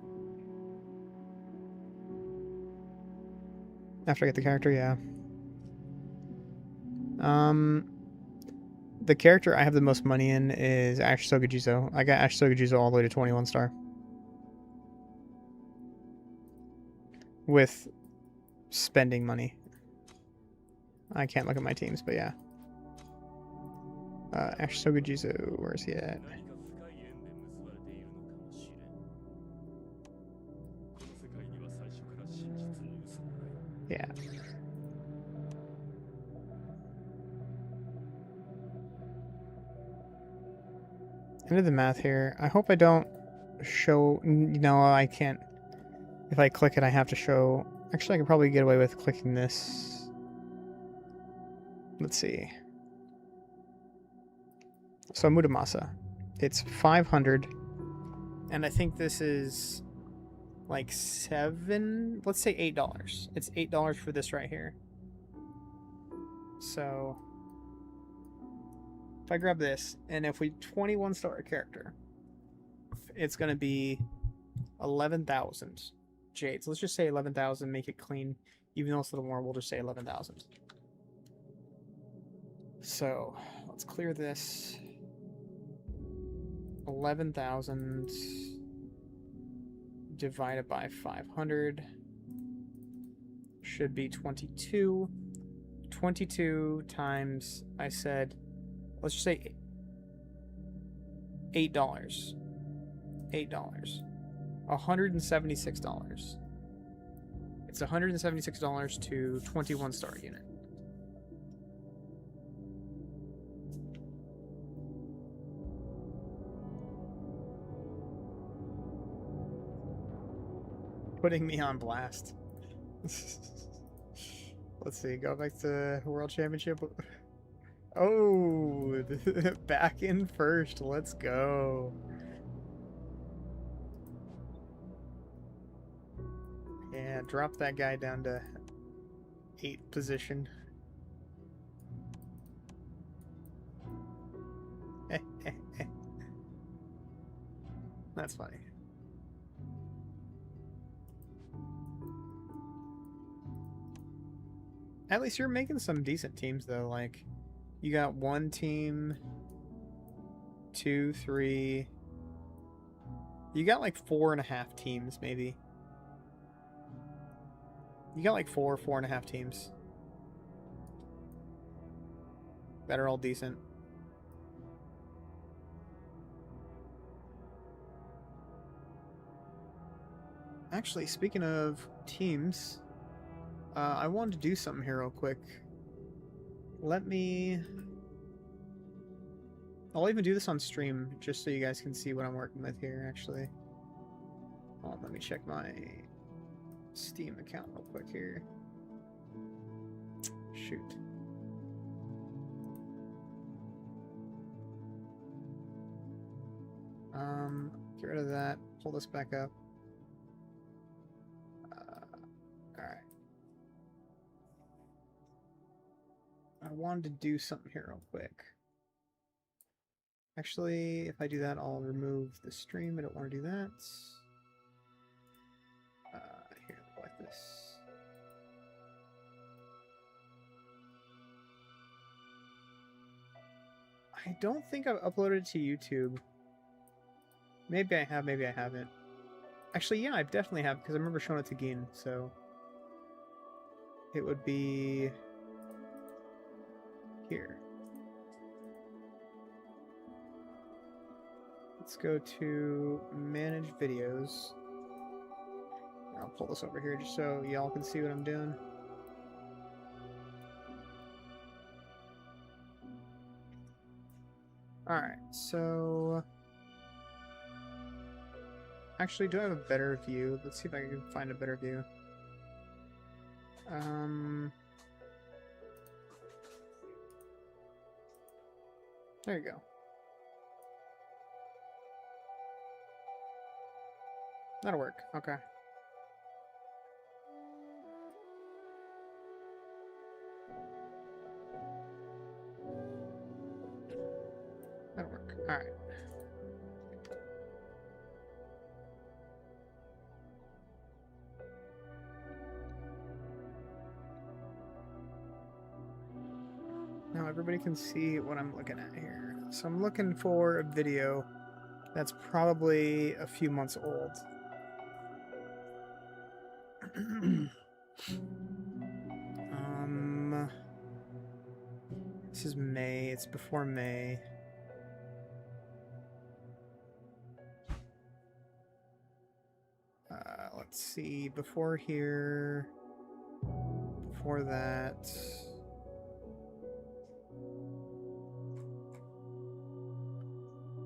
After I get the character, yeah. The character I have the most money in is Ashisoga Jizo. I got Ashisoga Jizo all the way to 21 star. With spending money. I can't look at my teams, but yeah. Ashisoga Jizo, where's he at? Yeah. I did the math here. I hope I don't show... No, I can't. If I click it, I have to show... Actually, I could probably get away with clicking this. Let's see. So Muramasa. It's 500. And I think this is like let's say $8. It's $8 for this right here. So if I grab this, and if we 21 star a character, it's going to be 11,000 jades. Let's just say 11,000, make it clean. Even though it's a little more, we'll just say 11,000. So let's clear this. 11,000 divided by 500 should be 22. 22 times, I said, let's just say $8. $8. $176. It's $176 to 21 star unit. Putting me on blast. Let's see, go back to World Championship. Oh, back in first. Let's go. Yeah, drop that guy down to 8th position. That's funny. At least you're making some decent teams, though. Like, you got 1 team, 2, 3. You got like 4.5 teams, maybe. You got like 4.5 teams that are all decent. Actually, speaking of teams, I wanted to do something here real quick. I'll even do this on stream, just so you guys can see what I'm working with here, actually. Hold on, let me check my Steam account real quick here. Shoot. Get rid of that. Pull this back up. Alright. I wanted to do something here real quick. Actually, if I do that, I'll remove the stream. I don't want to do that. Here, like this. I don't think I've uploaded it to YouTube. Maybe I have, maybe I haven't. Actually, yeah, I definitely have, because I remember showing it to Gin, so... It would be... here. Let's go to Manage Videos. I'll pull this over here just so y'all can see what I'm doing. Alright, so... Actually, do I have a better view? Let's see if I can find a better view. There you go. That'll work. Okay. That'll work. Alright. Now everybody can see what I'm looking at here. So I'm looking for a video that's probably a few months old. This is May. It's before May. Let's see. Before here... before that.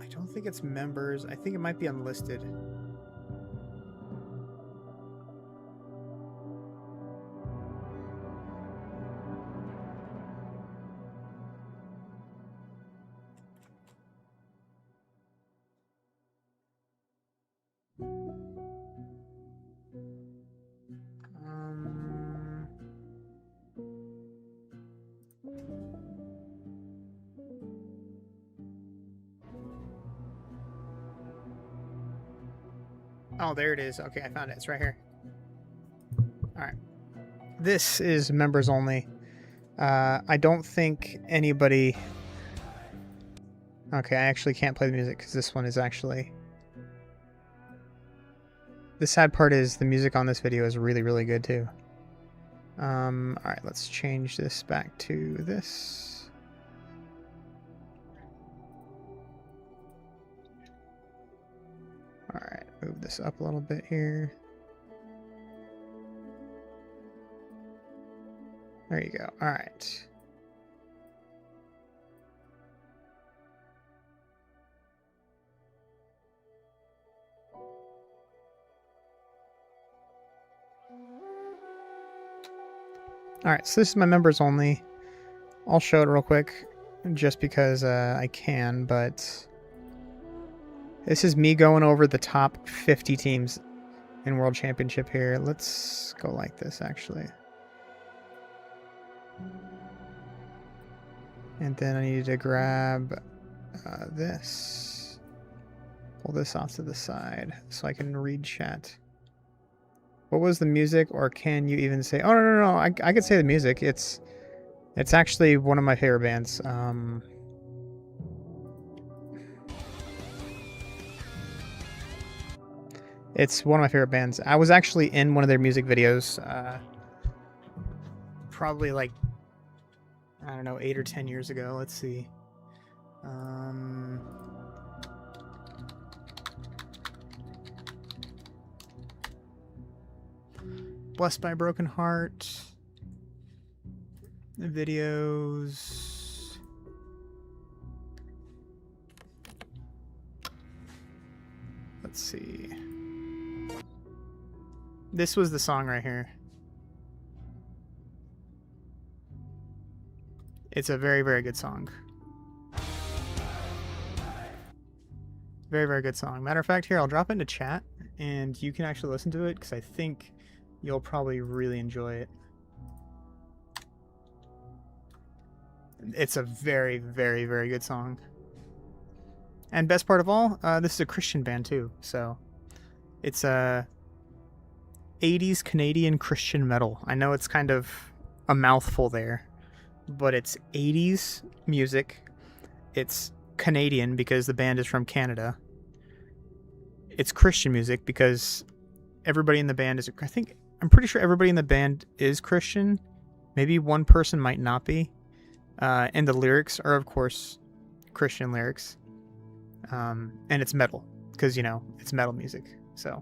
I don't think it's members. I think it might be unlisted. Oh, there it is. Okay, I found it. It's right here. All right. This is members only. I don't think anybody... Okay, I actually can't play the music because this one is actually... The sad part is the music on this video is really, really good too. Alright, let's change this back to this. Alright, move this up a little bit here. There you go. Alright. Alright, so this is my members only. I'll show it real quick, just because I can, but... This is me going over the top 50 teams in World Championship here. Let's go like this, actually. And then I need to grab this. Pull this off to the side so I can read chat. What was the music, or can you even say... Oh, no. I could say the music. It's actually one of my favorite bands. It's one of my favorite bands. I was actually in one of their music videos. Probably like, I don't know, 8 or 10 years ago. Let's see. Blessed by a Broken Heart. The videos. Let's see. This was the song right here. It's a very, very good song. Very, very good song. Matter of fact, here, I'll drop it into chat, and you can actually listen to it, because I think you'll probably really enjoy it. It's a very, very, very good song. And best part of all, this is a Christian band, too, so... It's a 80s Canadian Christian metal. I know it's kind of a mouthful there, but it's 80s music. It's Canadian because the band is from Canada. It's Christian music because everybody in the band is... I'm pretty sure everybody in the band is Christian. Maybe one person might not be. And the lyrics are, of course, Christian lyrics. And it's metal because, you know, it's metal music. So,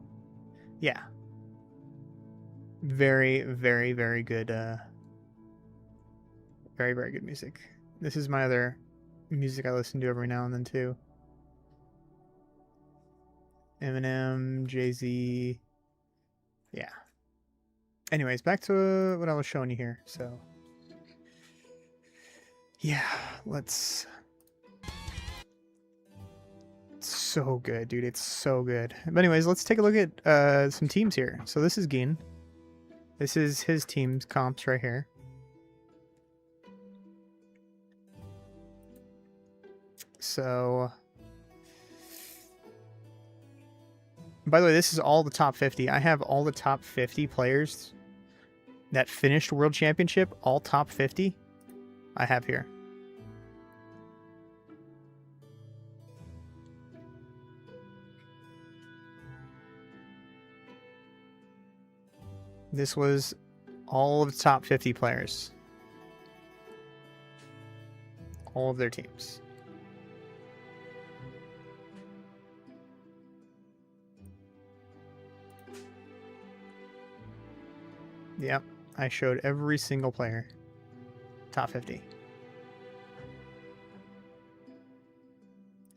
yeah. Very, very, very good. Very, very good music. This is my other music I listen to every now and then, too. Eminem, Jay-Z. Yeah. Anyways, back to what I was showing you here. So, yeah, let's... It's so good, dude. It's so good. But anyways, let's take a look at some teams here. So this is Geen. This is his team's comps right here. So, by the way, this is all the top 50. I have all the top 50 players that finished World Championship, all top 50, I have here. This was all of the top 50 players. All of their teams. Yep. I showed every single player. Top 50.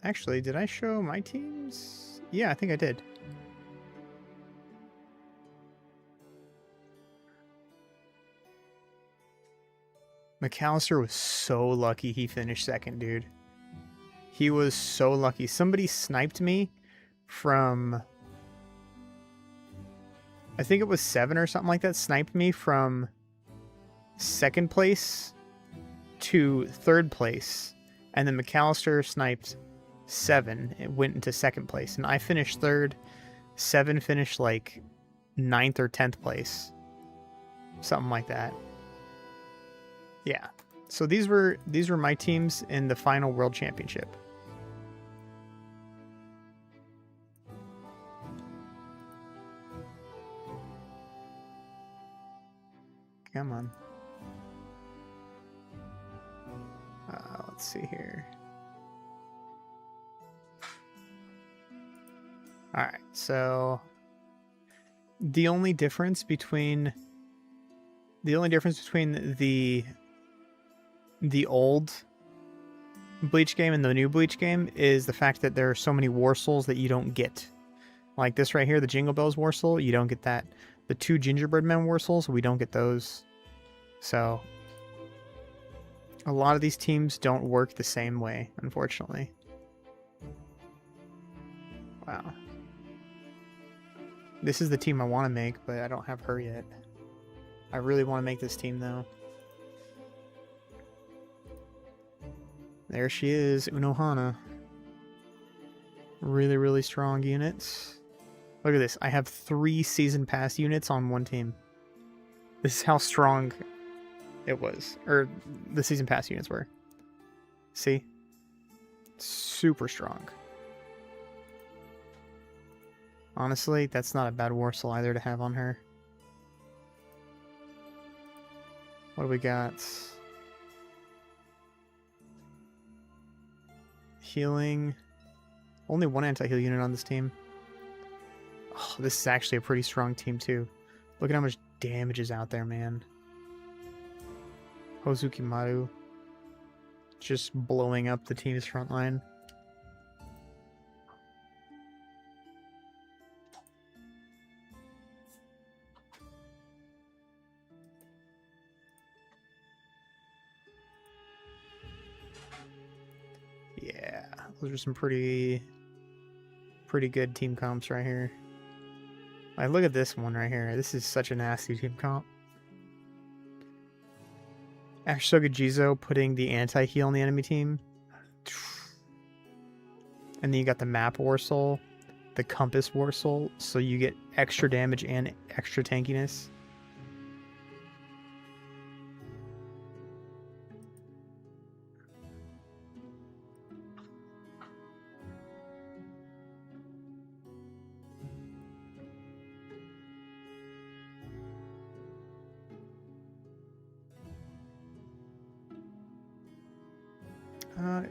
Actually, did I show my teams? Yeah, I think I did. McAllister was so lucky he finished second, dude. He was so lucky. Somebody sniped me from... I think it was 7 or something like that. Sniped me from second place to third place. And then McAllister sniped 7. It went into second place. And I finished third. 7 finished like 9th or 10th place. Something like that. Yeah. So these were my teams in the final World Championship. Come on. Let's see here. All right. So the only difference between the old Bleach game and the new Bleach game is the fact that there are so many Warsouls that you don't get. Like this right here, the Jingle Bells Warsoul, you don't get that. The 2 Gingerbread Men Warsouls, we don't get those. So a lot of these teams don't work the same way, unfortunately. Wow. This is the team I want to make, but I don't have her yet. I really want to make this team, though. There she is, Unohana. Really, really strong units. Look at this. I have 3 Season Pass units on one team. This is how strong it was. Or the Season Pass units were. See? Super strong. Honestly, that's not a bad Warsaw either to have on her. What do we got? Healing. Only 1 anti-heal unit on this team. Oh, this is actually a pretty strong team too. Look at how much damage is out there, man. Hozukimaru. Just blowing up the team's front line. Yeah, those are some pretty good team comps right here. Like, look at this one right here. This is such a nasty team comp. Ashoka Jizo putting the anti-heal on the enemy team. And then you got the map Warsoul, the compass Warsoul, so you get extra damage and extra tankiness.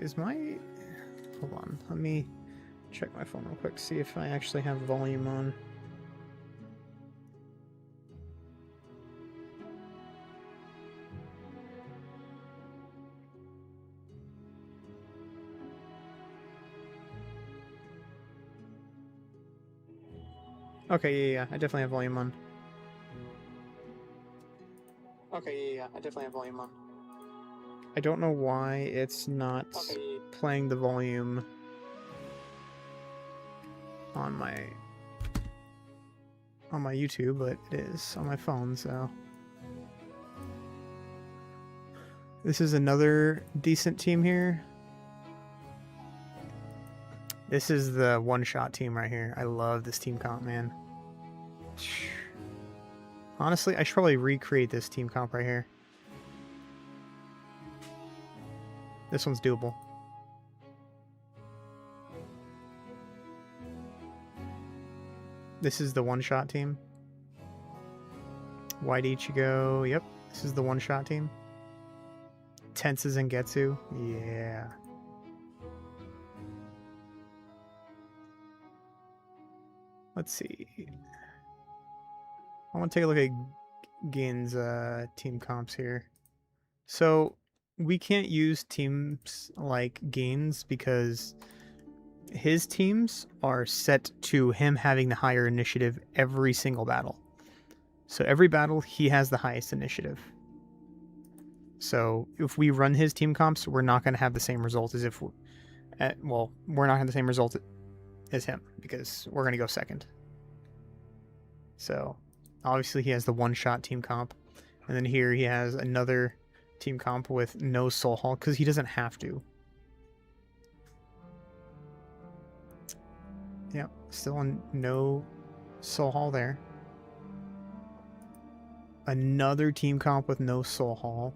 Is my... Hold on, let me check my phone real quick, see if I actually have volume on. Okay, yeah, I definitely have volume on. Okay, yeah, I definitely have volume on. I don't know why it's not playing the volume on my YouTube, but it is on my phone, so. This is another decent team here. This is the one-shot team right here. I love this team comp, man. Honestly, I should probably recreate this team comp right here. This one's doable. This is the one-shot team. White Ichigo. Yep, this is the one-shot team. Tenses and Getsu. Yeah. Let's see. I want to take a look at Gain's team comps here. So we can't use teams like Gain's because his teams are set to him having the higher initiative every single battle. So every battle, he has the highest initiative. So if we run his team comps, we're not going to have the same result as if... well, we're not going to have the same result as him because we're going to go second. So obviously he has the one-shot team comp. And then here he has another team comp with no soul haul because he doesn't have to. Yep, still no soul haul there. Another team comp with no soul haul.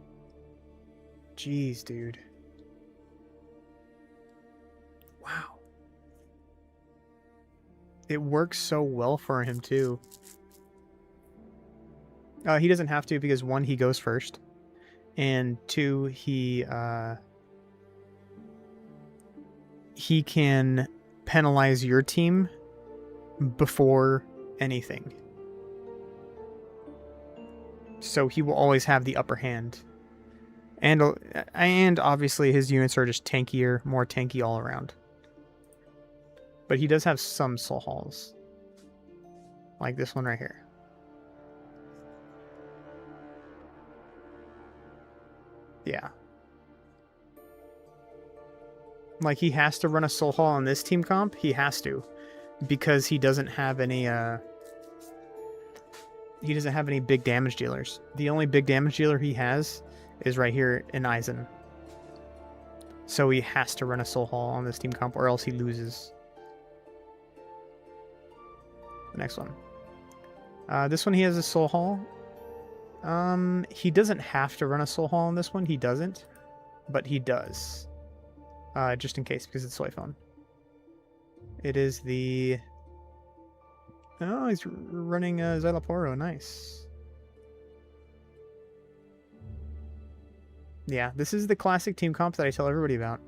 Jeez, dude. Wow. It works so well for him, too. He doesn't have to because, one, he goes first. And two, he can penalize your team before anything. So he will always have the upper hand. And obviously his units are just tankier, more tanky all around. But he does have some soul hauls. Like this one right here. Yeah. Like he has to run a soul haul on this team comp. He has to. Because he doesn't have any big damage dealers. The only big damage dealer he has is right here in Eisen. So he has to run a soul haul on this team comp or else he loses. The next one. This one he has a soul haul. He doesn't have to run a soul haul on this one. He doesn't. But he does. Just in case, because it's soy phone. It is the... Oh, he's running Xyloporo. Nice. Yeah, this is the classic team comp that I tell everybody about.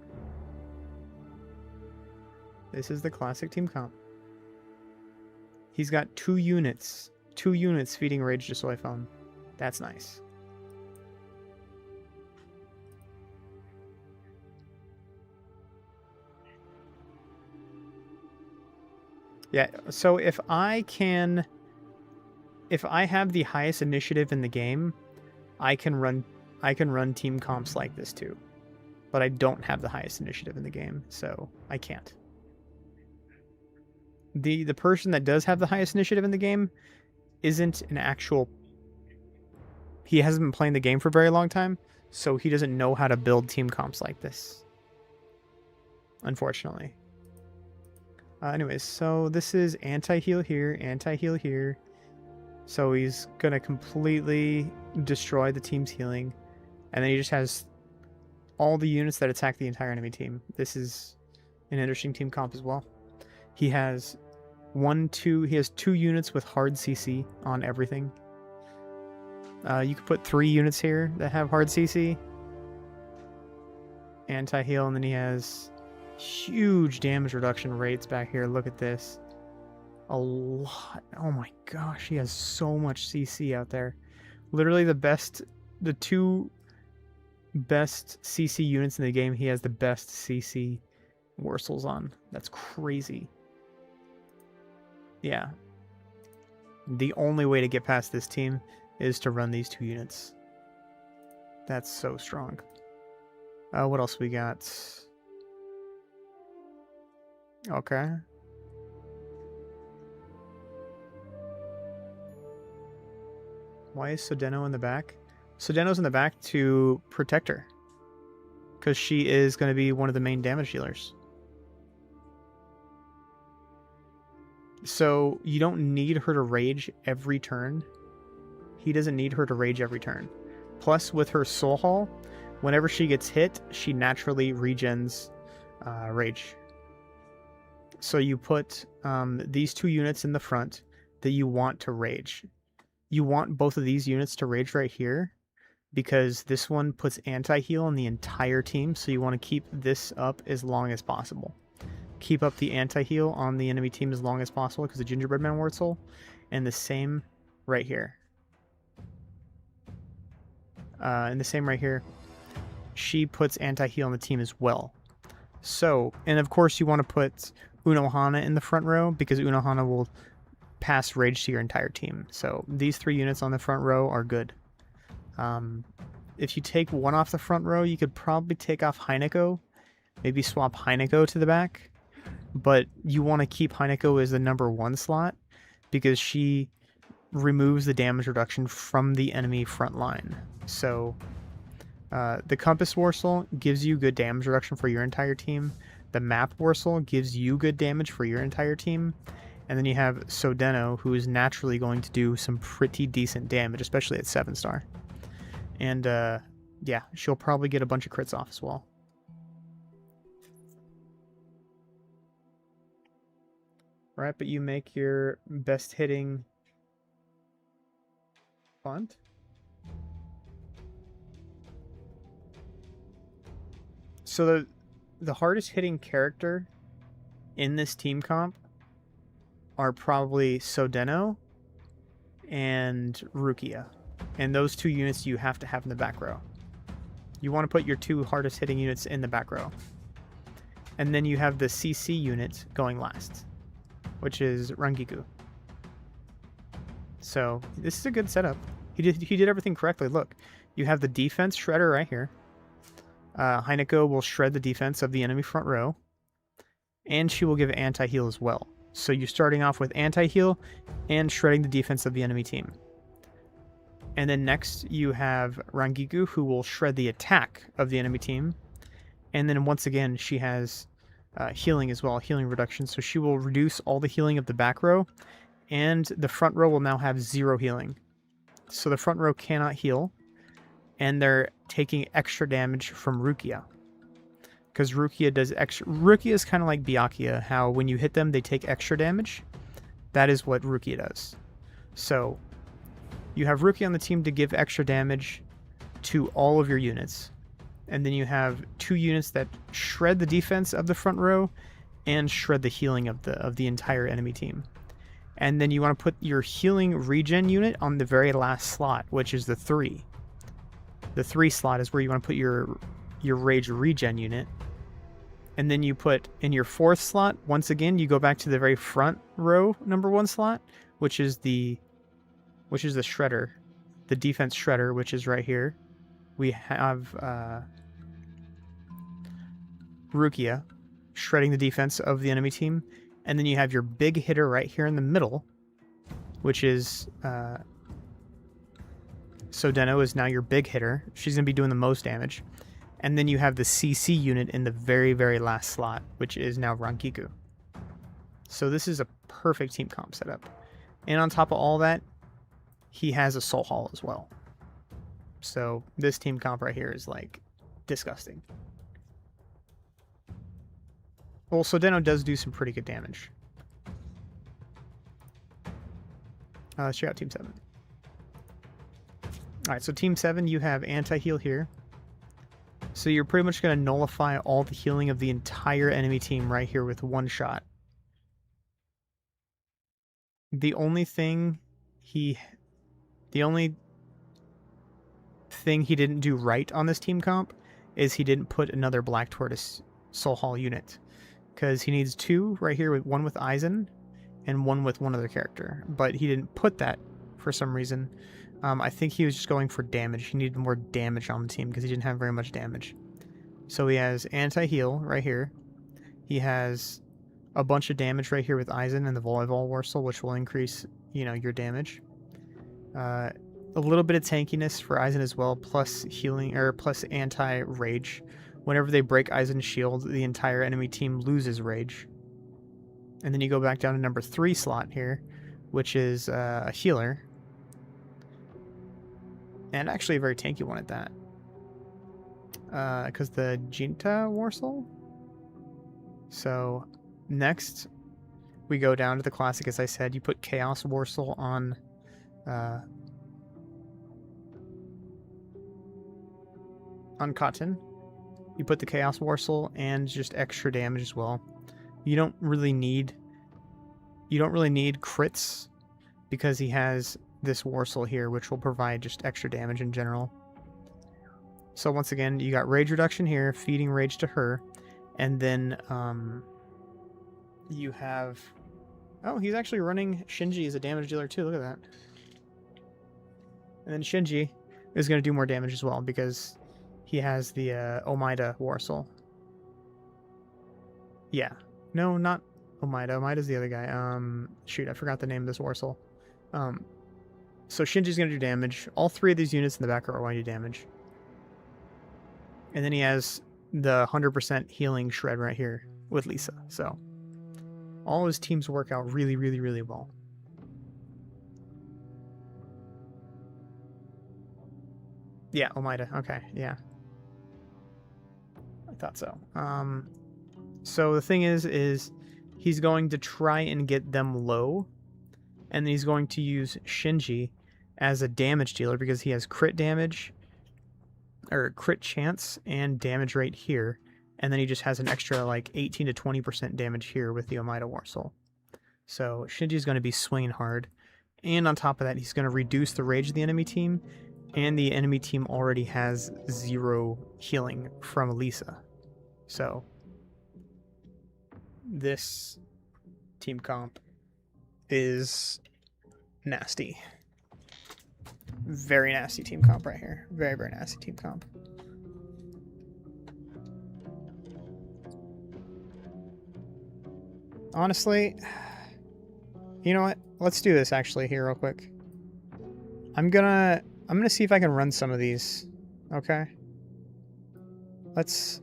This is the classic team comp. He's got 2 units. 2 units feeding Rage to soy phone. That's nice. Yeah, so if I have the highest initiative in the game, I can run team comps like this too. But I don't have the highest initiative in the game, so I can't. The person that does have the highest initiative in the game isn't an actual... He hasn't been playing the game for a very long time, so he doesn't know how to build team comps like this. Unfortunately. Anyways, so this is anti-heal here, anti-heal here. So he's going to completely destroy the team's healing. And then he just has all the units that attack the entire enemy team. This is an interesting team comp as well. He has 2 units with hard CC on everything. You could put 3 units here that have hard CC. Anti-heal, and then he has huge damage reduction rates back here. Look at this. A lot. Oh my gosh, he has so much CC out there. Literally the 2 best CC units in the game, he has the best CC morsels on. That's crazy. Yeah. The only way to get past this team is to run these 2 units. That's so strong. What else we got? Okay. Why is Sodeno in the back? Sodeno's in the back to protect her. Because she is going to be one of the main damage dealers. So you don't need her to rage every turn. He doesn't need her to rage every turn. Plus, with her soul haul, whenever she gets hit, she naturally regens rage. So you put these 2 units in the front that you want to rage. You want both of these units to rage right here because this one puts anti-heal on the entire team, so you want to keep this up as long as possible. Keep up the anti-heal on the enemy team as long as possible because of Gingerbread Man Wurzel, and the same right here. And the same right here. She puts anti-heal on the team as well. So, and of course you want to put Unohana in the front row because Unohana will pass rage to your entire team. So these 3 units on the front row are good. If you take one off the front row, you could probably take off Heineko. Maybe swap Heineko to the back. But you want to keep Heineko as the number 1 slot because she removes the damage reduction from the enemy front line. So the Compass Warsaw gives you good damage reduction for your entire team. The Map Warsaw gives you good damage for your entire team. And then you have Sodeno, who is naturally going to do some pretty decent damage, especially at 7-star. And yeah, she'll probably get a bunch of crits off as well. Right, but you make your best hitting font. So the hardest hitting character in this team comp are probably Sodeno and Rukia. And those 2 units you have to have in the back row. You want to put your 2 hardest hitting units in the back row. And then you have the CC unit going last, which is Rangiku. So this is a good setup. He did everything correctly. Look, you have the defense shredder right here. Heineko will shred the defense of the enemy front row, and she will give anti-heal as well. So you're starting off with anti-heal and shredding the defense of the enemy team. And then next you have Rangiku, who will shred the attack of the enemy team. And then once again, she has healing as well, healing reduction. So she will reduce all the healing of the back row, and the front row will now have 0 healing. So the front row cannot heal, and they're taking extra damage from Rukia. Because Rukia does extra... Rukia is kind of like Byakuya, how when you hit them, they take extra damage. That is what Rukia does. So you have Rukia on the team to give extra damage to all of your units. And then you have 2 units that shred the defense of the front row and shred the healing of the entire enemy team. And then you want to put your healing regen unit on the very last slot, which is the 3. The 3 slot is where you want to put your rage regen unit. And then you put in your 4th slot, once again, you go back to the very front row number 1 slot, which is the shredder, the defense shredder, which is right here. We have Rukia shredding the defense of the enemy team. And then you have your big hitter right here in the middle, which is Sodeno is now your big hitter. She's going to be doing the most damage. And then you have the CC unit in the very, very last slot, which is now Rangiku. So this is a perfect team comp setup. And on top of all that, he has a Soul Hall as well. So this team comp right here is like disgusting. Well, Sodeno does do some pretty good damage. Let's check out Team 7. Alright, so Team 7, you have anti-heal here. So you're pretty much going to nullify all the healing of the entire enemy team right here with 1 shot. The only thing he didn't do right on this team comp is he didn't put another Black Tortoise Soul Hall unit. Because he needs 2 right here, with 1 with Aizen and 1 with one other character. But he didn't put that for some reason. I think he was just going for damage. He needed more damage on the team because he didn't have very much damage. So he has anti-heal right here. He has a bunch of damage right here with Aizen and the Volleyball Warsaw, which will increase, your damage. A little bit of tankiness for Aizen as well, plus healing, or plus anti-rage. Whenever they break Aizen's shield, the entire enemy team loses rage. And then you go back down to number 3 slot here, which is a healer. And actually a very tanky one at that. Because the Jinta Warsaw. So next, we go down to the classic, as I said. You put Chaos Warsaw on Katen. You put the Chaos Warsaw and just extra damage as well. You don't really need crits because he has this Warsaw here, which will provide just extra damage in general. So once again, you got rage reduction here, feeding rage to her, and then you have... Oh, he's actually running Shinji as a damage dealer too, look at that. And then Shinji is going to do more damage as well, because he has the Omaida War Soul. Yeah. No, not Omaida. Omaida's the other guy. Shoot, I forgot the name of this War Soul. So Shinji's going to do damage. All three of these units in the back are going to do damage. And then he has the 100% healing shred right here with Lisa. So all his teams work out really, really, really well. Yeah, Omaida. Okay, yeah. I thought so. So the thing is he's going to try and get them low, and then he's going to use Shinji as a damage dealer because he has crit damage, or crit chance, and damage rate here, and then he just has an extra like 18 to 20% damage here with the Omaida War Soul. So Shinji's going to be swinging hard, and on top of that, he's going to reduce the rage of the enemy team, and the enemy team already has 0 healing from Lisa. So this team comp is nasty. Very nasty team comp right here. Very, very nasty team comp. Honestly, you know what? Let's do this actually here real quick. I'm gonna see if I can run some of these. Okay? Let's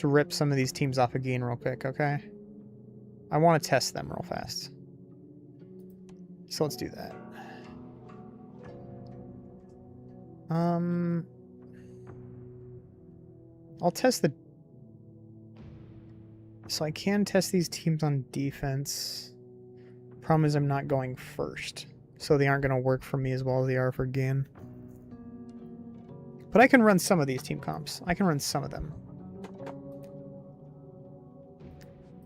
rip some of these teams off again real quick, okay? I want to test them real fast. So let's do that. I'll test the... So I can test these teams on defense. Problem is I'm not going first. So they aren't going to work for me as well as they are for Gan. But I can run some of these team comps. I can run some of them.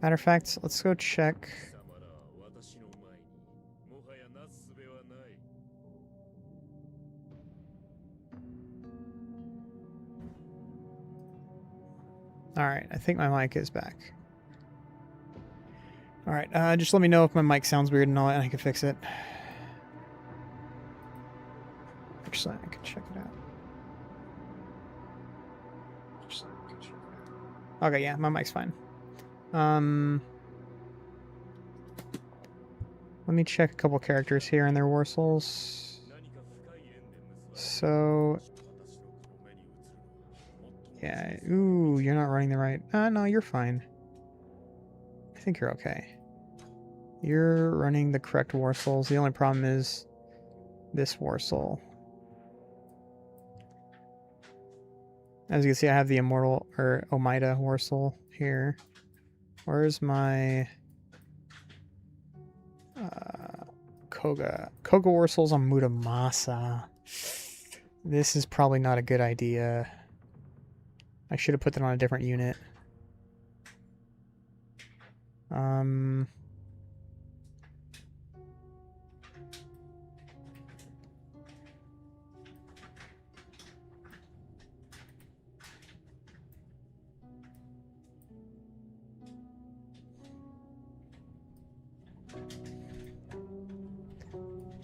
Matter of fact, let's go check. Alright, I think my mic is back. Alright, just let me know if my mic sounds weird and all that, and I can fix it. Actually, I can check it out. Okay, yeah, my mic's fine. Let me check a couple characters here and their war souls. So... Yeah, ooh, you're not running the right... no, you're fine. I think you're okay. You're running the correct war souls. The only problem is this war soul. As you can see, I have the Immortal, or Omaida war soul here. Where's my... Koga. Koga war souls on Muramasa. This is probably not a good idea. I should have put that on a different unit.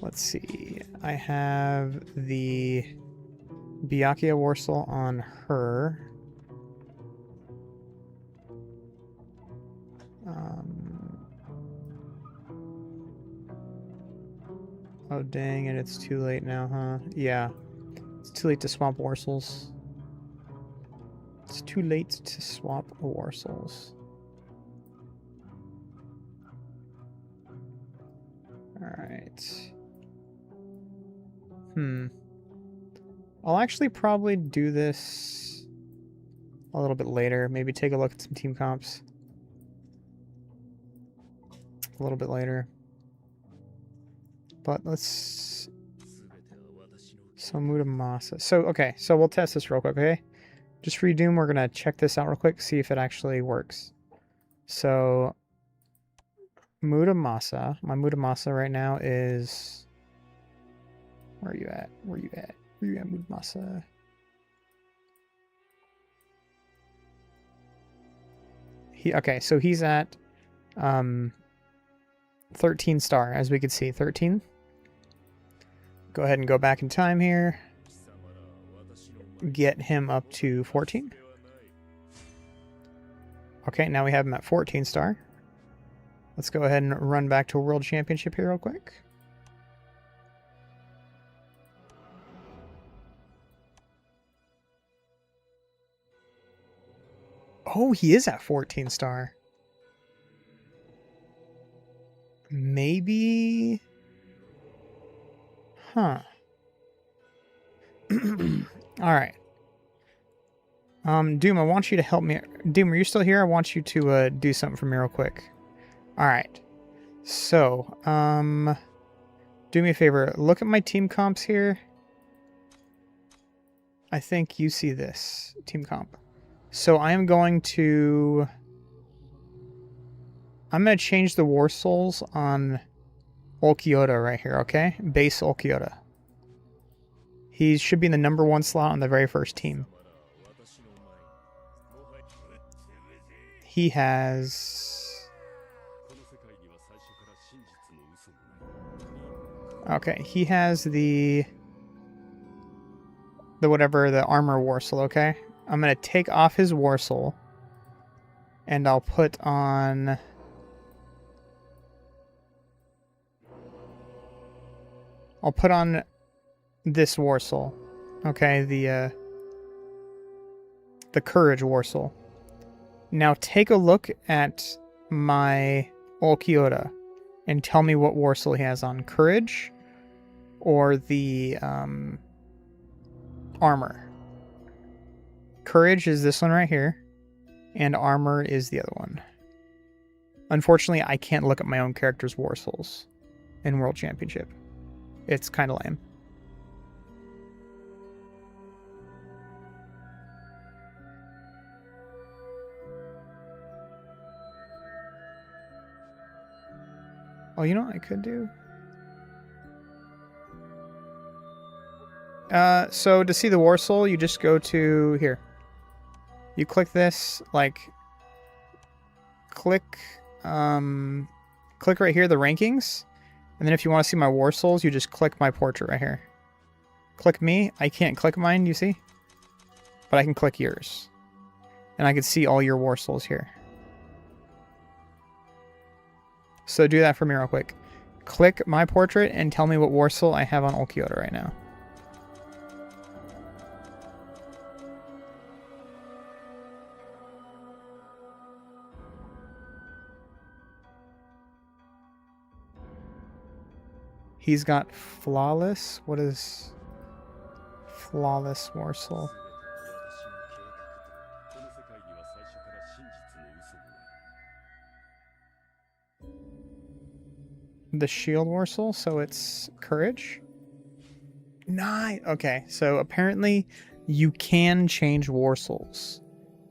Let's see. I have the Byakuya war soul on her. Oh dang it, it's too late now, huh? Yeah. It's too late to swap war souls. It's too late to swap war souls. Alright. I'll actually probably do this a little bit later. Maybe take a look at some team comps a little bit later. But let's... So Muramasa. So, okay. So we'll test this real quick, okay? Just for you, Doom, we're going to check this out real quick, see if it actually works. So... Muramasa. My Muramasa right now is... Where are you at? Where are you at? Where are you at, Muramasa? Okay, so he's at 13 star, as we could see. 13. Go ahead and go back in time here. Get him up to 14. Okay, now we have him at 14 star. Let's go ahead and run back to a world championship here real quick. Oh, he is at 14 star. Maybe... Huh. Alright. Doom, I want you to help me. Doom, are you still here? I want you to do something for me real quick. Alright. So, do me a favor. Look at my team comps here. I think you see this. Team comp. So I am going to... I'm going to change the War Souls on Ulquiorra right here, okay? Base Ulquiorra. He should be in the number 1 slot on the very first team. He has... Okay, he has the armor War Soul, okay? I'm going to take off his War Soul, and I'll put on... this War Soul, okay? The Courage War Soul. Now take a look at my Ulquiorra and tell me what War Soul he has on. Courage or the armor. Courage is this one right here, and armor is the other one. Unfortunately, I can't look at my own character's War Souls in World Championship. It's kind of lame. Oh, you know what I could do? So to see the War Soul, you just go to here. You click this, like, click right here, the rankings. And then if you want to see my War Souls, you just click my portrait right here. Click me. I can't click mine, you see? But I can click yours. And I can see all your War Souls here. So do that for me real quick. Click my portrait and tell me what War Soul I have on Ulquiorra right now. He's got Flawless. What is Flawless War Soul? The Shield War Soul, so it's Courage? Nice. Okay, so apparently you can change War Souls.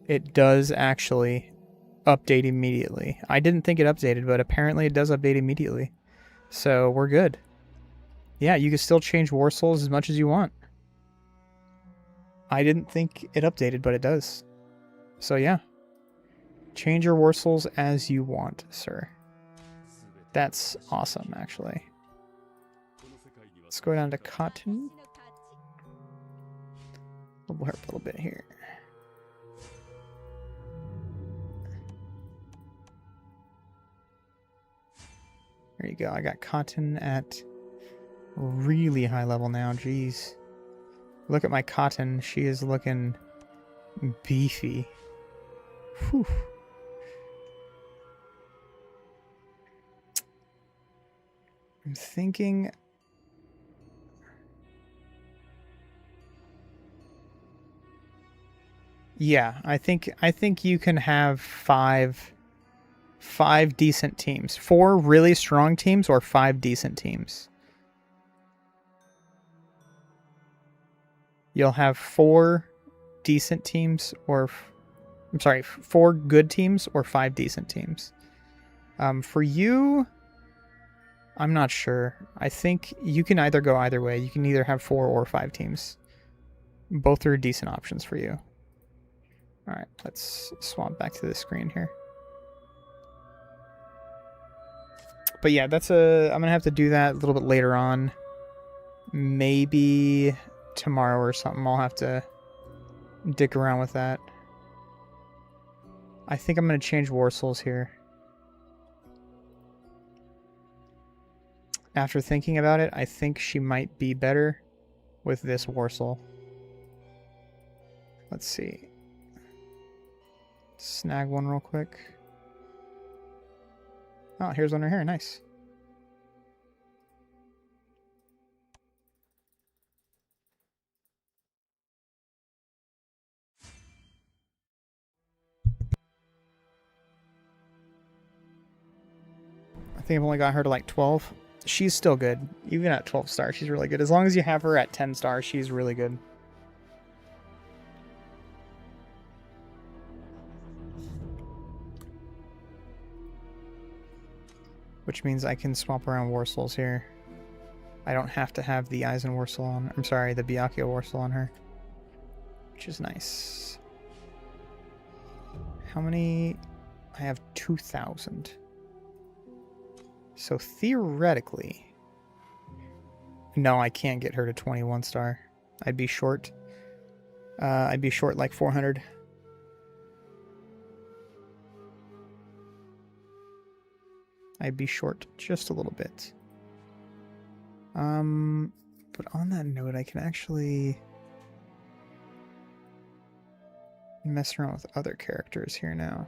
It does actually update immediately. I didn't think it updated, but apparently it does update immediately. So we're good. Yeah, you can still change War Souls as much as you want. I didn't think it updated, but it does. So yeah. Change your War Souls as you want, sir. That's awesome, actually. Let's go down to Katen. Level her up a little bit here. There you go. I got Katen at really high level now. Jeez. Look at my Katen. She is looking beefy. Whew. I'm thinking... Yeah, I think you can have five decent teams. 4 really strong teams or 5 decent teams. You'll have 4 decent teams or... I'm sorry, 4 good teams or 5 decent teams. For you... I'm not sure. I think you can either go either way. You can either have 4 or 5 teams. Both are decent options for you. Alright, let's swap back to the screen here. But yeah, I'm gonna have to do that a little bit later on. Maybe tomorrow or something. I'll have to dick around with that. I think I'm gonna change Warsouls here. After thinking about it, I think she might be better with this Warsoul. Let's see. Snag one real quick. Oh, here's one right here. Nice. I think I've only got her to like 12. She's still good. Even at 12 stars, she's really good. As long as you have her at 10 stars, she's really good. Which means I can swap around Warsouls here. I don't have to have the Eisen Warsoul on. I'm sorry, the Byakuya Warsoul on her. Which is nice. How many? I have 2,000. So theoretically... No, I can't get her to 21 star. I'd be short. I'd be short like 400. I'd be short just a little bit. But on that note, I can actually mess around with other characters here now.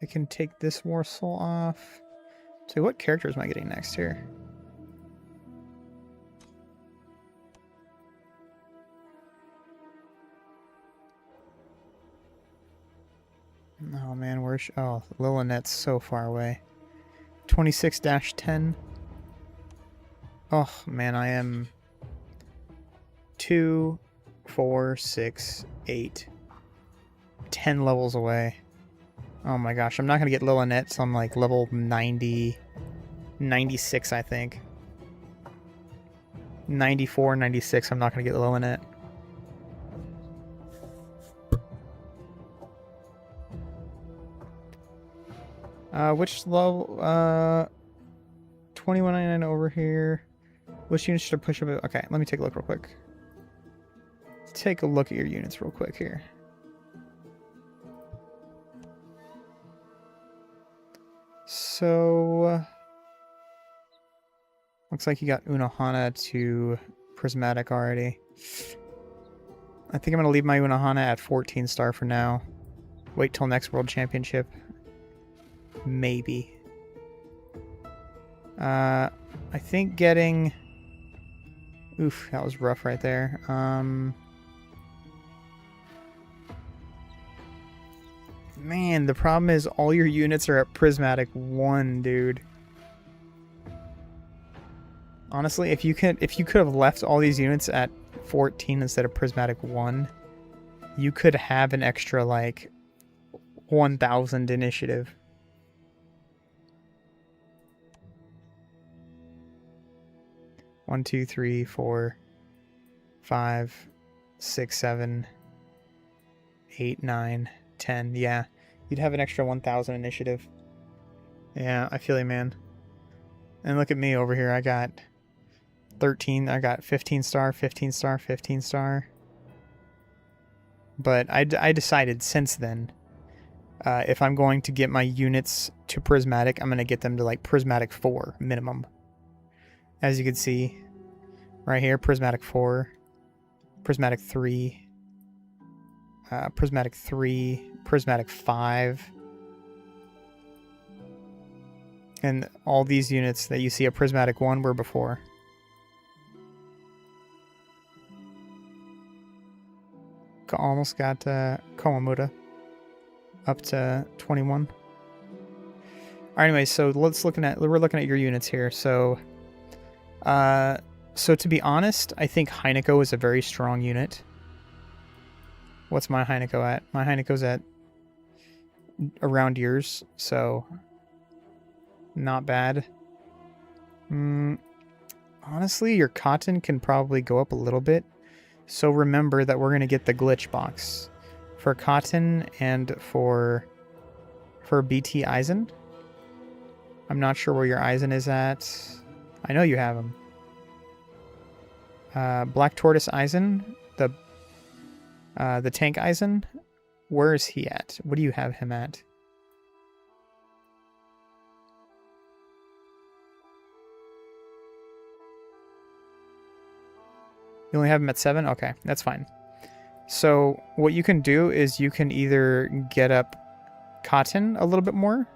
I can take this Warsoul off. So what characters am I getting next here? Oh man, where's... Oh, Lillinet's so far away. 26-10. Oh man, I am 2, 4, 6, 8, 10 levels away. Oh my gosh, I'm not going to get Lilinet, so I'm like level 90, 96 I think. 94, 96, I'm not going to get Lilinet. Which level, 2199 over here. Which units should I push up? Okay, let me take a look real quick. Let's take a look at your units real quick here. So, looks like you got Unohana to Prismatic already. I think I'm going to leave my Unohana at 14 star for now. Wait till next World Championship. Maybe. I think getting... Oof, that was rough right there. Man, the problem is all your units are at Prismatic 1, dude. Honestly, if you could have left all these units at 14 instead of Prismatic 1, you could have an extra, like, 1,000 initiative. One, 2, 3, 4, 5, 6, 7, 8, 9, 10. Yeah, you'd have an extra 1,000 initiative. Yeah, I feel you, man. And look at me over here. I got 13. I got 15 star, 15 star, 15 star. But I decided since then, if I'm going to get my units to Prismatic, I'm going to get them to like Prismatic 4 minimum. As you can see, right here, Prismatic 4, Prismatic 3, Prismatic 3, Prismatic 5. And all these units that you see at Prismatic 1 were before. Almost got Kawamuta up to 21. Alright, anyway, so we're looking at your units here. So to be honest, I think Heineko is a very strong unit. What's my Heineko at? My Heineko's at around yours, so not bad. Honestly, your Katen can probably go up a little bit. So remember that we're going to get the glitch box for Katen and for BT Eisen. I'm not sure where your Eisen is at. I know you have him. Black Tortoise Eisen, the tank Eisen. Where is he at? What do you have him at? You only have him at 7? Okay, that's fine. So what you can do is you can either get up Katen a little bit more,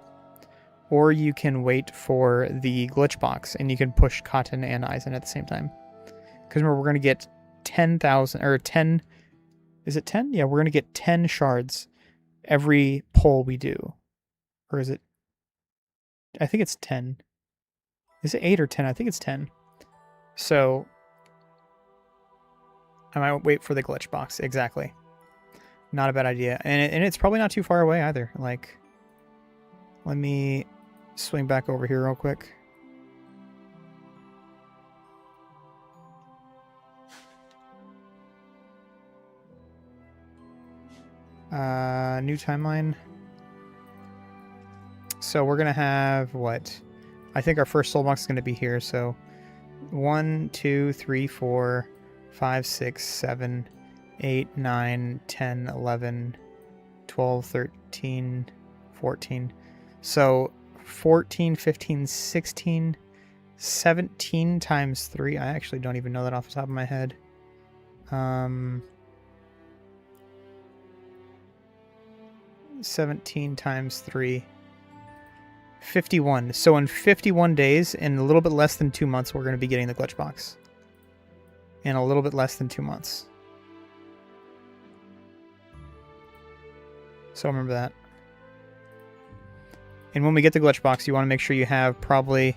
or you can wait for the glitch box and you can push Katen and Eisen at the same time. Because remember, we're going to get 10,000 or 10. Is it 10? Yeah, we're going to get 10 shards every pull we do. Or is it? I think it's 10. Is it 8 or 10? I think it's 10. So I might wait for the glitch box. Exactly. Not a bad idea. And it's probably not too far away either. Like, let me swing back over here real quick. New timeline. So we're going to have what? I think our first soul box is going to be here. So 1, 2, 3, 4, 5, 6, 7, 8, 9, 10, 11, 12, 13, 14. So 14, 15, 16, 17 times 3. I actually don't even know that off the top of my head. 17 times 3. 51. So in 51 days, in a little bit less than 2 months, we're going to be getting the glitch box. In a little bit less than 2 months. So remember that. And when we get the glitch box, you want to make sure you have probably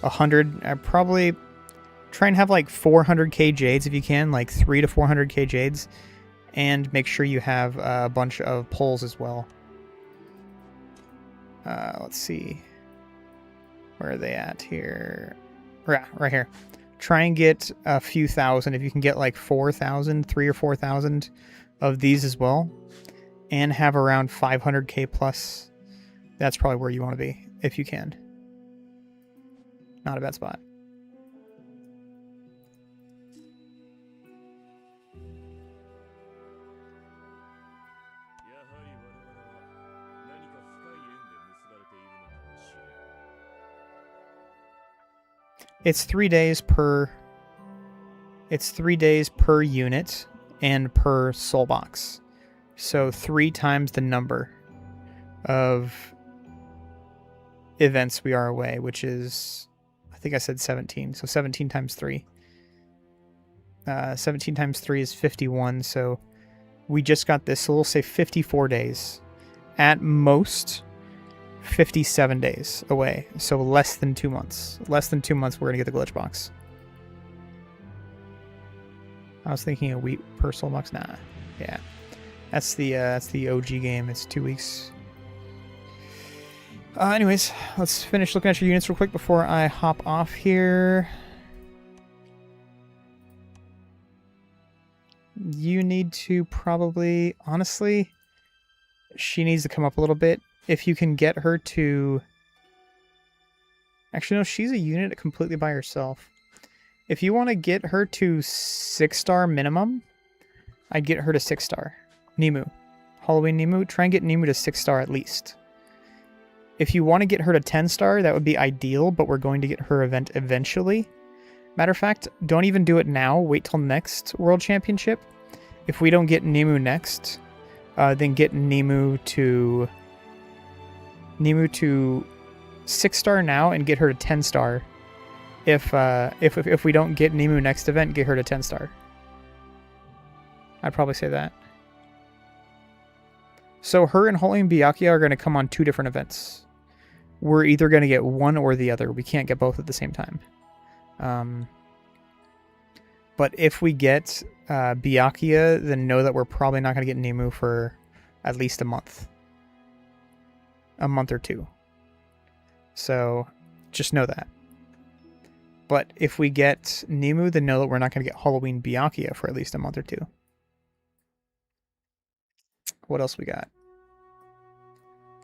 100, probably try and have like 400k jades if you can, like 3 to 400k jades. And make sure you have a bunch of pulls as well. Let's see. Where are they at here? Right here. Try and get a few thousand. If you can get like 4,000, 3 or 4,000 of these as well. And have around 500k plus. That's probably where you want to be, if you can. Not a bad spot. It's 3 days per. It's 3 days per unit and per soul box. So 3 times the number of events we are away, which is, I think I said 17. So 17 times 3. 17 times 3 is 51. So we just got this. So we'll say 54 days. At most, 57 days away. So less than 2 months. Less than 2 months, we're going to get the glitch box. I was thinking a week per soul box. Nah. Yeah. That's the OG game. It's 2 weeks. Anyways, let's finish looking at your units real quick before I hop off here. You need to probably, honestly, she needs to come up a little bit. If you can get her to... Actually, no, she's a unit completely by herself. If you want to get her to 6-star minimum, I'd get her to 6-star. Nemu. Halloween Nemu. Try and get Nemu to 6-star at least. If you want to get her to 10-star, that would be ideal, but we're going to get her event eventually. Matter of fact, don't even do it now. Wait till next World Championship. If we don't get Nemu next, then get Nemu to 6-star now and get her to 10-star. If we don't get Nemu next event, get her to 10-star. I'd probably say that. So her and Holy and Byakuya are going to come on 2 different events. We're either going to get one or the other. We can't get both at the same time. But if we get Byakuya, then know that we're probably not going to get Nemu for at least a month. A month or two. So just know that. But if we get Nemu, then know that we're not going to get Halloween Byakuya for at least a month or two. What else we got?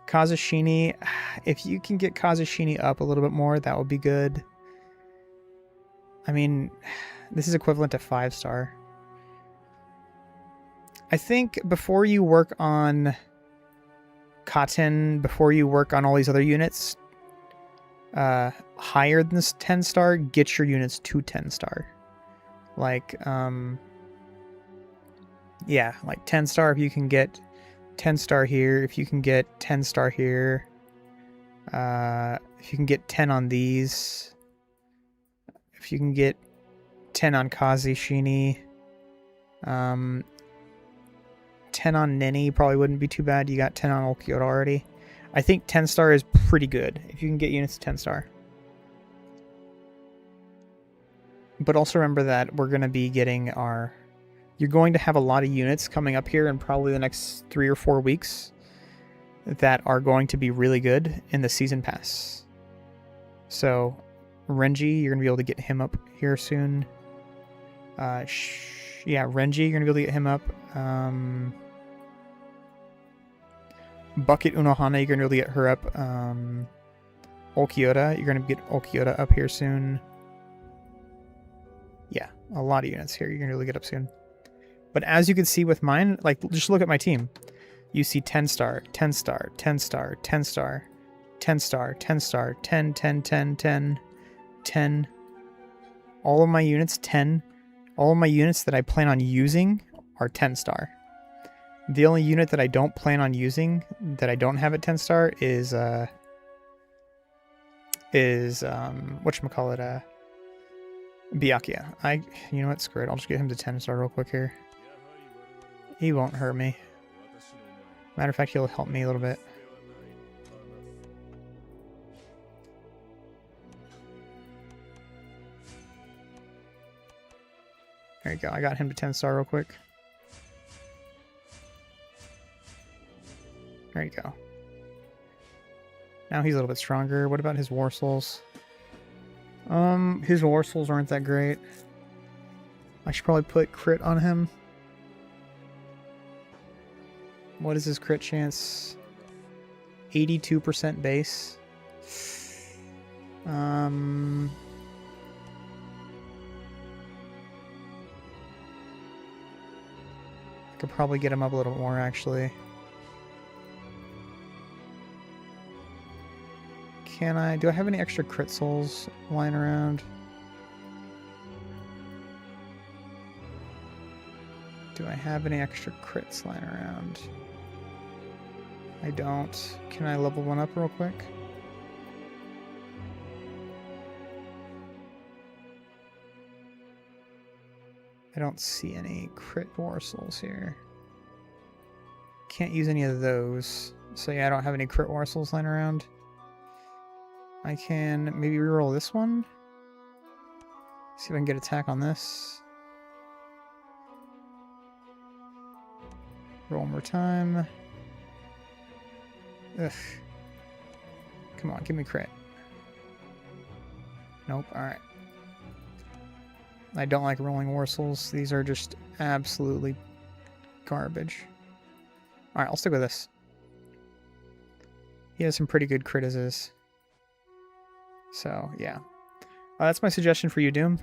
Kazushini. If you can get Kazushini up a little bit more, that would be good. I mean, this is equivalent to 5-star. I think before you work on Katen, before you work on all these other units, higher than this 10-star, get your units to 10-star. Like, yeah, like 10-star if you can get 10-star here, if you can get 10-star here, if you can get 10 on these, if you can get 10 on Kazushini, 10 on Nini probably wouldn't be too bad. You got 10 on Okyoto already. I think 10-star is pretty good if you can get units to 10-star. But also remember that we're going to be getting our... You're going to have a lot of units coming up here in probably the next 3 or 4 weeks that are going to be really good in the season pass. So Renji, you're going to be able to get him up here soon. Yeah, Renji, you're going to be able to get him up. Bucket Unohana, you're going to be able to get her up. Okyoda, you're going to get Okyoda up here soon. Yeah, a lot of units here you're going to be able to get up soon. But as you can see with mine, like, just look at my team. You see 10-star, 10-star, 10-star, 10-star, 10-star, 10-star, 10, 10, 10, 10, 10. All of my units, 10. All of my units that I plan on using are 10-star. The only unit that I don't plan on using, that I don't have at 10-star, is whatchamacallit, Byakuya. You know what, screw it, I'll just get him to 10-star real quick here. He won't hurt me. Matter of fact, he'll help me a little bit. There you go, I got him to 10-star real quick. There you go. Now he's a little bit stronger. What about his War Souls? His War Souls aren't that great. I should probably put crit on him. What is his crit chance? 82% base. I could probably get him up a little more, actually. Can I? Do I have any extra crit souls lying around? Do I have any extra crits lying around? I don't. Can I level one up real quick? I don't see any crit War Souls here. Can't use any of those. So yeah, I don't have any crit War Souls lying around. I can maybe reroll this one. See if I can get attack on this. Roll one more time. Ugh. Come on, give me crit. Nope, alright. I don't like rolling War Souls. These are just absolutely garbage. Alright, I'll stick with this. He has some pretty good crit as is. So, yeah. That's my suggestion for you, Doom.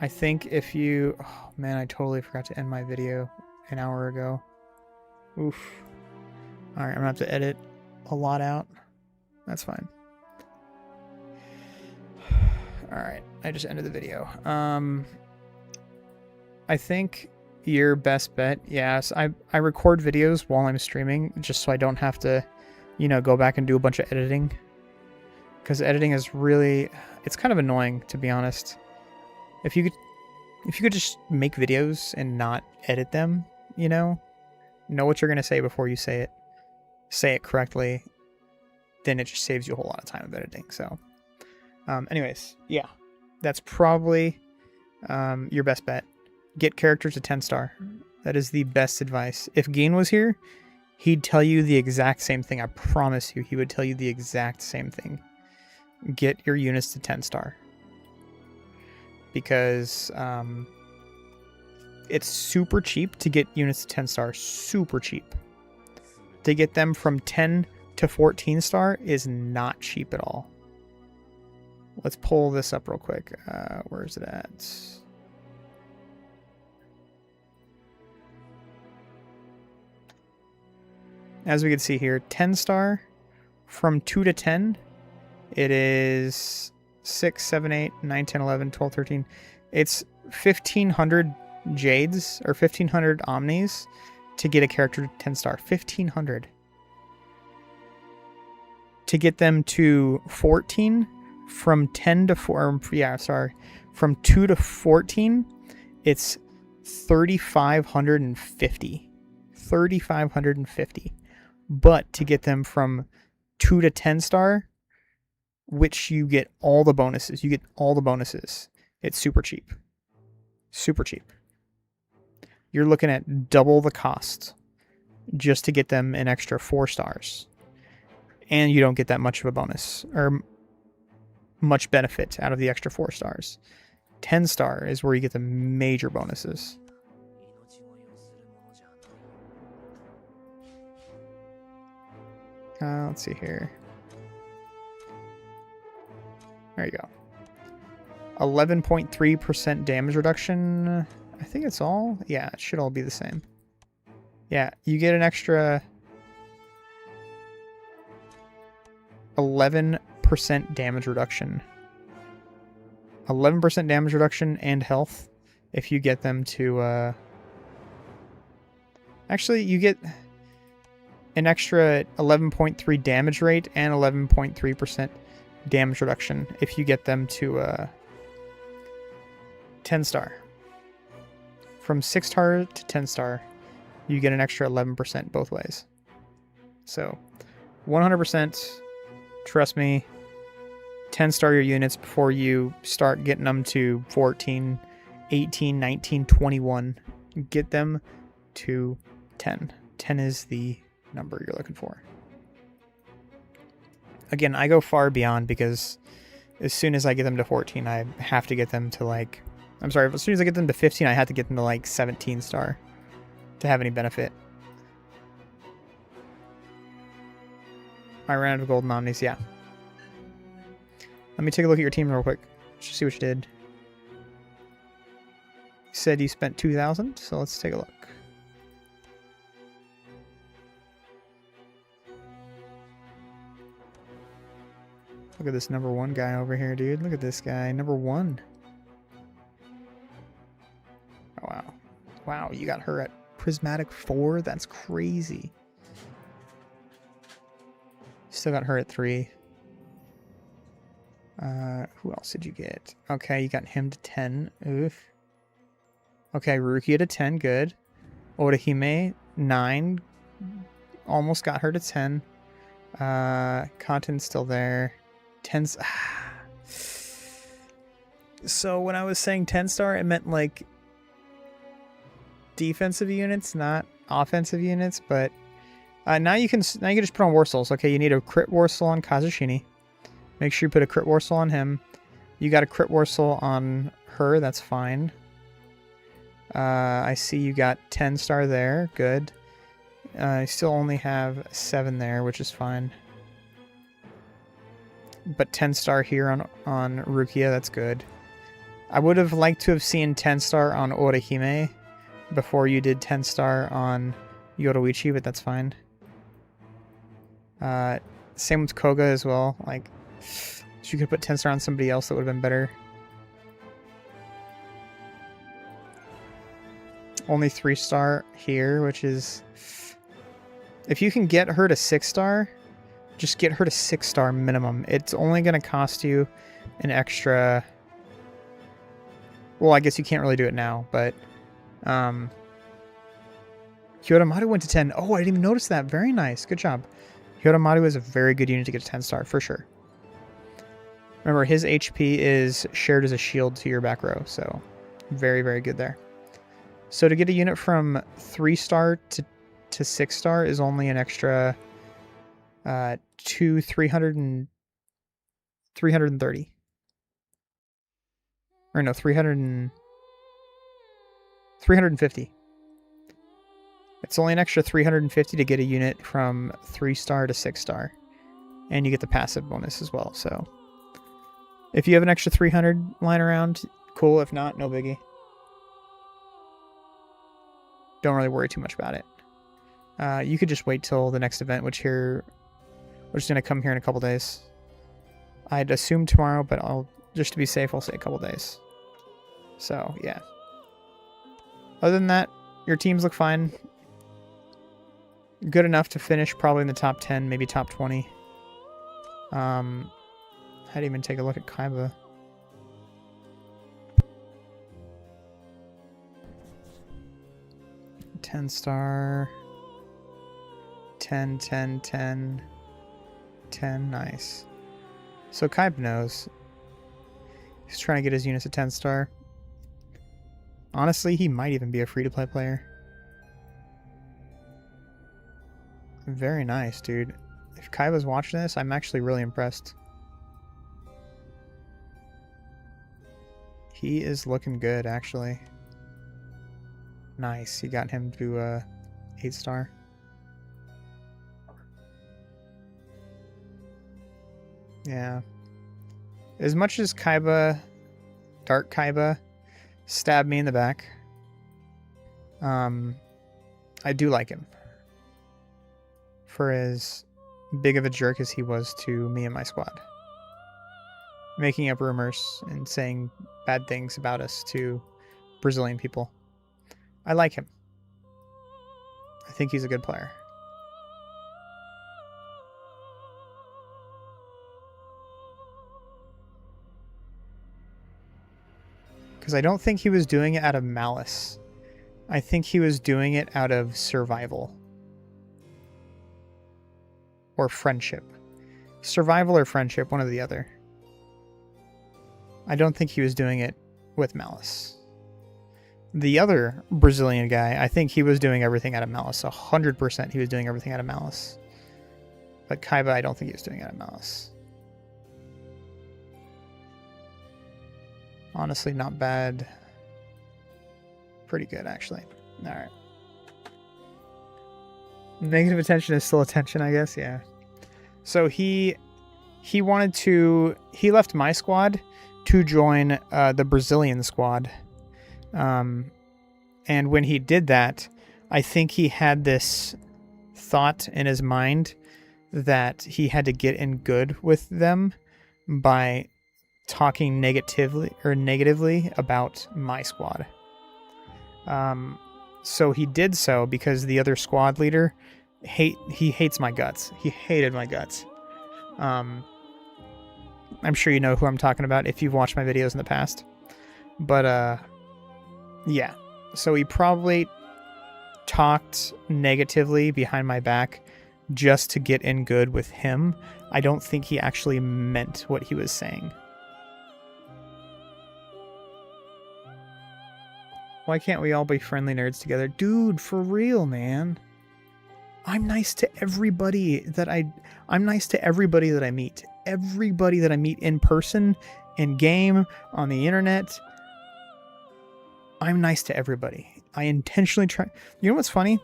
I think if you... Oh, man, I totally forgot to end my video an hour ago. Oof. Alright, I'm gonna have to edit a lot out. That's fine. Alright, I just ended the video. I think your best bet... Yes, I record videos while I'm streaming, just so I don't have to, you know, go back and do a bunch of editing. Because editing is really... It's kind of annoying, to be honest. If you could just make videos and not edit them, you know what you're going to say before you say it correctly, then it just saves you a whole lot of time of editing. So anyways, yeah, that's probably your best bet. Get characters to 10 star. That is the best advice. If Geen was here, he'd tell you the exact same thing. I promise you, he would tell you the exact same thing. Get your units to 10 star. Because it's super cheap to get units to 10 star. Super cheap. To get them from 10 to 14 star is not cheap at all. Let's pull this up real quick. Where is it at? As we can see here, 10 star from 2 to 10, it is 6, 7, 8, 9, 10, 11, 12, 13. It's 1,500 Jades or 1,500 Omnis to get a character to 10 star. 1,500. To get them to 14, from 10 to 4, from 2 to 14, it's 3,550. 3,550. But to get them from 2 to 10 star, which you get all the bonuses. You get all the bonuses. It's super cheap. Super cheap. You're looking at double the cost just to get them an extra 4 stars. And you don't get that much of a bonus or much benefit out of the extra 4 stars. 10 star is where you get the major bonuses. Let's see here. There you go. 11.3% damage reduction. I think it's all. Yeah, it should all be the same. Yeah, you get an extra 11% damage reduction. 11% damage reduction and health if you get them to... Actually, you get an extra 11.3 damage rate and 11.3% damage reduction if you get them to 10 star. From 6 star to 10 star, you get an extra 11% both ways. So, 100%, trust me, 10 star your units before you start getting them to 14, 18, 19, 21. Get them to 10. 10 is the number you're looking for. Again, I go far beyond because as soon as I get them to 14, I have to get them to like... I'm sorry, as soon as I get them to 15, I have to get them to like 17 star to have any benefit. I ran out of golden omnis, yeah. Let me take a look at your team real quick. Just see what you did. You said you spent 2,000, so let's take a look. Look at this number 1 guy over here, dude. Look at this guy, number 1. Oh, wow. Wow, you got her at Prismatic 4? That's crazy. Still got her at 3. Who else did you get? Okay, you got him to 10. Oof. Okay, Rukia to 10. Good. Orihime, 9. Almost got her to 10. Katen's still there. 10's... So when I was saying 10 star, it meant like defensive units, not offensive units, but now you can just put on War Souls. Okay, you need a crit War Soul on Kazushini. Make sure you put a crit War Soul on him. You got a crit War Soul on her, that's fine. I see you got 10 star there, good. I still only have 7 there, which is fine. But 10 star here on Rukia, that's good. I would have liked to have seen 10 star on Orihime before you did 10 star on Yoruichi, but that's fine. Same with Koga as well. Like, if you could put 10 star on somebody else, that would have been better. Only 3 star here, which is... If you can get her to 6 star, just get her to 6 star minimum. It's only going to cost you an extra... Well, I guess you can't really do it now, but... Hyodomaru went to 10. Oh, I didn't even notice that. Very nice. Good job. Hyodomaru is a very good unit to get to 10 star, for sure. Remember, his HP is shared as a shield to your back row, so Very, very good there. So to get a unit from 3-star to 6-star is only an extra 330. Or no, 350. It's only an extra 350 to get a unit from 3-star to 6-star. And you get the passive bonus as well, so... If you have an extra 300 lying around, cool. If not, no biggie. Don't really worry too much about it. You could just wait till the next event, which we're just going to come here in a couple days. I'd assume tomorrow, but just to be safe, I'll say a couple days. So, yeah. Other than that, your teams look fine. Good enough to finish probably in the top 10, maybe top 20. I didn't even take a look at Kaiba. $10-star. 10, 10, 10. 10, nice. So Kaiba knows. He's trying to get his units a 10-star. Honestly, he might even be a free-to-play player. Very nice, dude. If Kaiba's watching this, I'm actually really impressed. He is looking good, actually. Nice. He got him to 8-star. Yeah. As much as Kaiba, Dark Kaiba, stabbed me in the back, I do like him. For as big of a jerk as he was to me and my squad. Making up rumors and saying bad things about us to Brazilian people. I like him. I think he's a good player. Because I don't think he was doing it out of malice. I think he was doing it out of survival. Or friendship. Survival or friendship, one or the other. I don't think he was doing it with malice. The other Brazilian guy, I think he was doing everything out of malice. 100% he was doing everything out of malice. But Kaiba, I don't think he was doing it out of malice. Honestly, not bad. Pretty good, actually. Alright. Negative attention is still attention, I guess, yeah. So he left my squad to join the Brazilian squad. And when he did that, I think he had this thought in his mind that he had to get in good with them by talking negatively about my squad. So he did so because the other squad leader he hates my guts. He hated my guts. I'm sure you know who I'm talking about if you've watched my videos in the past. But yeah. So he probably talked negatively behind my back just to get in good with him. I don't think he actually meant what he was saying. Why can't we all be friendly nerds together? Dude, for real, man. I'm nice to everybody that I'm nice to everybody that I meet. Everybody that I meet in person, in game, on the internet. I'm nice to everybody. I intentionally try. You know what's funny?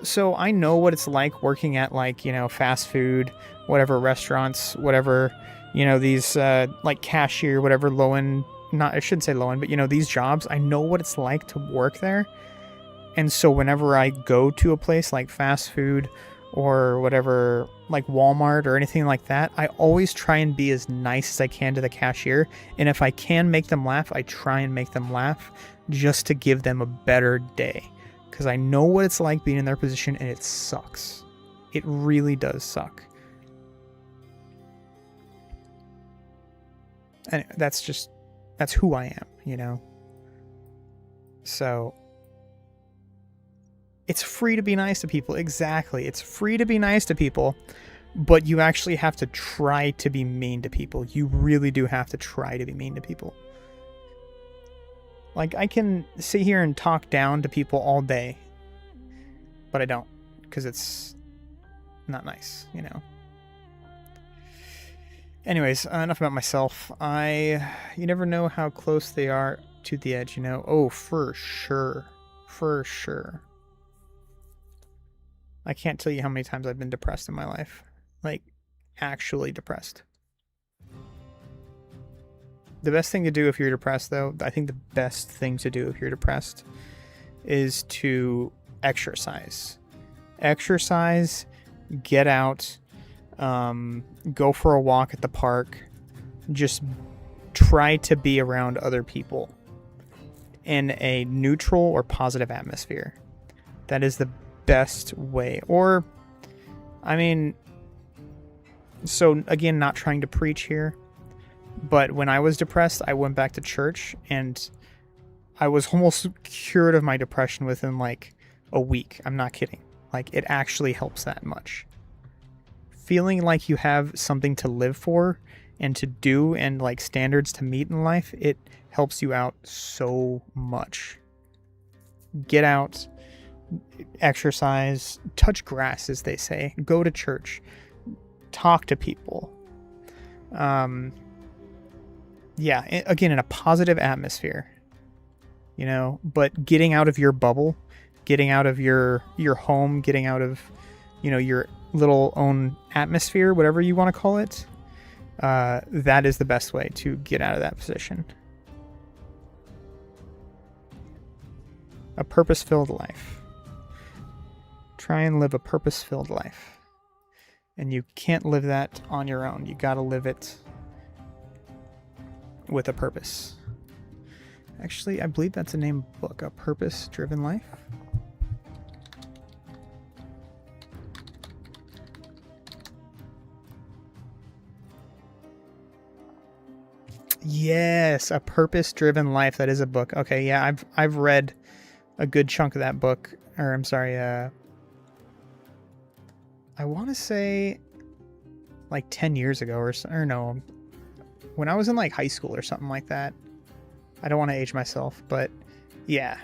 So I know what it's like working at, like, you know, fast food, whatever, restaurants, whatever, you know, these like cashier, whatever, low end. Not, I shouldn't say low end, but you know, these jobs, I know what it's like to work there. And so whenever I go to a place like fast food or whatever, like Walmart or anything like that, I always try and be as nice as I can to the cashier. And if I can make them laugh, I try and make them laugh just to give them a better day. Because I know what it's like being in their position, and it sucks. It really does suck. And that's who I am, you know? So it's free to be nice to people. Exactly. It's free to be nice to people, but you actually have to try to be mean to people. You really do have to try to be mean to people. Like, I can sit here and talk down to people all day, but I don't, because it's not nice, you know. Anyways, enough about myself. You never know how close they are to the edge, you know. Oh, for sure. For sure. I can't tell you how many times I've been depressed in my life. Like, actually depressed. The best thing to do if you're depressed, though, I think the best thing to do if you're depressed is to exercise. Exercise, get out, go for a walk at the park. Just try to be around other people in a neutral or positive atmosphere. That is the best way. Or, I mean, so again, not trying to preach here, but when I was depressed, I went back to church and I was almost cured of my depression within like a week. I'm not kidding. Like, it actually helps that much. Feeling like you have something to live for and to do and like standards to meet in life, it helps you out so much. Get out, exercise, touch grass, as they say, go to church, talk to people. Yeah, again, in a positive atmosphere, you know, but getting out of your bubble, getting out of your home, getting out of, you know, your little own atmosphere, whatever you want to call it, that is the best way to get out of that position. A purpose-filled life. Try and live a purpose-filled life. And you can't live that on your own. You gotta live it with a purpose. Actually, I believe that's a name of a book, A Purpose-Driven Life. Yes, A Purpose-Driven Life. That is a book. Okay, yeah, I've read a good chunk of that book. Or I'm sorry, I want to say like 10 years ago or no, when I was in like high school or something like that. I don't want to age myself, but yeah,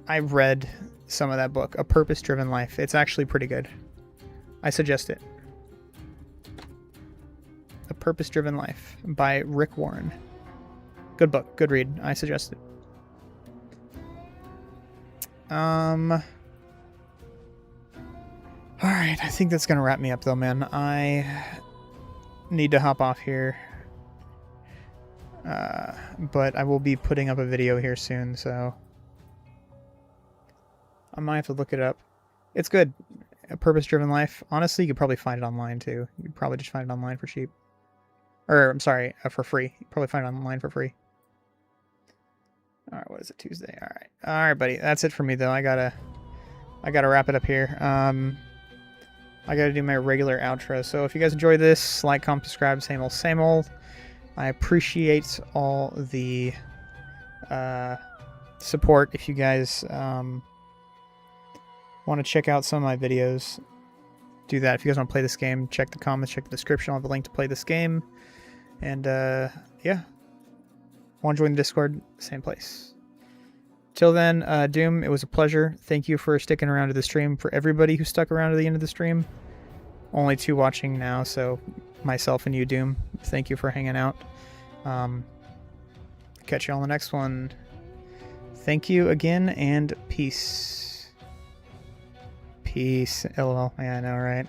I've read some of that book, A Purpose-Driven Life. It's actually pretty good. I suggest it. A Purpose-Driven Life by Rick Warren. Good book, good read. I suggest it. Alright, I think that's gonna wrap me up though, man. I need to hop off here. But I will be putting up a video here soon, so I might have to look it up. It's good. A Purpose-Driven Life. Honestly, you could probably find it online too. You could probably just find it online for cheap. Or, I'm sorry, for free. You probably find it online for free. Alright, what is it? Tuesday. Alright. Alright, buddy. That's it for me, though. I gotta wrap it up here. I gotta do my regular outro. So if you guys enjoyed this, like, comment, subscribe, same old, same old. I appreciate all the support. If you guys want to check out some of my videos, do that. If you guys want to play this game, check the comments, check the description. I'll have a link to play this game. And yeah, want to join the Discord? Same place. Till then, Doom, it was a pleasure. Thank you for sticking around to the stream. For everybody who stuck around to the end of the stream, only 2 watching now, so myself and you, Doom, thank you for hanging out. Catch you on the next one. Thank you again, and peace. Peace. LOL. Yeah, I know, right?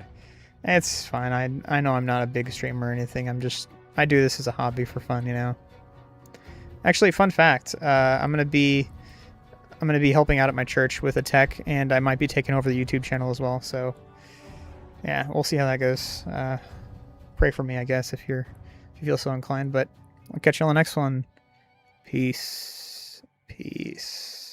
It's fine. I know I'm not a big streamer or anything. I do this as a hobby for fun, you know. Actually, fun fact. I'm gonna be helping out at my church with a tech, and I might be taking over the YouTube channel as well. So yeah, we'll see how that goes. Pray for me, I guess, if you feel so inclined. But I'll catch you on the next one. Peace. Peace.